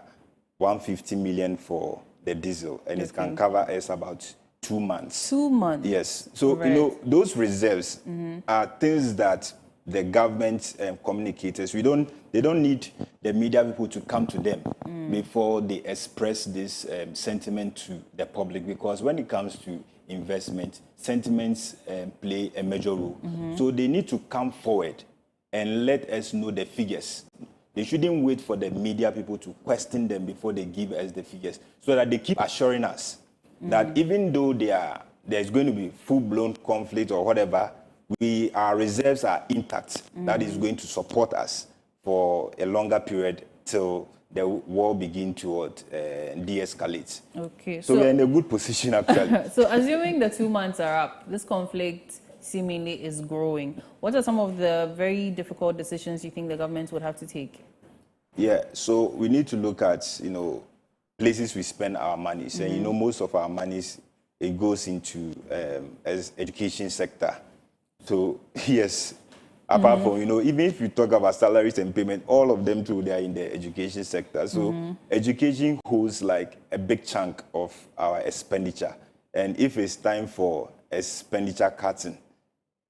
150 million for the diesel, and it can cover us about 2 months. 2 months. Yes. So you know those reserves are things that the government communicators, they don't need the media people to come to them before they express this sentiment to the public, because when it comes to investment, sentiments play a major role. So they need to come forward and let us know the figures. They shouldn't wait for the media people to question them before they give us the figures, so that they keep assuring us that even though there's going to be full-blown conflict or whatever, our reserves are intact. That is going to support us for a longer period till the war begins to de-escalate. Okay. So we're in a good position, actually. So assuming the 2 months are up, this conflict seemingly is growing. What are some of the very difficult decisions you think the government would have to take? Yeah, so we need to look at, you know, places we spend our money. So, you know, most of our monies, it goes into as education sector. So, yes, apart from, you know, even if you talk about salaries and payment, all of them too, they are in the education sector. So education holds like a big chunk of our expenditure. And if it's time for expenditure cutting,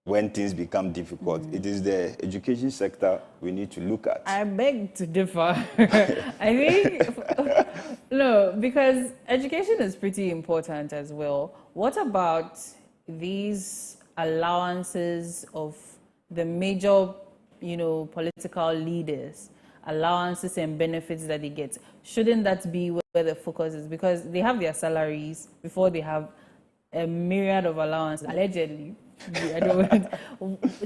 when things become difficult, it is the education sector we need to look at. I beg to differ. I think, no, because education is pretty important as well. What about these allowances of the major, you know, political leaders? allowances and benefits that they get. Shouldn't that be where the focus is? Because they have their salaries before they have a myriad of allowances, allegedly. I don't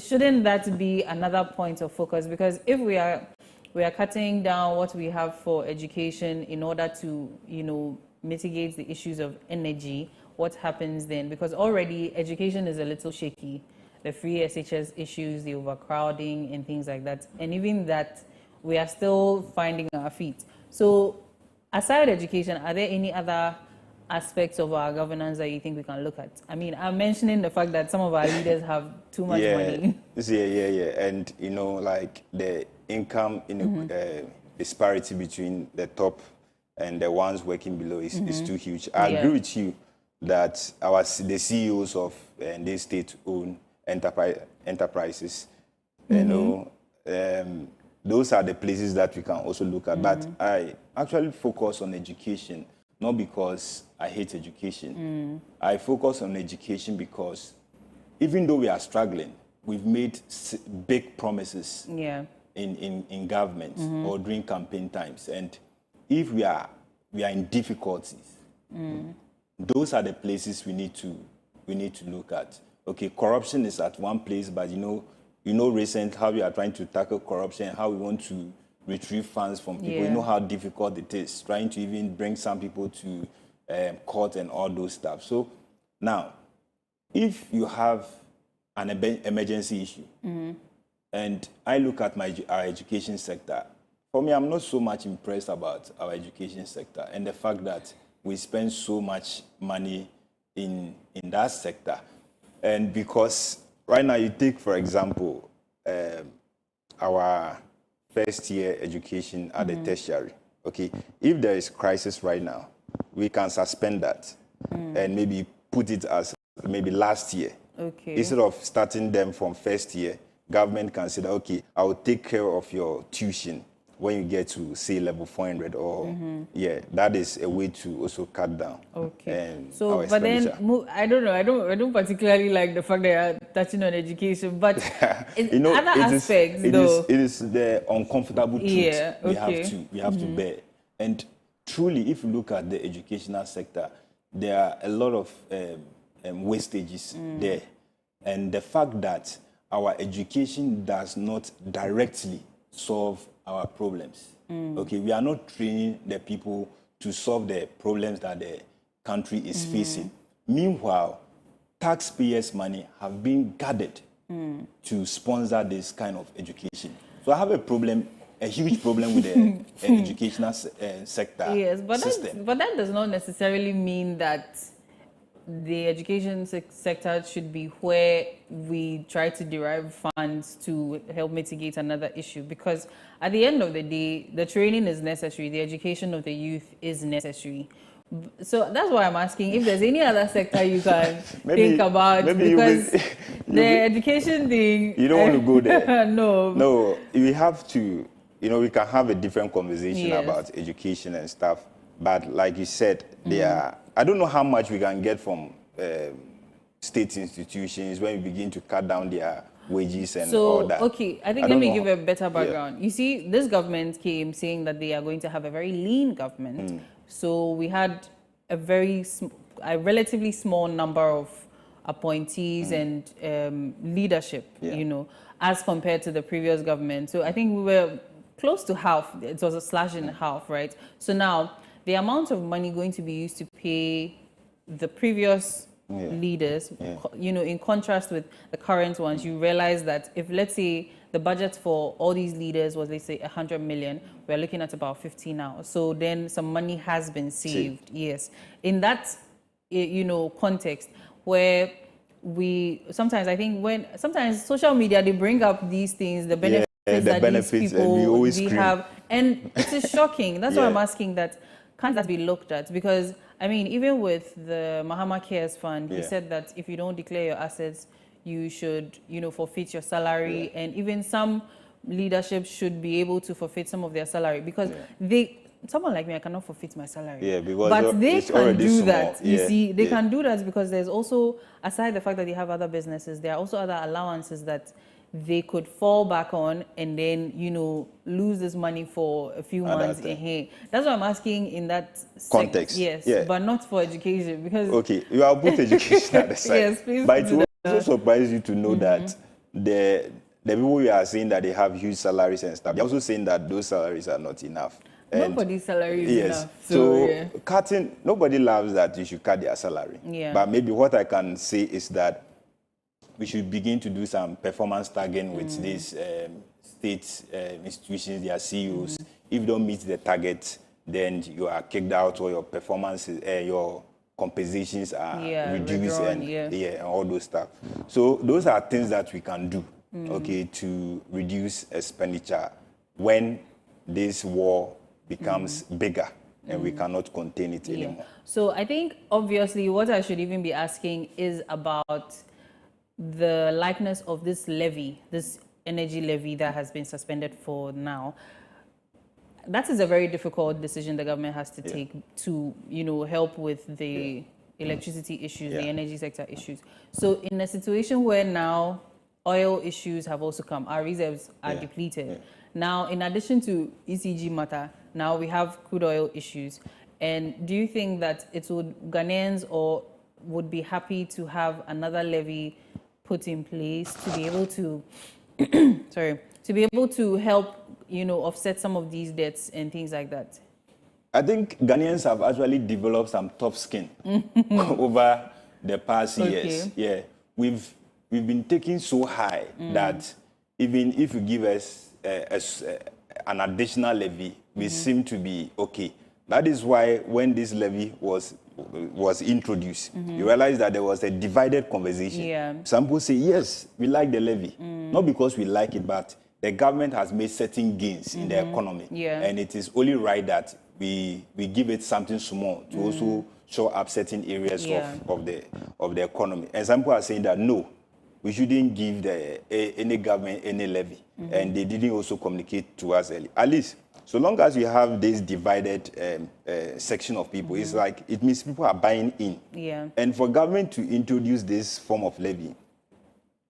shouldn't that be another point of focus? Because if we are cutting down what we have for education in order to, mitigate the issues of energy, what happens then? Because already education is a little shaky. The free SHS issues, the overcrowding and things like that. And even that, we are still finding our feet. So aside education, are there any other aspects of our governance that you think we can look at? I mean, I'm mentioning the fact that some of our leaders have too much money. Yeah. And, like the income disparity between the top and the ones working below is too huge. I agree with you that the CEOs of the state-owned enterprises, those are the places that we can also look at. But I actually focus on education, not because I hate education. I focus on education because even though we are struggling, we've made big promises in government or during campaign times. And if we are in difficulties, those are the places we need to look at. Okay, corruption is at one place, but recent how we are trying to tackle corruption, how we want to retrieve funds from people. You know how difficult it is trying to even bring some people to court and all those stuff. So now, if you have an emergency issue, and I look at our education sector, for me, I'm not so much impressed about our education sector and the fact that we spend so much money in that sector. And because right now, you take, for example, our first-year education at the tertiary. Okay, if there is crisis right now, we can suspend that and maybe put it as maybe last year. Okay. Instead of starting them from first year, government can say, okay, I will take care of your tuition when you get to, say, level 400 or, that is a way to also cut down. Okay. So, but then, I don't know, I don't particularly like the fact that you're touching on education, but in other aspects, though. It is the uncomfortable truth we have to bear. And truly, if you look at the educational sector, there are a lot of wastages there. And the fact that our education does not directly solve our problems. Okay, we are not training the people to solve the problems that the country is facing. Meanwhile, taxpayers' money have been gathered to sponsor this kind of education. So I have a huge problem with the educational sector. Yes, but that does not necessarily mean that the education sector should be where we try to derive funds to help mitigate another issue, because at the end of the day, the training is necessary, the education of the youth is necessary. So that's why I'm asking if there's any other sector you can think about, because the education thing... You don't want to go there. No, we have to, we can have a different conversation about education and stuff, but like you said, I don't know how much we can get from state institutions when we begin to cut down their wages and all that. Okay, I think let me give a better background. You see, this government came saying that they are going to have a very lean government. So we had a relatively small number of appointees and leadership, as compared to the previous government. So I think we were close to half. It was a slash in half, right? So now the amount of money going to be used to pay the previous leaders, in contrast with the current ones, you realize that if, let's say, the budget for all these leaders was, let's say, 100 million, we're looking at about 50 now. So then some money has been saved. Yes. In that, context where sometimes social media, they bring up these things, the benefits these people have, and it is shocking. That's why I'm asking that. Can't that be looked at? Because, I mean, even with the Mahama Cares Fund, he said that if you don't declare your assets, you should, forfeit your salary. And even some leadership should be able to forfeit some of their salary, because someone like me, I cannot forfeit my salary. Yeah, because but they can do that. Small. You see, they can do that because there's also, aside the fact that they have other businesses, there are also other allowances that they could fall back on and then, lose this money for a few months. That's what I'm asking in that context. Yes, yeah. but not for education because... Okay, you have put education at the side. Yes, please. But it will also surprise you to know that the people you are saying that they have huge salaries and stuff, they're also saying that those salaries are not enough. Nobody's salary is enough. So cutting, nobody loves that you should cut their salary. Yeah. But maybe what I can say is that we should begin to do some performance tagging with these state institutions, their CEOs. If you don't meet the target, then you are kicked out, or your performances, your compensations are reduced, withdrawn, and all those stuff. So those are things that we can do, okay, to reduce expenditure when this war becomes bigger and we cannot contain it anymore. So I think obviously what I should even be asking is about the likeness of this levy, this energy levy that has been suspended for now. That is a very difficult decision the government has to take to, help with the electricity issues, the energy sector issues. So in a situation where now oil issues have also come, our reserves are depleted. Now, in addition to ECG matter, now we have crude oil issues. And do you think that Ghanaians would be happy to have another levy put in place to be able to, help, offset some of these debts and things like that? I think Ghanaians have actually developed some tough skin over the past years. Yeah, we've been taking so high that even if you give us an additional levy, we seem to be okay. That is why when this levy was introduced, you realize that there was a divided conversation. Yeah. Some people say, yes, we like the levy. Not because we like it, but the government has made certain gains in the economy. Yeah. And it is only right that we give it something small to also show up certain areas of the economy. And some people are saying that, no, we shouldn't give any government any levy. And they didn't also communicate to us early. At least, so long as you have this divided section of people, it's like, it means people are buying in. Yeah. And for government to introduce this form of levy,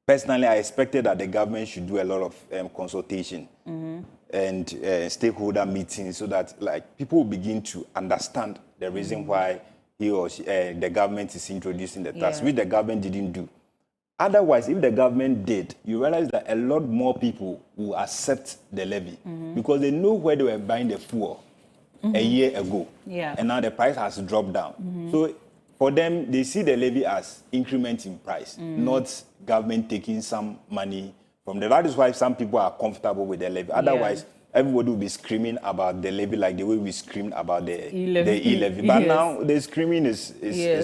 personally, I expected that the government should do a lot of consultation and stakeholder meetings so that people will begin to understand the reason why he or she, the government is introducing the tax, which the government didn't do. Otherwise, if the government did, you realize that a lot more people will accept the levy because they know where they were buying the fuel a year ago. Yeah. And now the price has dropped down. So for them, they see the levy as increment in price, not government taking some money from them. That is why some people are comfortable with the levy. Otherwise, everybody will be screaming about the levy like the way we screamed about the e-levy. But now the screaming is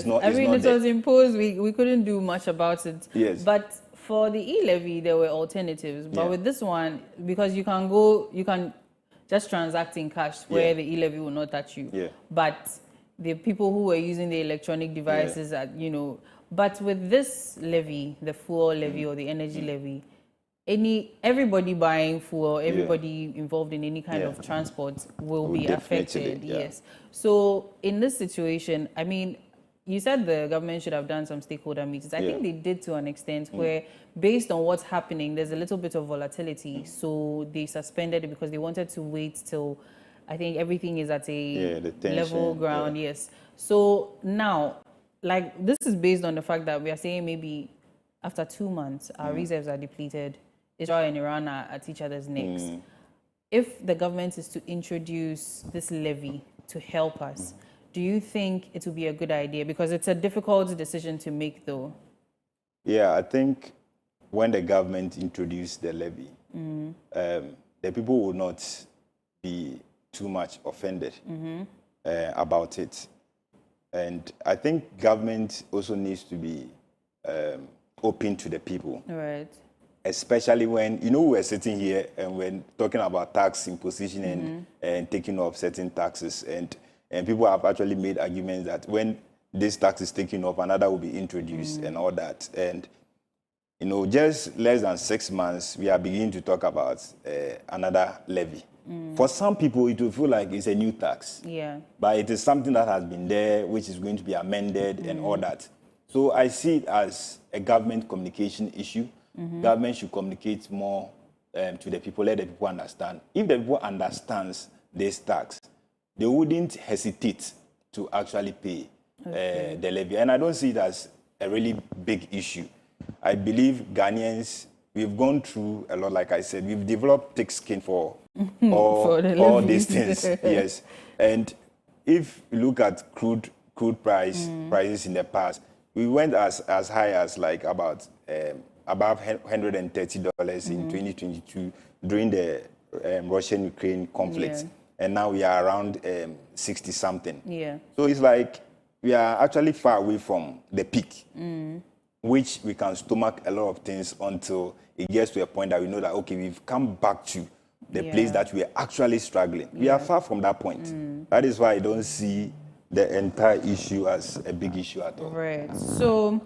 not I mean, it was imposed. We couldn't do much about it. Yes. But for the e-levy, there were alternatives. But with this one, because you can just transact in cash where the e-levy will not touch you. Yeah. But the people who were using the electronic devices, but with this levy, the fuel levy or the energy levy, everybody buying fuel, everybody involved in any kind of transport will be affected. Yes. So in this situation, I mean, you said the government should have done some stakeholder meetings. I think they did to an extent where, based on what's happening, there's a little bit of volatility. So they suspended it because they wanted to wait till, I think, everything is at a level ground. Yes. So now, this is based on the fact that we are saying maybe after 2 months, our reserves are depleted. Israel and Iran are at each other's necks. If the government is to introduce this levy to help us, do you think it would be a good idea? Because it's a difficult decision to make, though. Yeah, I think when the government introduced the levy, the people will not be too much offended about it. And I think government also needs to be open to the people. Right. Especially when, we were sitting here and we're talking about tax imposition and taking off certain taxes. And people have actually made arguments that when this tax is taken off, another will be introduced and all that. And, just less than 6 months, we are beginning to talk about another levy. For some people, it will feel like it's a new tax. Yeah. But it is something that has been there, which is going to be amended and all that. So I see it as a government communication issue. Government should communicate more to the people, let the people understand. If the people understands this tax, they wouldn't hesitate to actually pay the levy. And I don't see it as a really big issue. I believe Ghanaians, we've gone through a lot, like I said. We've developed thick skin for all these things. Yes. And if you look at crude prices in the past, we went as high as like about above $130 in 2022 during the Russian-Ukraine conflict. Yeah. And now we are around 60 something. Yeah. So it's like we are actually far away from the peak, which we can stomach a lot of things until it gets to a point that we know that, okay, we've come back to the place that we are actually struggling. We are far from that point. That is why I don't see the entire issue as a big issue at all. Right. So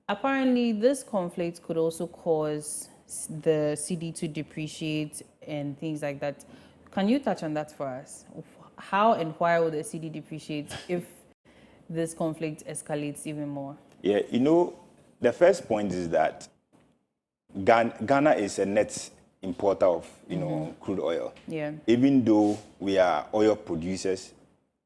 apparently this conflict could also cause the CD to depreciate and things like that. Can you touch on that for us? How and why will the CD depreciate if this conflict escalates even more? Yeah, you know, the first point is that Ghana is a net importer of, you know, crude oil. Yeah. Even though we are oil producers,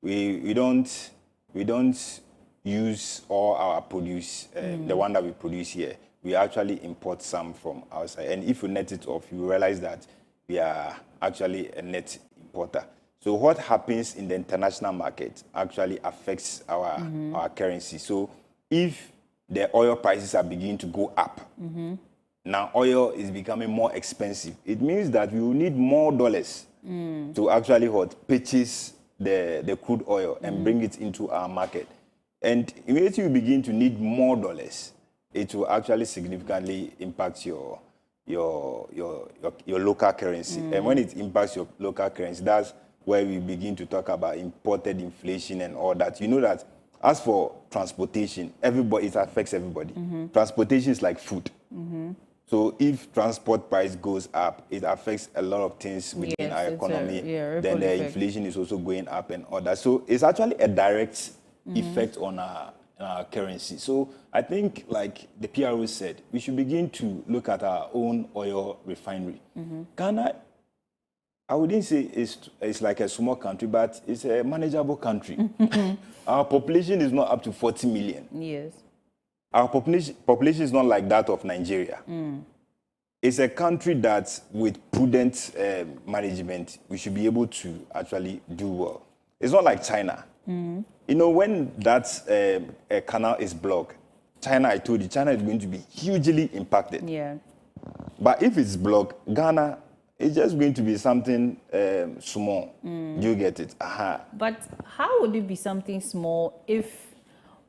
we don't use all our produce, the one that we produce here. We actually import some from outside. And if you net it off, you realize that we are actually a net importer. So what happens in the international market actually affects our currency. So if the oil prices are beginning to go up, now oil is becoming more expensive. It means that we will need more dollars to actually purchase the crude oil and bring it into our market. And immediately we begin to need more dollars, it will actually significantly impact your local currency. And when it impacts your local currency, that's where we begin to talk about imported inflation and all that. You know that as for transportation, it affects everybody. Transportation is like food. So if transport price goes up, it affects a lot of things within our economy. Then the inflation is also going up and all that. So it's actually a direct effect on our currency. So I think, like the PRO said, we should begin to look at our own oil refinery. Ghana, I wouldn't say it's like a small country, but it's a manageable country. Our population is not up to 40 million. Yes. Our population is not like that of Nigeria. It's a country that, with prudent management, we should be able to actually do well. It's not like China. You know, when that canal is blocked, China, I told you, China is going to be hugely impacted. Yeah. But if it's blocked, Ghana, it's just going to be something small. Do you get it? But how would it be something small if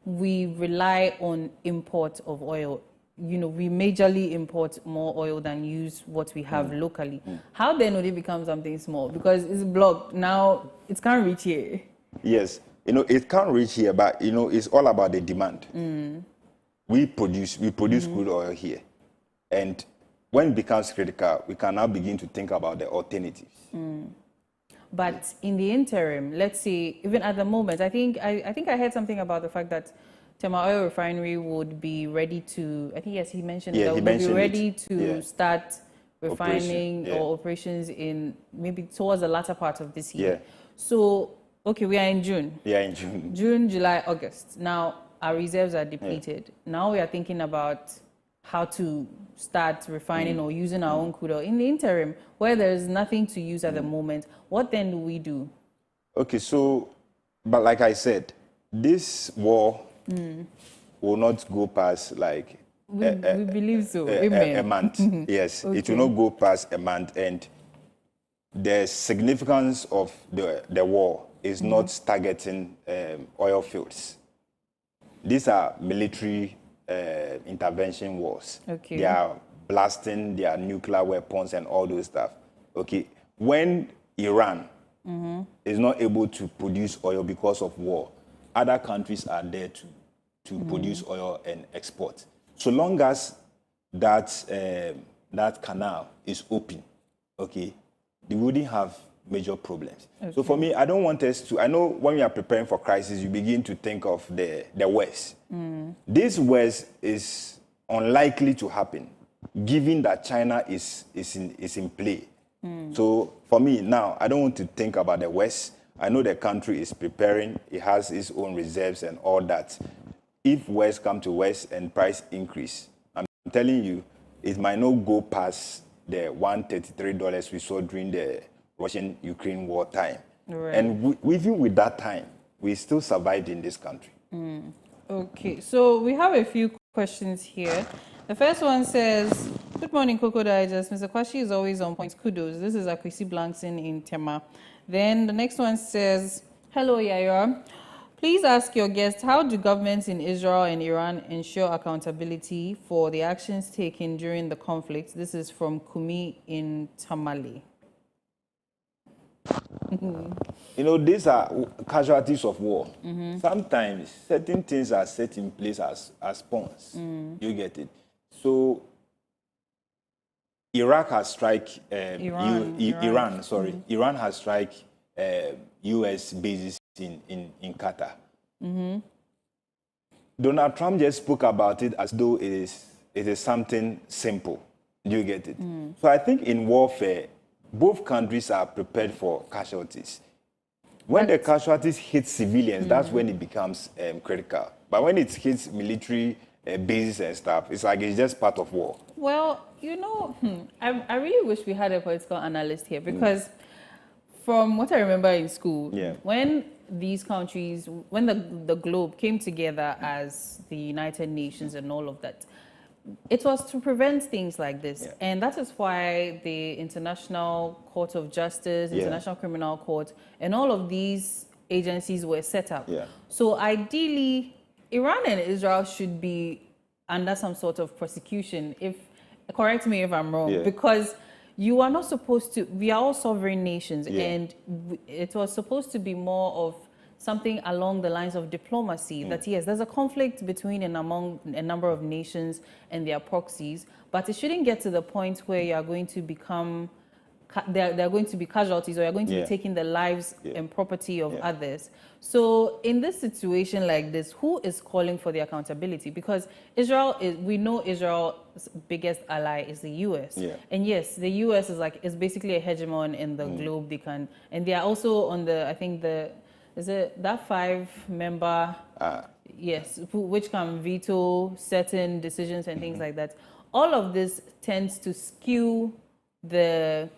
we rely on import of oil? You know, we majorly import more oil than use what we have locally. How then would it become something small? Because it's blocked. Now, it can't reach here. Yes. You know, it can't reach here, but, you know, it's all about the demand. We produce crude oil here. And when it becomes critical, we can now begin to think about the alternatives. But in the interim, let's say, even at the moment, I think I heard something about the fact that Tema Oil Refinery would be ready to, I think, yes, he mentioned that would be ready to start refining or operations in maybe towards the latter part of this year. So, okay, we are in June. Yeah, in June. June, July, August. Now, our reserves are depleted. Now we are thinking about how to start refining or using our own crude oil. In the interim, where there is nothing to use at the moment, what then do we do? Okay, so, but like I said, this war will not go past like we believe so. Amen. A month. Yes, it will not go past a month. And the significance of the war is not targeting oil fields. These are military intervention wars. They are blasting their nuclear weapons and all those stuff. Okay, when Iran is not able to produce oil because of war, other countries are there to produce oil and export. So long as that canal is open, okay, they wouldn't have major problems. So for me, I don't want us to, I know when we are preparing for crisis, you begin to think of the West. This West is unlikely to happen, given that China is in play. So for me now, I don't want to think about the West. I know the country is preparing. It has its own reserves and all that. If West come to West and price increase, I'm telling you, it might not go past the $133 we saw during the Russian-Ukraine war time. Right. And even with that time, we still survived in this country. Okay, so we have a few questions here. The first one says, good morning, Koko Digest. Mr. Kwashi is always on point. Kudos. This is Akwesi Blankson in Tema. Then the next one says, hello, Yaya. Please ask your guest, how do governments in Israel and Iran ensure accountability for the actions taken during the conflict? This is from Kumi in Tamale. You know, these are casualties of war. Sometimes certain things are set in place as pawns. You get it? So Iraq has struck Iran has struck U.S. bases in Qatar. Donald Trump just spoke about it as though it is something simple. Do you get it? So I think in warfare, both countries are prepared for casualties. When the casualties hit civilians, that's when it becomes critical. But when it hits military bases and stuff, it's like it's just part of war. Well, you know, I really wish we had a political analyst here because from what I remember in school, when these countries, when the globe came together as the United Nations and all of that, it was to prevent things like this. And that is why the International Court of Justice, International Criminal Court, and all of these agencies were set up. So ideally, Iran and Israel should be under some sort of prosecution, correct me if I'm wrong, because you are not supposed to, we are all sovereign nations, and it was supposed to be more of something along the lines of diplomacy, that yes, there's a conflict between and among a number of nations and their proxies, but it shouldn't get to the point where you are going to become, there are going to be casualties, or you're going to be taking the lives and property of others. So in this situation like this, who is calling for the accountability? Because Israel we know Israel's biggest ally is the US. And yes, the US is basically a hegemon in the globe. And they are also on I think is it that 5-member, yes, which can veto certain decisions and things like that. All of this tends to skew the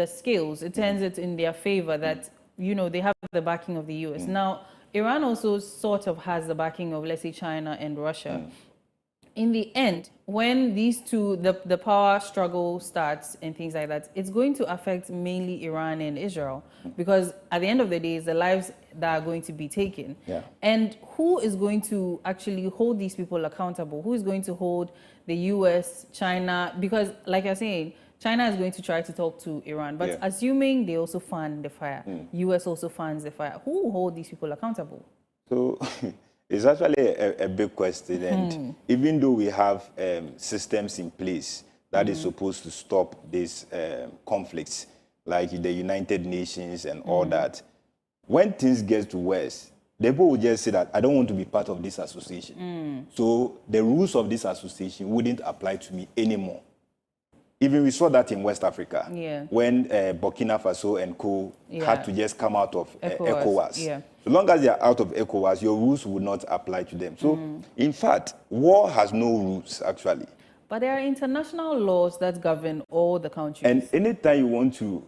scales. It turns it in their favor that, you know, they have the backing of the US. Now, Iran also sort of has the backing of, let's say, China and Russia. In the end, when these two, the power struggle starts and things like that, it's going to affect mainly Iran and Israel, because at the end of the day, it's the lives that are going to be taken. And who is going to actually hold these people accountable? Who is going to hold the US, China? Because like you're saying, China is going to try to talk to Iran, but assuming they also fan the fire, US also fans the fire, who will hold these people accountable? So it's actually a big question, and even though we have systems in place that is supposed to stop these conflicts, like the United Nations and all that, when things get to West, the people will just say that I don't want to be part of this association. So the rules of this association wouldn't apply to me anymore. Even we saw that in West Africa, when Burkina Faso and Co had to just come out of ECOWAS. So long as they are out of ECOWAS, your rules would not apply to them. So, in fact, war has no rules, actually. But there are international laws that govern all the countries. And anytime you want to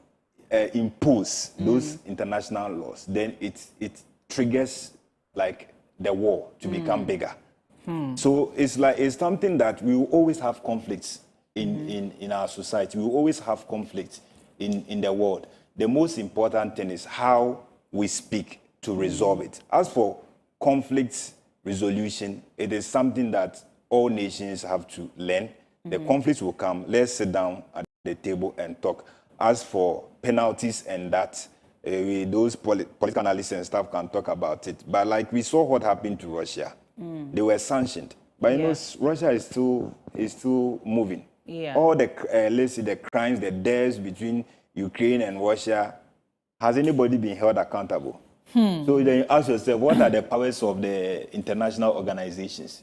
impose those international laws, then it triggers like the war to become bigger. So it's something that we will always have conflicts in our society. We will always have conflicts in the world. The most important thing is how we speak to resolve it. As for conflict resolution, it is something that all nations have to learn. The conflicts will come. Let's sit down at the table and talk. As for penalties and that, those political analysts and stuff can talk about it. But like we saw what happened to Russia, they were sanctioned. But you know, Russia is still moving. All the, let's see, the crimes, the deaths between Ukraine and Russia, has anybody been held accountable? So then you ask yourself, what are the powers of the international organizations?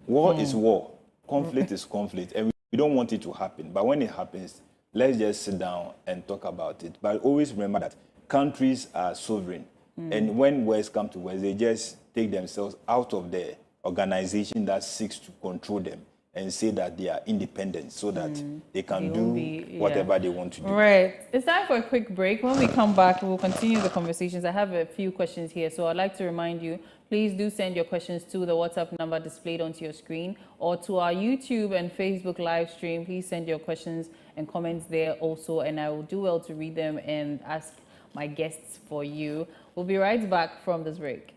War is war. conflict is conflict, and we don't want it to happen. But when it happens, let's just sit down and talk about it. But always remember that countries are sovereign. And when words come to words, they just take themselves out of the organization that seeks to control them and say that they are independent so that they can do whatever they want to do. Right. It's time for a quick break. When we come back, we'll continue the conversations. I have a few questions here, so I'd like to remind you, please do send your questions to the WhatsApp number displayed onto your screen or to our YouTube and Facebook live stream. Please send your questions and comments there also, and I will do well to read them and ask my guests for you. We'll be right back from this break.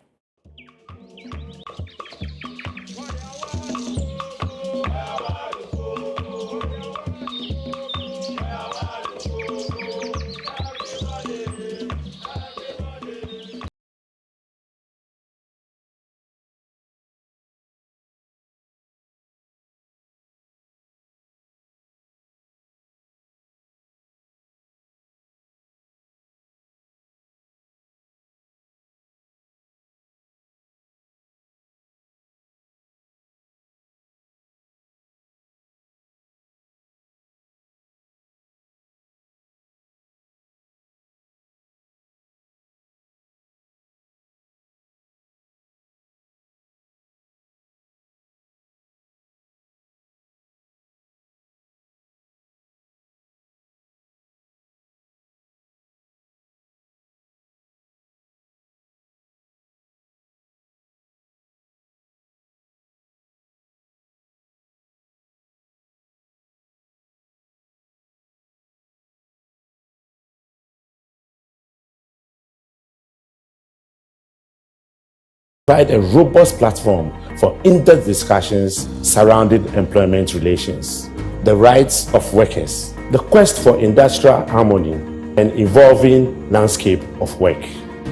Provide a robust platform for in-depth discussions surrounding employment relations, the rights of workers, the quest for industrial harmony, and evolving landscape of work.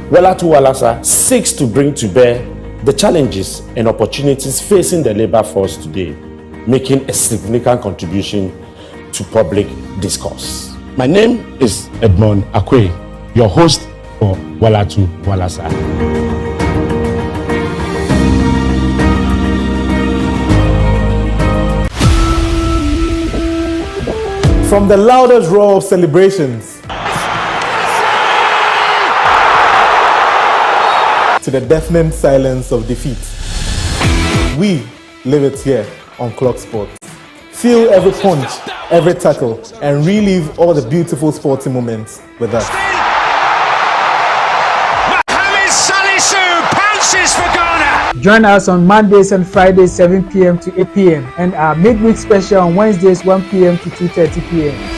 Walatu Walasa seeks to bring to bear the challenges and opportunities facing the labor force today, making a significant contribution to public discourse. My name is Edmond Akwe, your host for Walatu Walasa. From the loudest roar of celebrations to the deafening silence of defeat, we live it here on Clock Sports. Feel every punch, every tackle, and relive all the beautiful sporting moments with us. Join us on Mondays and Fridays 7 p.m. to 8 p.m. and our midweek special on Wednesdays 1 p.m. to 2:30 p.m.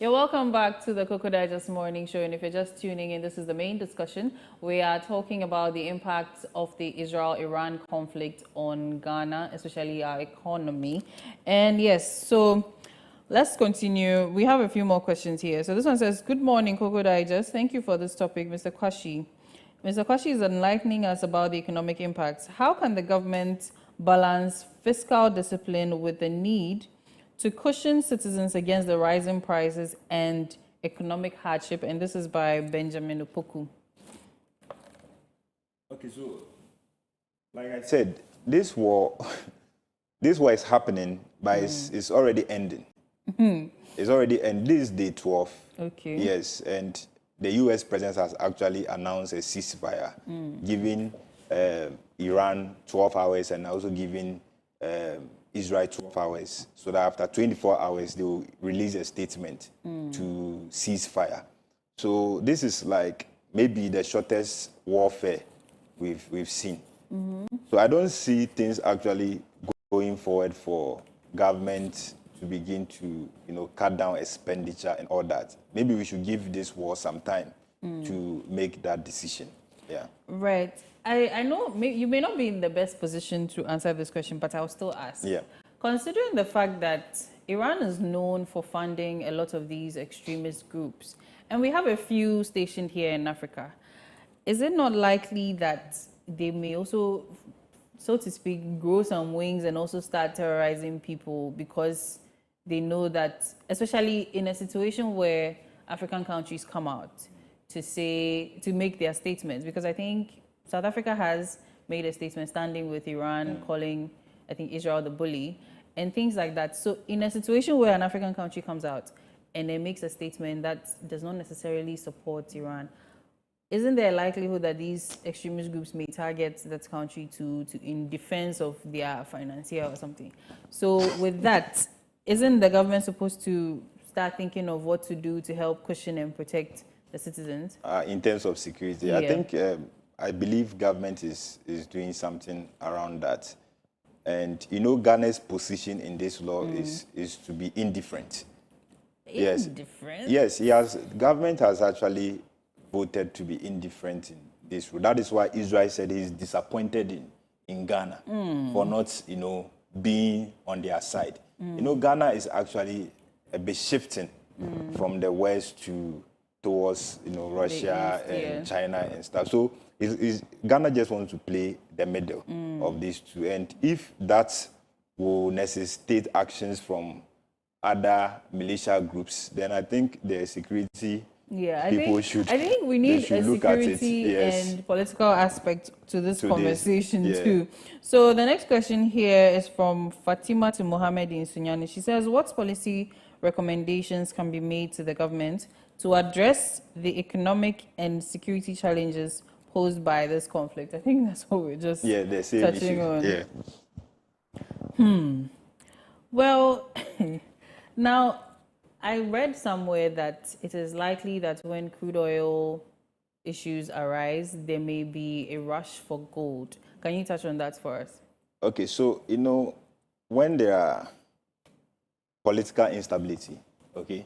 You're welcome back to the Koko Digest Morning Show, and if you're just tuning in, this is the main discussion. We are talking about the impact of the Israel-Iran conflict on Ghana, especially our economy. And yes, so let's continue. We have a few more questions here. So this one says, good morning, Koko Digest. Thank you for this topic, Mr. Kwashi. Mr. Kwashi is enlightening us about the economic impacts. How can the government balance fiscal discipline with the need to cushion citizens against the rising prices and economic hardship? And this is by Benjamin Opoku. Okay, so like I said, this war is happening, but it's already ending. It's already ending. This is day 12. Okay. Yes, and the U.S. president has actually announced a ceasefire, giving Iran 12 hours and also giving Israel 12 hours, so that after 24 hours, they will release a statement to cease fire. So this is like maybe the shortest warfare we've seen. So I don't see things actually going forward for government to begin to cut down expenditure and all that. Maybe we should give this war some time to make that decision. Yeah. Right. I know you may not be in the best position to answer this question, but I'll still ask. Yeah. Considering the fact that Iran is known for funding a lot of these extremist groups, and we have a few stationed here in Africa, is it not likely that they may also, so to speak, grow some wings and also start terrorizing people because they know that, especially in a situation where African countries come out to make their statements? Because I think South Africa has made a statement standing with Iran, calling, I think, Israel the bully, and things like that. So in a situation where an African country comes out and it makes a statement that does not necessarily support Iran, isn't there a likelihood that these extremist groups may target that country to in defense of their financier or something? So with that, isn't the government supposed to start thinking of what to do to help cushion and protect the citizens? In terms of security, Yeah. I think, I believe government is doing something around that. And, Ghana's position in this law is to be indifferent. Indifferent? Yes, government has actually voted to be indifferent in this rule. That is why Israel said he's disappointed in Ghana for not, being on their side. Ghana is actually a bit shifting from the west towards, Russia East, and China and stuff. So Ghana just wants to play the middle of these two. And if that will necessitate actions from other militia groups, then I think the security I people think we need a look at it. security Yes. and political aspect to this conversation yeah. too. So the next question here is from Fatima to Mohammed in Sunyani. She says, what policy recommendations can be made to the government to address the economic and security challenges posed by this conflict? I think that's what we're just the same touching issue. on. Well, now, I read somewhere that it is likely that when crude oil issues arise, there may be a rush for gold. Can you touch on that for us? Okay, so, when there are political instability, okay,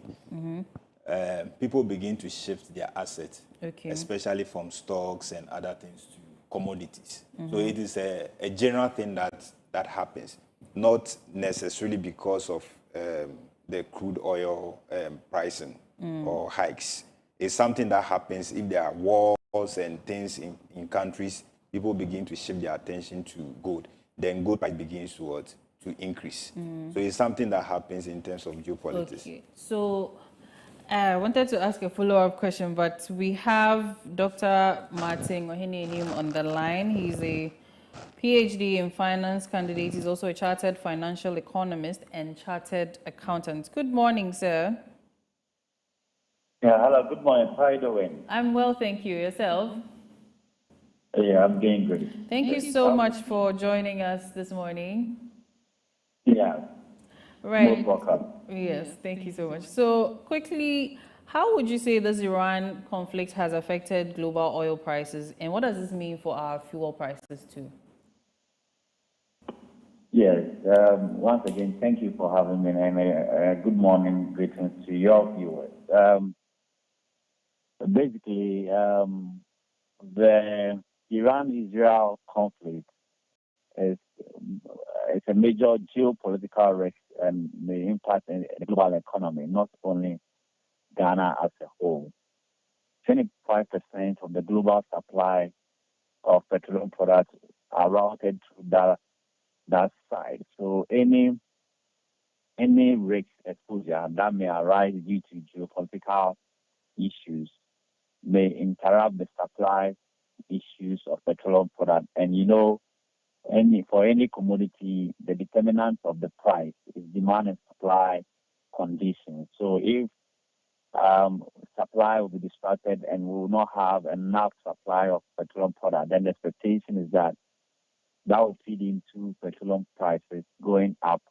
people begin to shift their assets, especially from stocks and other things to commodities. So it is a general thing that happens, not necessarily because of the crude oil pricing or hikes. It's something that happens if there are wars and things in countries. People begin to shift their attention to gold. Then gold price begins to increase. So it's something that happens in terms of geopolitics. Okay. So I wanted to ask a follow-up question, but we have Dr. Martin Ohene on the line. He's a PhD in finance candidate. He's also a chartered financial economist and chartered accountant. Good morning, sir. Yeah, hello, good morning. How are you doing? I'm well, thank you. Yourself? Yeah, I'm doing great. Thank you so much for joining us this morning. Yeah. Right. Most welcome. Yes, thank you so much. So quickly, how would you say this Iran conflict has affected global oil prices, and what does this mean for our fuel prices too? Yes, once again, thank you for having me, and good morning, greetings to your viewers. Basically, the Iran-Israel conflict is a major geopolitical risk and the impact in the global economy, not only Ghana as a whole. 25% of the global supply of petroleum products are routed through that side. So any risk exposure that may arise due to geopolitical issues may interrupt the supply issues of petroleum products. And for any commodity, the determinant of the price is demand and supply conditions. So if supply will be disrupted and we will not have enough supply of petroleum product, then the expectation is that will feed into petroleum prices going up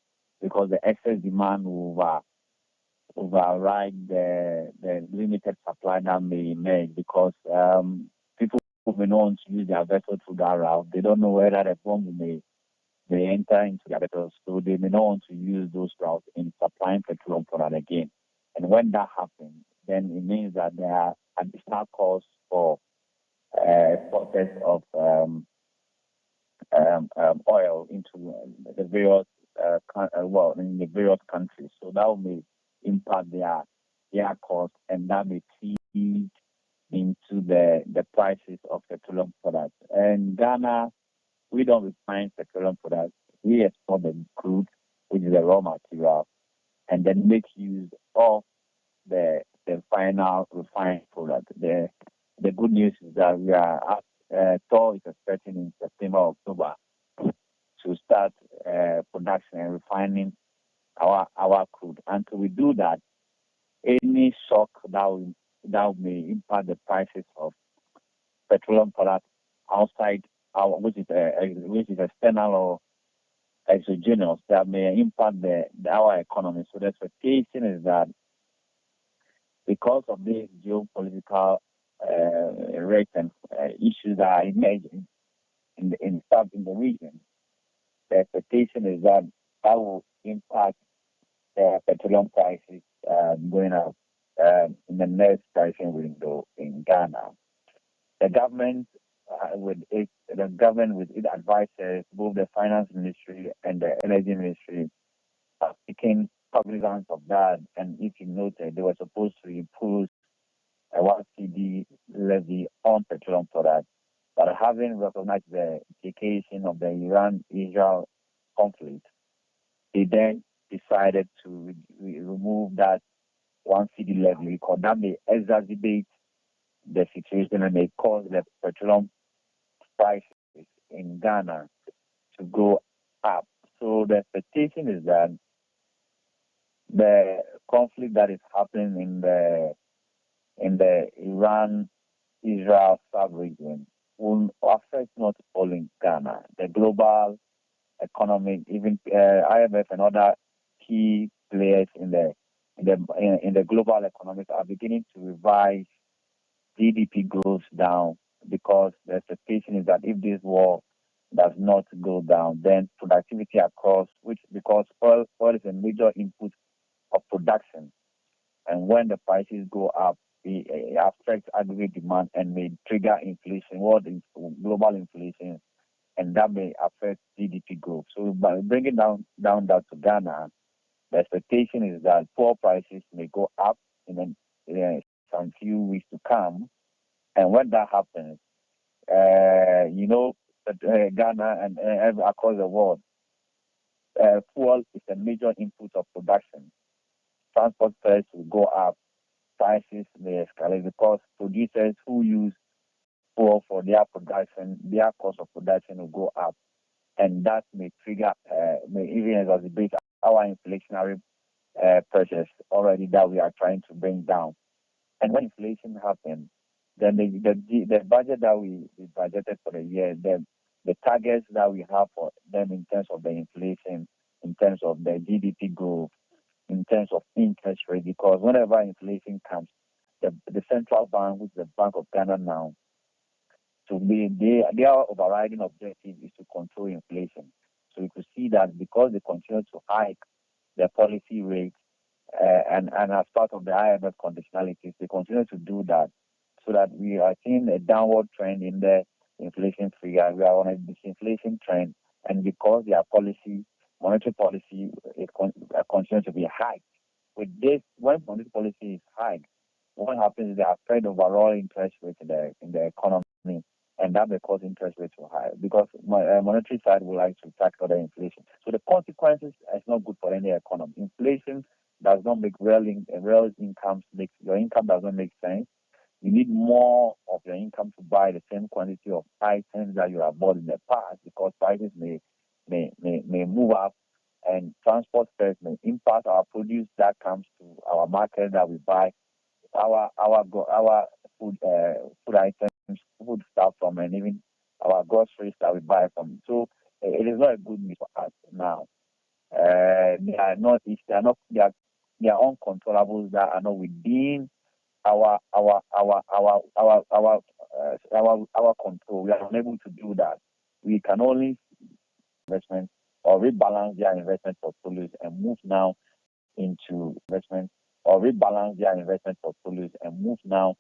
because the excess demand will override the limited supply that may emerge because people may not want to use their vessel through that route. They don't know whether the bomb may enter into their vessels, so they may not want to use those routes in supplying petroleum product again. And when that happens, then it means that there are additional costs for exporters of oil into the various in the various countries. So that may impact their cost, and that may feed into the prices of petroleum products. And Ghana, we don't refine petroleum products. We export the crude, which is the raw material, and then make use of the final refined product. The good news is that we are TOR is expecting in September, October to start production and refining our crude. Until we do that, any shock that may impact the prices of petroleum products outside which is external or exogenous, that may impact our economy. So the expectation is that because of these geopolitical risks and issues that are emerging in the region, the expectation is that will impact the petroleum prices going up in the next pricing window in Ghana. The government, with its advisors, both the finance ministry and the energy ministry, have taken cognizance of that. And if you noted, they were supposed to impose a 1 CD levy on petroleum products, but having recognized the implication of the Iran-Israel conflict, they then decided to remove that 1 CD levy because that may exacerbate the situation and may cause the petroleum prices in Ghana to go up. So the expectation is that the conflict that is happening in the Iran-Israel sub-region will affect not only Ghana, the global economy, even IMF and other key players in the global economic are beginning to revise GDP growth down because the expectation is that if this war does not go down, then productivity across, because oil is a major input of production, and when the prices go up, it affects aggregate demand and may trigger inflation, global inflation, and that may affect GDP growth. So by bringing down that to Ghana, the expectation is that poor prices may go up in some few weeks to come. And when that happens, Ghana and across the world, fuel is a major input of production. Transport fares will go up, prices may escalate because producers who use fuel for their production, their cost of production will go up, and that may trigger, may even exacerbate our inflationary pressures already that we are trying to bring down. And when inflation happens, then the budget that we budgeted for the year, the targets that we have for them in terms of the inflation, in terms of the GDP growth, in terms of interest rate, because whenever inflation comes, the central bank, which is the Bank of Ghana now, their overriding objective is to control inflation. So you could see that because they continue to hike their policy rate and as part of the IMF conditionalities, they continue to do that so that we are seeing a downward trend in the inflation figure. We are on a disinflation trend, and because their monetary policy continues to be hiked. With this, when monetary policy is hiked, what happens is they affect overall interest rates in the economy, and that may cause interest rates to high because monetary side would like to tackle the inflation. So the consequences is not good for any economy. Inflation does not make real incomes your income does not make sense. You need more of your income to buy the same quantity of items that you have bought in the past because prices may move up, and transport fares may impact our produce that comes to our market that we buy our food items, food stuff from, and even our groceries that we buy from. So it is not a good news for us now. They are uncontrollables that are not within our control. We are unable to do that. We can only investment or rebalance their investment portfolios and move now into investment, or rebalance their investment portfolios and move now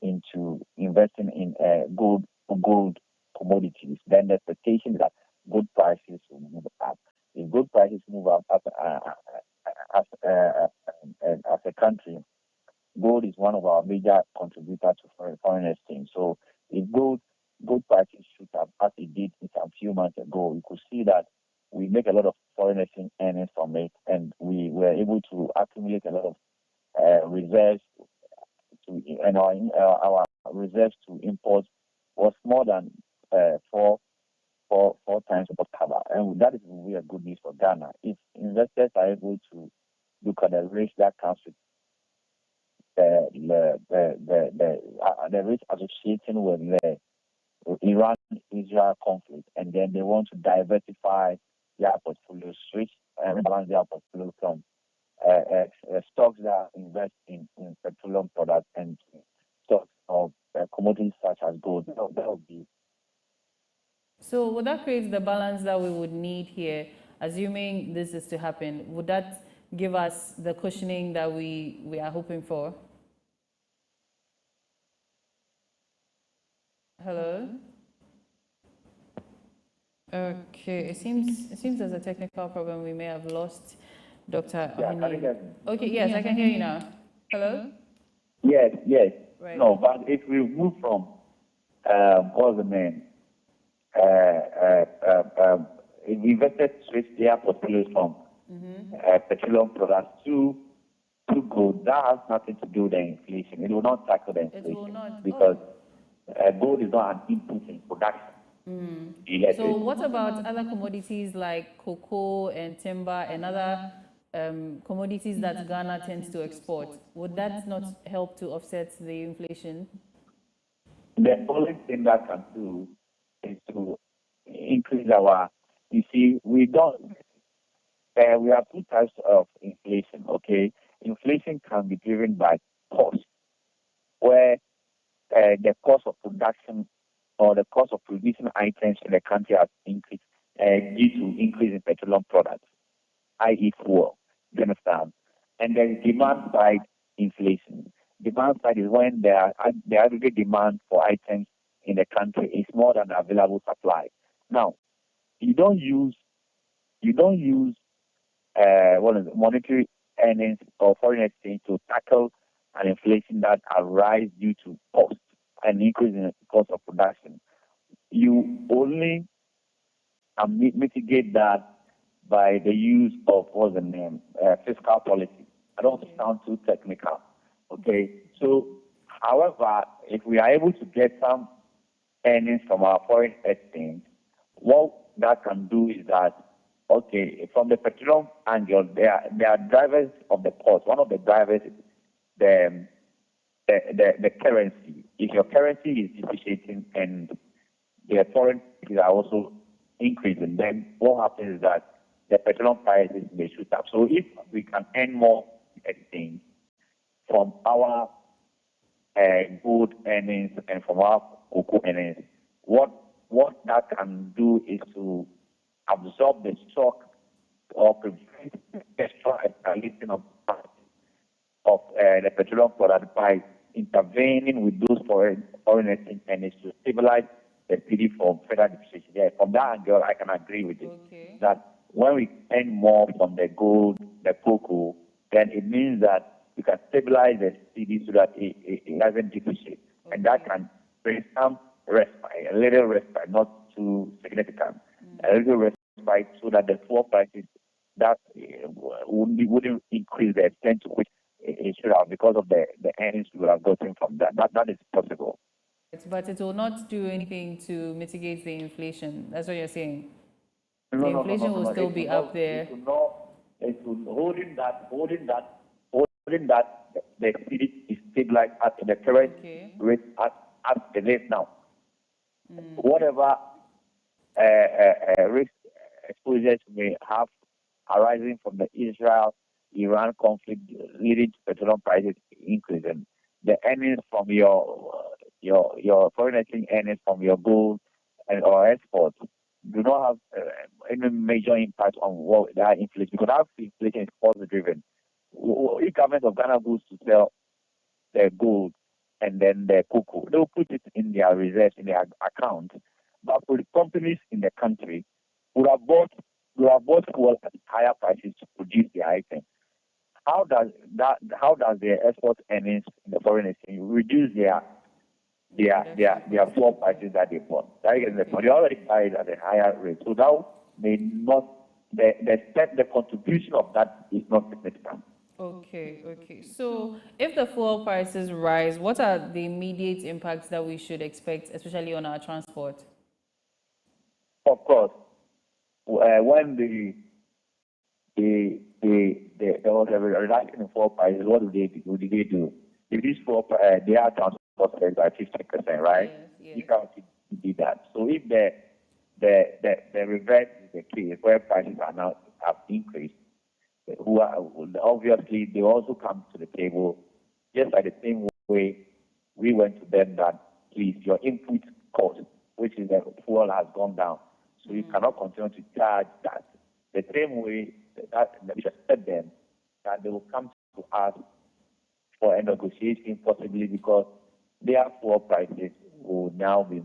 into investing in gold commodities, then the expectation is that gold prices will move up. If gold prices move up as a country, gold is one of our major contributors to foreign exchange. So if gold prices shoot up as it did a few months ago, we could see that we make a lot of foreign exchange earnings from it, and we were able to accumulate a lot of reserves and our reserves to import was more than four times what cover, and that is really a good news for Ghana. If investors are able to look at the risk that comes with the risk associated with the Iran-Israel conflict, and then they want to diversify their portfolio, switch and balance their portfolio from stocks that invest in petroleum products and stocks of commodities such as gold. That would be. So would that create the balance that we would need here, assuming this is to happen? Would that give us the cushioning that we are hoping for? Hello? Okay, it seems there's a technical problem. We may have lost Dr. Ohene. Okay, yes, I can hear you now. Hello? Yes. Right. No, but if we move from what's the name? If investors switch their portfolios from petroleum products to gold, that has nothing to do with the inflation. It will not tackle the inflation. It will not. Because gold is not an input in production. So what about other commodities like cocoa and timber and other commodities that Ghana tends to export? Would that not help to offset the inflation? The only thing that can do is to increase our, you see, we have two types of inflation, okay? Inflation can be driven by cost, where the cost of production or the cost of producing items in the country has increased due to increase in petroleum products, i.e. fuel. You understand? And then demand side inflation. Demand side is when the aggregate demand for items in the country is more than the available supply. Now, you don't use monetary earnings or foreign exchange to tackle an inflation that arises due to cost and increase in the cost of production. You only mitigate that by the use of fiscal policy. I don't want to sound too technical. Okay, so however, if we are able to get some earnings from our foreign exchange, what that can do is that, okay, from the petroleum angle, there are drivers of the cost. One of the drivers is the currency. If your currency is depreciating and the foreign currencies are also increasing, then what happens is that the petroleum prices may shoot up. So if we can earn more exchange from our gold earnings and from our cocoa earnings, what that can do is to absorb the shock or prevent extra escalation of the petroleum product by intervening with those foreign exchange earnings to stabilize the PD from further depreciation. Yeah, from that angle, I can agree with it. Okay. That when we earn more from the gold, the cocoa, then it means that we can stabilize the CD so that it doesn't depreciate. Okay. And that can bring some respite, a little respite, not too significant, a little respite so that the fuel prices that wouldn't increase the extent to which it should have because of the earnings we have gotten from that. That is possible. But it will not do anything to mitigate the inflation. That's what you're saying. No, the inflation will still be up there. It will holding that the CD is stabilized at the current rate at the rate now. Whatever risk exposures may have arising from the Israel-Iran conflict leading to petroleum prices increasing, the earnings from your foreign exchange earnings from your gold or exports do not have any major impact on what that inflation, because that inflation is cost driven. If government of Ghana goes to sell their gold and then the Koko. They will put it in their reserves, in their account. But for the companies in the country, would have bought fuel at higher prices to produce the item. How does their export earnings in the foreign exchange reduce their fuel prices that they bought? They already buy it at a higher rate. So that may not the contribution of that is not significant. Okay. So if the fuel prices rise, what are the immediate impacts that we should expect, especially on our transport? Of course, when there was a reduction in fuel prices, what did they do? They reduced their transport fares by 50%, right? Yes. You can't do that. So if the reverse is the case, where prices are now have increased, obviously they also come to the table just like the same way we went to them that please your input cost, which is the fuel, has gone down, so you cannot continue to charge that. The same way that we expect them that they will come to us for a negotiation, possibly because their fuel prices will now be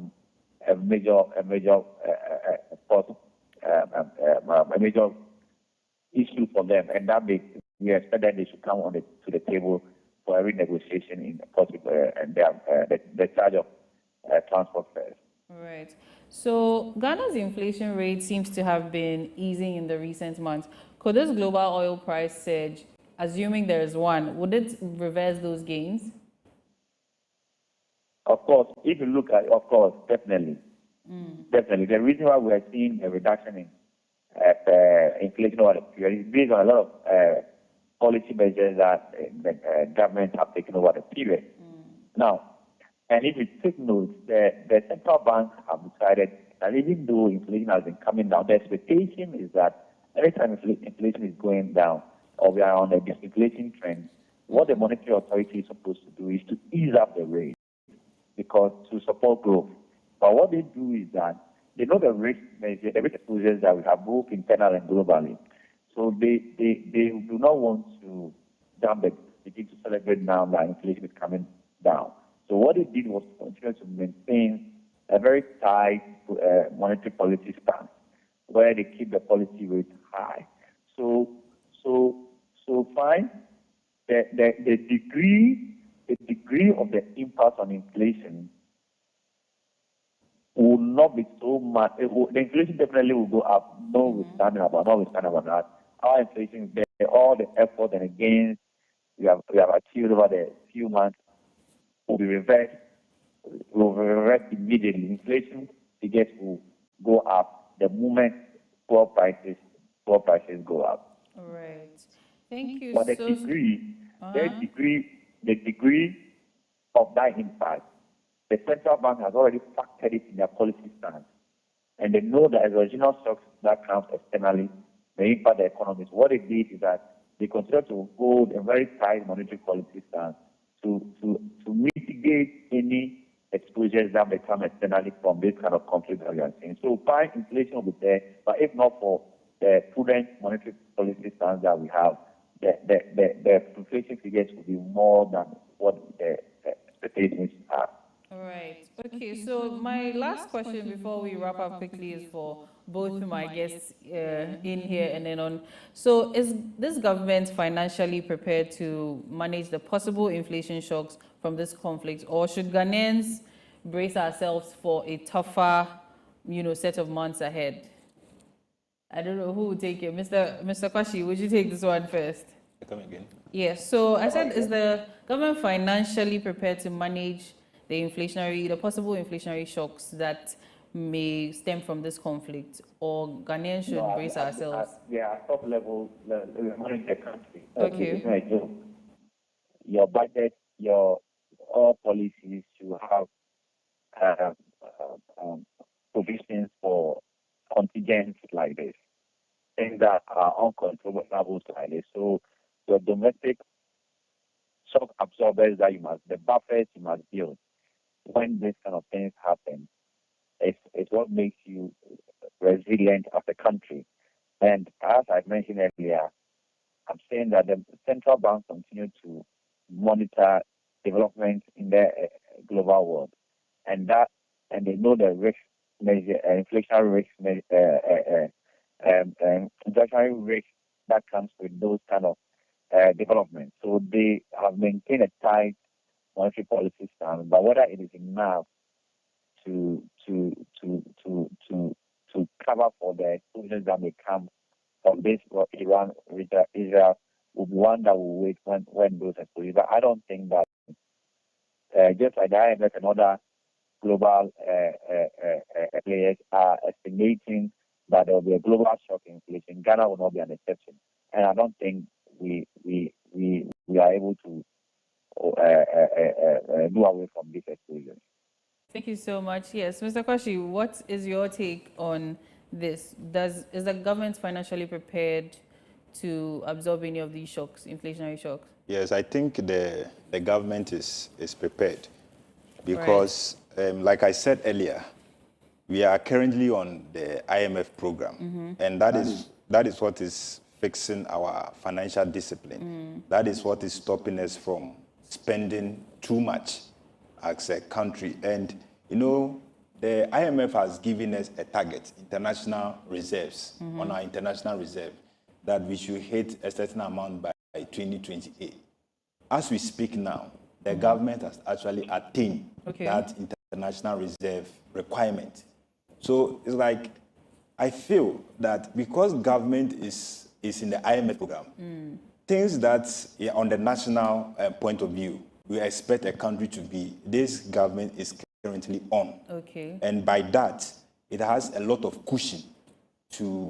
a major issue for them, and that we expect that they should come to the table for every negotiation in possible and the charge of transport fares. Right. So Ghana's inflation rate seems to have been easing in the recent months. Could this global oil price surge, assuming there is one, would it reverse those gains? Of course, if you look at, definitely. Definitely. The reason why we are seeing a reduction in inflation over the period is based on a lot of policy measures that the government have taken over the period. Now, and if you take note, the central bank have decided that even though inflation has been coming down, the expectation is that every time inflation is going down, or we are on a disinflation trend, what the monetary authority is supposed to do is to ease up the rate because to support growth. But what they do is that they know the risk exposures that we have both internal and globally. So they do not want to begin to celebrate now that inflation is coming down. So what they did was continue to maintain a very tight monetary policy stance where they keep the policy rate high. So fine. The degree of the impact on inflation will not be so much. The inflation definitely will go up. Notwithstanding about that, our inflation, all the effort and the gains we have achieved over the few months will be reversed. Will reverse immediately. Inflation figures will go up the moment fuel prices go up. All right. Thank you. But the degree of that impact, the central bank has already factored it in their policy stance. And they know that exogenous shocks that come externally may impact the economy. So what they did is that they continue to hold a very tight monetary policy stance to mitigate any exposures that may come externally from this kind of conflict that we are seeing. So fine, inflation will be there, but if not for the prudent monetary policy stance that we have, the inflation figures will be more than what the expectations are. All right. Okay, so my last question before we wrap up quickly is for both my guests in here and then on. So is this government financially prepared to manage the possible inflation shocks from this conflict, or should Ghanaians brace ourselves for a tougher, set of months ahead? I don't know who would take it. Mr. Kwashi, would you take this one first? Come again. Yes. So I said, is the government financially prepared to manage the possible inflationary shocks that may stem from this conflict, or Ghanaians should brace ourselves? Top level, manage the country. Okay. Your budget, all policies should have provisions for contingents like this, things that are uncontrollable like this. So your domestic shock absorbers the buffers you must build when this kind of things happen, it's what makes you resilient as a country. And as I mentioned earlier, I'm saying that the central bank continue to monitor development in the global world, and they know the risk measure, inflationary risk, inflationary risk that comes with those kind of development. So they have maintained a tight monetary policy stance, but whether it is enough to cover for the exposures that may come from this Iran, Israel, will be one that will wait when those exposures. But I don't think that just like the IMF and other global players are estimating that there will be a global shock inflation, Ghana will not be an exception, and I don't think we are able to do away from this exposure. Thank you so much. Yes, Mr. Kwashi, what is your take on this? Is the government financially prepared to absorb any of these shocks, inflationary shocks? Yes, I think the government is prepared because, like I said earlier, we are currently on the IMF program, and that is what is fixing our financial discipline. That is what is stopping us from spending too much as a country. And, you know, the IMF has given us a target, international reserves, on our international reserve, that we should hit a certain amount by 2028. As we speak now, the government has actually attained that international reserve requirement. So it's like, I feel that because government is in the IMF program, things that on the national point of view, we expect a country to be, this government is currently on. And by that, it has a lot of cushion to